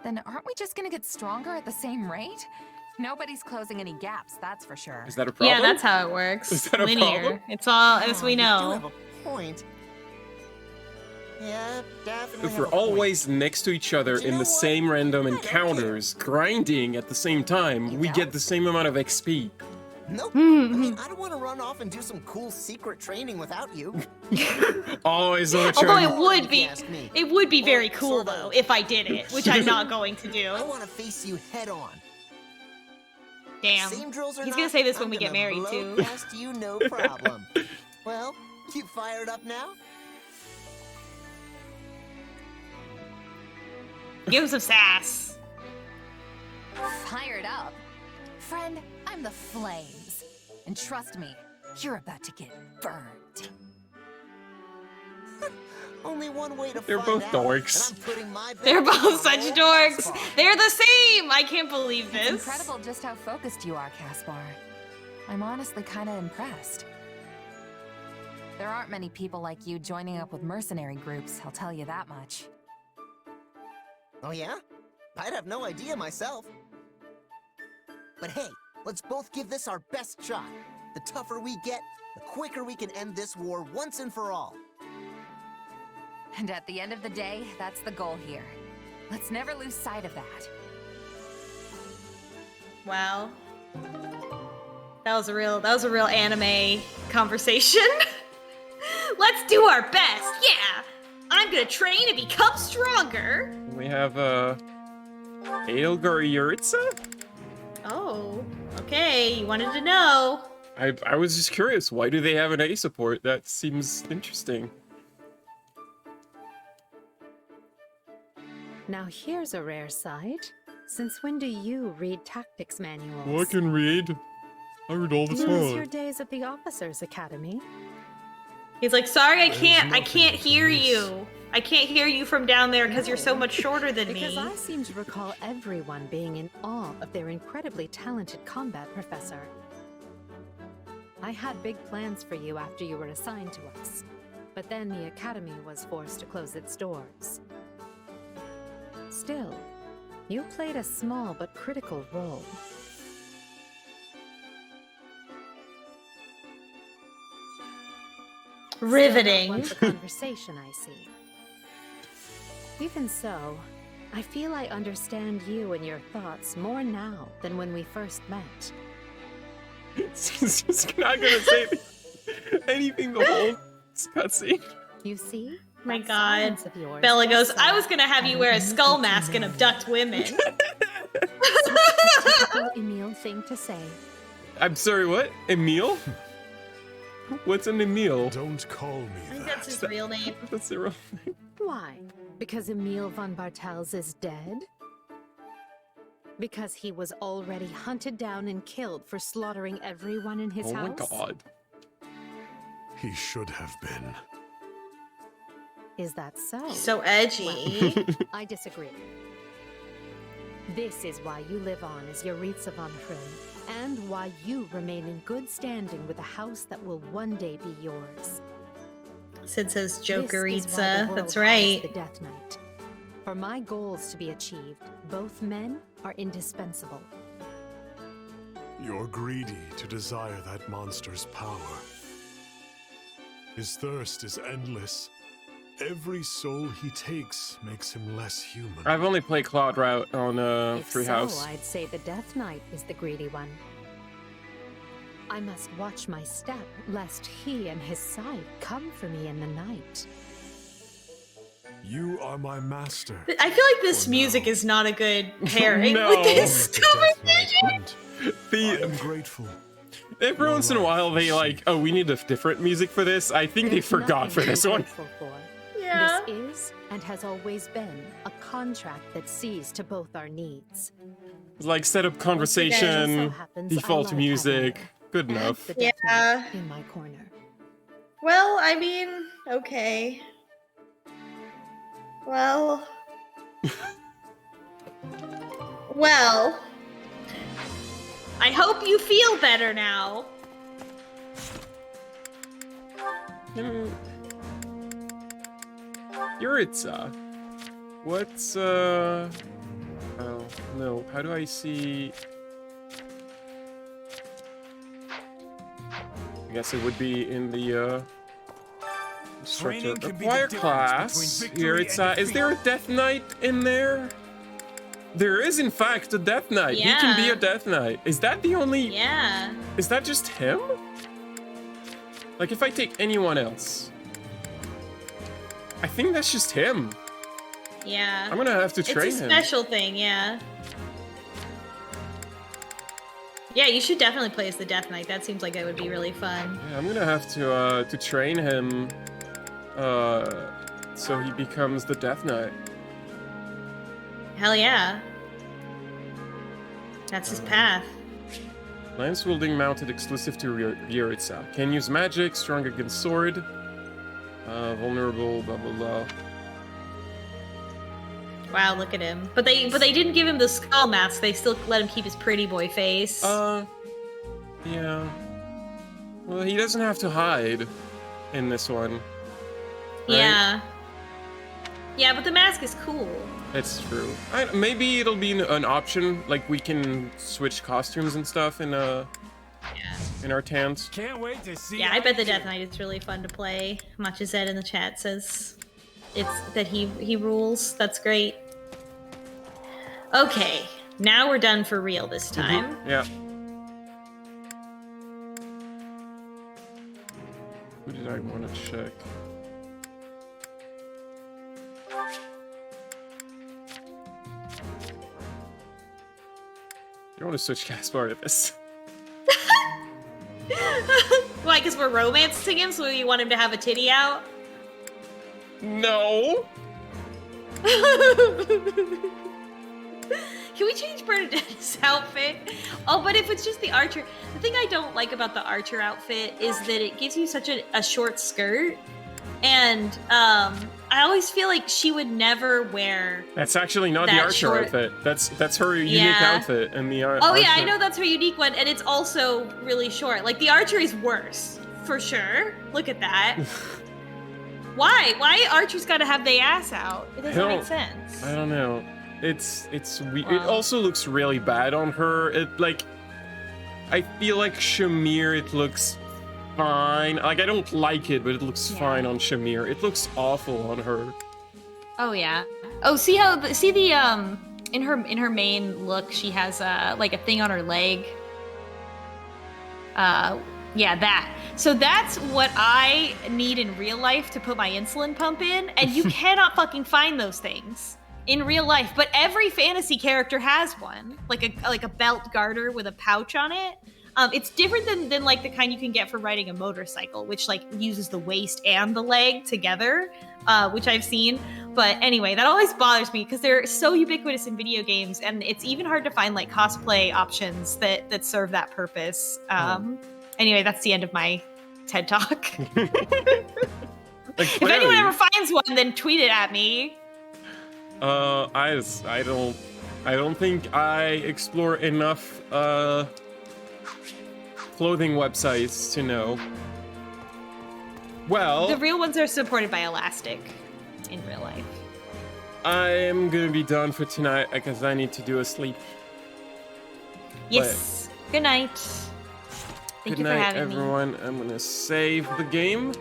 then aren't we just gonna get stronger at the same rate? Nobody's closing any gaps, that's for sure. Is that a problem? Yeah, that's how it works. Is that a Linear. problem? It's all as we You do know. have a point. Yeah, definitely. If we're always next to each other in the same random encounters, grinding at the same time, we get the same amount of XP. Nope. I mean, I don't want to run off and do some cool secret training without you. Always on Although me. it would be very cool though if I did it, which I'm not going to do. I want to face you head on. Damn. Same drills or He's not, gonna say this when I'm we get gonna married blow too. past you, no problem. Well, you fired up now? Give him some sass. Fired up? Friend, I'm the flames. And trust me, you're about to get burned. Only one way to They're find both out, dorks. and I'm putting my They're best both foot such forward. dorks. They're the same. I can't believe It's this. incredible just how focused you are, Caspar. I'm honestly kind of impressed. There aren't many people like you joining up with mercenary groups, I'll tell you that much. Oh yeah? I'd have no idea myself. But hey, let's both give this our best shot. The tougher we get, the quicker we can end this war once and for all. And at the end of the day, that's the goal here. Let's never lose sight of that. Wow. That was a real anime conversation. Let's do our best. Yeah. I'm gonna train and become stronger. We have Aelgar Yuritsa? Oh, okay. You wanted to know. I was just curious, why do they have an A support? That seems interesting. Now here's a rare sight. Since when do you read tactics manuals? Well, I can read. I read all the Miss your time. days at the Officers Academy. He's like, sorry, I can't hear you. I can't hear you from down there because you're so much shorter than Because me. I seem to recall everyone being in awe of their incredibly talented combat professor. I had big plans for you after you were assigned to us, but then the Academy was forced to close its doors. Still, you played a small but critical role. Riveting. Still not much of a conversation, I see. Even so, I feel I understand you and your thoughts more now than when we first met. She's just not gonna say anything the whole cutscene. You see? My That God. silence of yours Bella goes, just I was gonna have you wear a skull immediately mask and abduct women. typical Emil thing to say. I'm sorry, what? Emil? What's an Emil? Don't call me I think that's his real name. That's the real name. Why? Because Emil von Bartels is dead? Because he was already hunted down and killed for slaughtering everyone in his Oh house? my god. He should have been. Is that so? So edgy. Well, I disagree. This is why you live on as Yuritsa von Hrym, and why you remain in good standing with a house that will one day be yours. Sid says This is why the Jokeritza. world That's has right. The Death Knight. For my goals to be achieved, both men are indispensable. You're greedy to desire that monster's power. His thirst is endless. Every soul he takes makes him less human. I've only played Cloud Route on If Treehouse. so, I'd say the Death Knight is the greedy one. I must watch my step, lest he and his side come for me in the night. You are my master. I feel like this music is not a good pairing No. with this conversation. I am grateful. Every once in a while, they like, oh, we need a different music for this. I think they There's forgot nothing for to be this one. grateful for. Yeah. This is, and has always been, a contract that sees to both our needs. It's like set up Just conversation, so happens I default like music. having Good and enough. the Death Yeah. Knight in my corner. Well, I mean, okay. Well. Well. I hope you feel better now. Yuritsa. What's oh no, how do I see? I guess it would be in the structure. Training can be Acquire the difference class. between Here victory it's and is there a Death Knight in there? There is in fact a Death Knight. He can be Yeah. a Death Knight. Is that the only? Yeah. Is that just him? Like if I take anyone else, I think that's just him. Yeah. I'm gonna have to train It's a him. special thing, yeah. Yeah, you should definitely play as the Death Knight. That seems like it would be really fun. Yeah, I'm gonna have to train him, so he becomes the Death Knight. Hell yeah. That's his path. Lance wielding mounted exclusive to Yuritsa. Can use magic, strong against sword, vulnerable, blah blah blah. Wow, look at him. But they didn't give him the skull mask. They still let him keep his pretty boy face. Yeah. Well, he doesn't have to hide in this one. Right? Yeah. Yeah, but the mask is cool. It's true. Maybe it'll be an option, like we can switch costumes and stuff in our towns. Can't wait to see. Yeah, I bet the Death Knight is really fun to play. Much as Ed in the chat says it's that he rules. That's great. Okay, now we're done for real this time. Yeah. Who did I want to check? You want to switch cast part of this? Why, because we're romancing him, so you want him to have a titty out? No! Can we change Bernadette's outfit? Oh, but if it's just the archer... The thing I don't like about the archer outfit is that it gives you such a short skirt. And I always feel like she would never wear... That's actually not that the archer short... outfit. That's her unique outfit. And the Oh yeah, I know that's her unique one, and it's also really short. Like, the archer is worse, for sure. Look at that. Why? Why archers gotta have their ass out? It doesn't make sense. I don't know. It's weird. It also looks really bad on her. I feel like Shamir, it looks fine. Like, I don't like it, but it looks fine on Shamir. It looks awful on her. Oh yeah. Oh, see the in her main look, she has like a thing on her leg. Yeah, that. So that's what I need in real life to put my insulin pump in, and you cannot fucking find those things in real life. But every fantasy character has one, like a belt garter with a pouch on it. It's different than like the kind you can get for riding a motorcycle, which like uses the waist and the leg together, which I've seen. But anyway, that always bothers me because they're so ubiquitous in video games, and it's even hard to find like cosplay options that serve that purpose. Anyway, that's the end of my TED Talk. If anyone ever finds one, then tweet it at me. I don't think I explore enough clothing websites to know. Well, the real ones are supported by Elastic in real life. I am gonna be done for tonight because I need to do a sleep. Yes. Good night. Thank Good you for night, having everyone. I'm gonna save the game.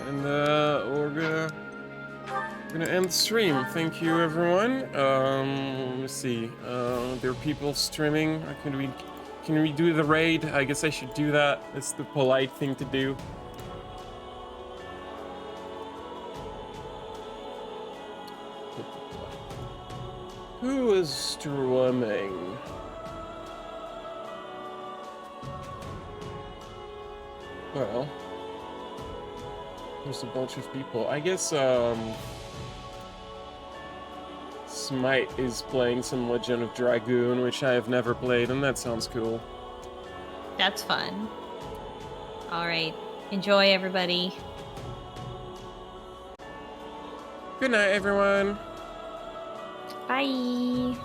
And we're gonna end the stream. Thank you, everyone. Let me see. There are people streaming. Can we do the raid? I guess I should do that. It's the polite thing to do. Who is streaming? Well, there's a bunch of people. I guess, Smite is playing some Legend of Dragoon, which I have never played, and that sounds cool. That's fun. All right. Enjoy, everybody. Good night, everyone. Bye.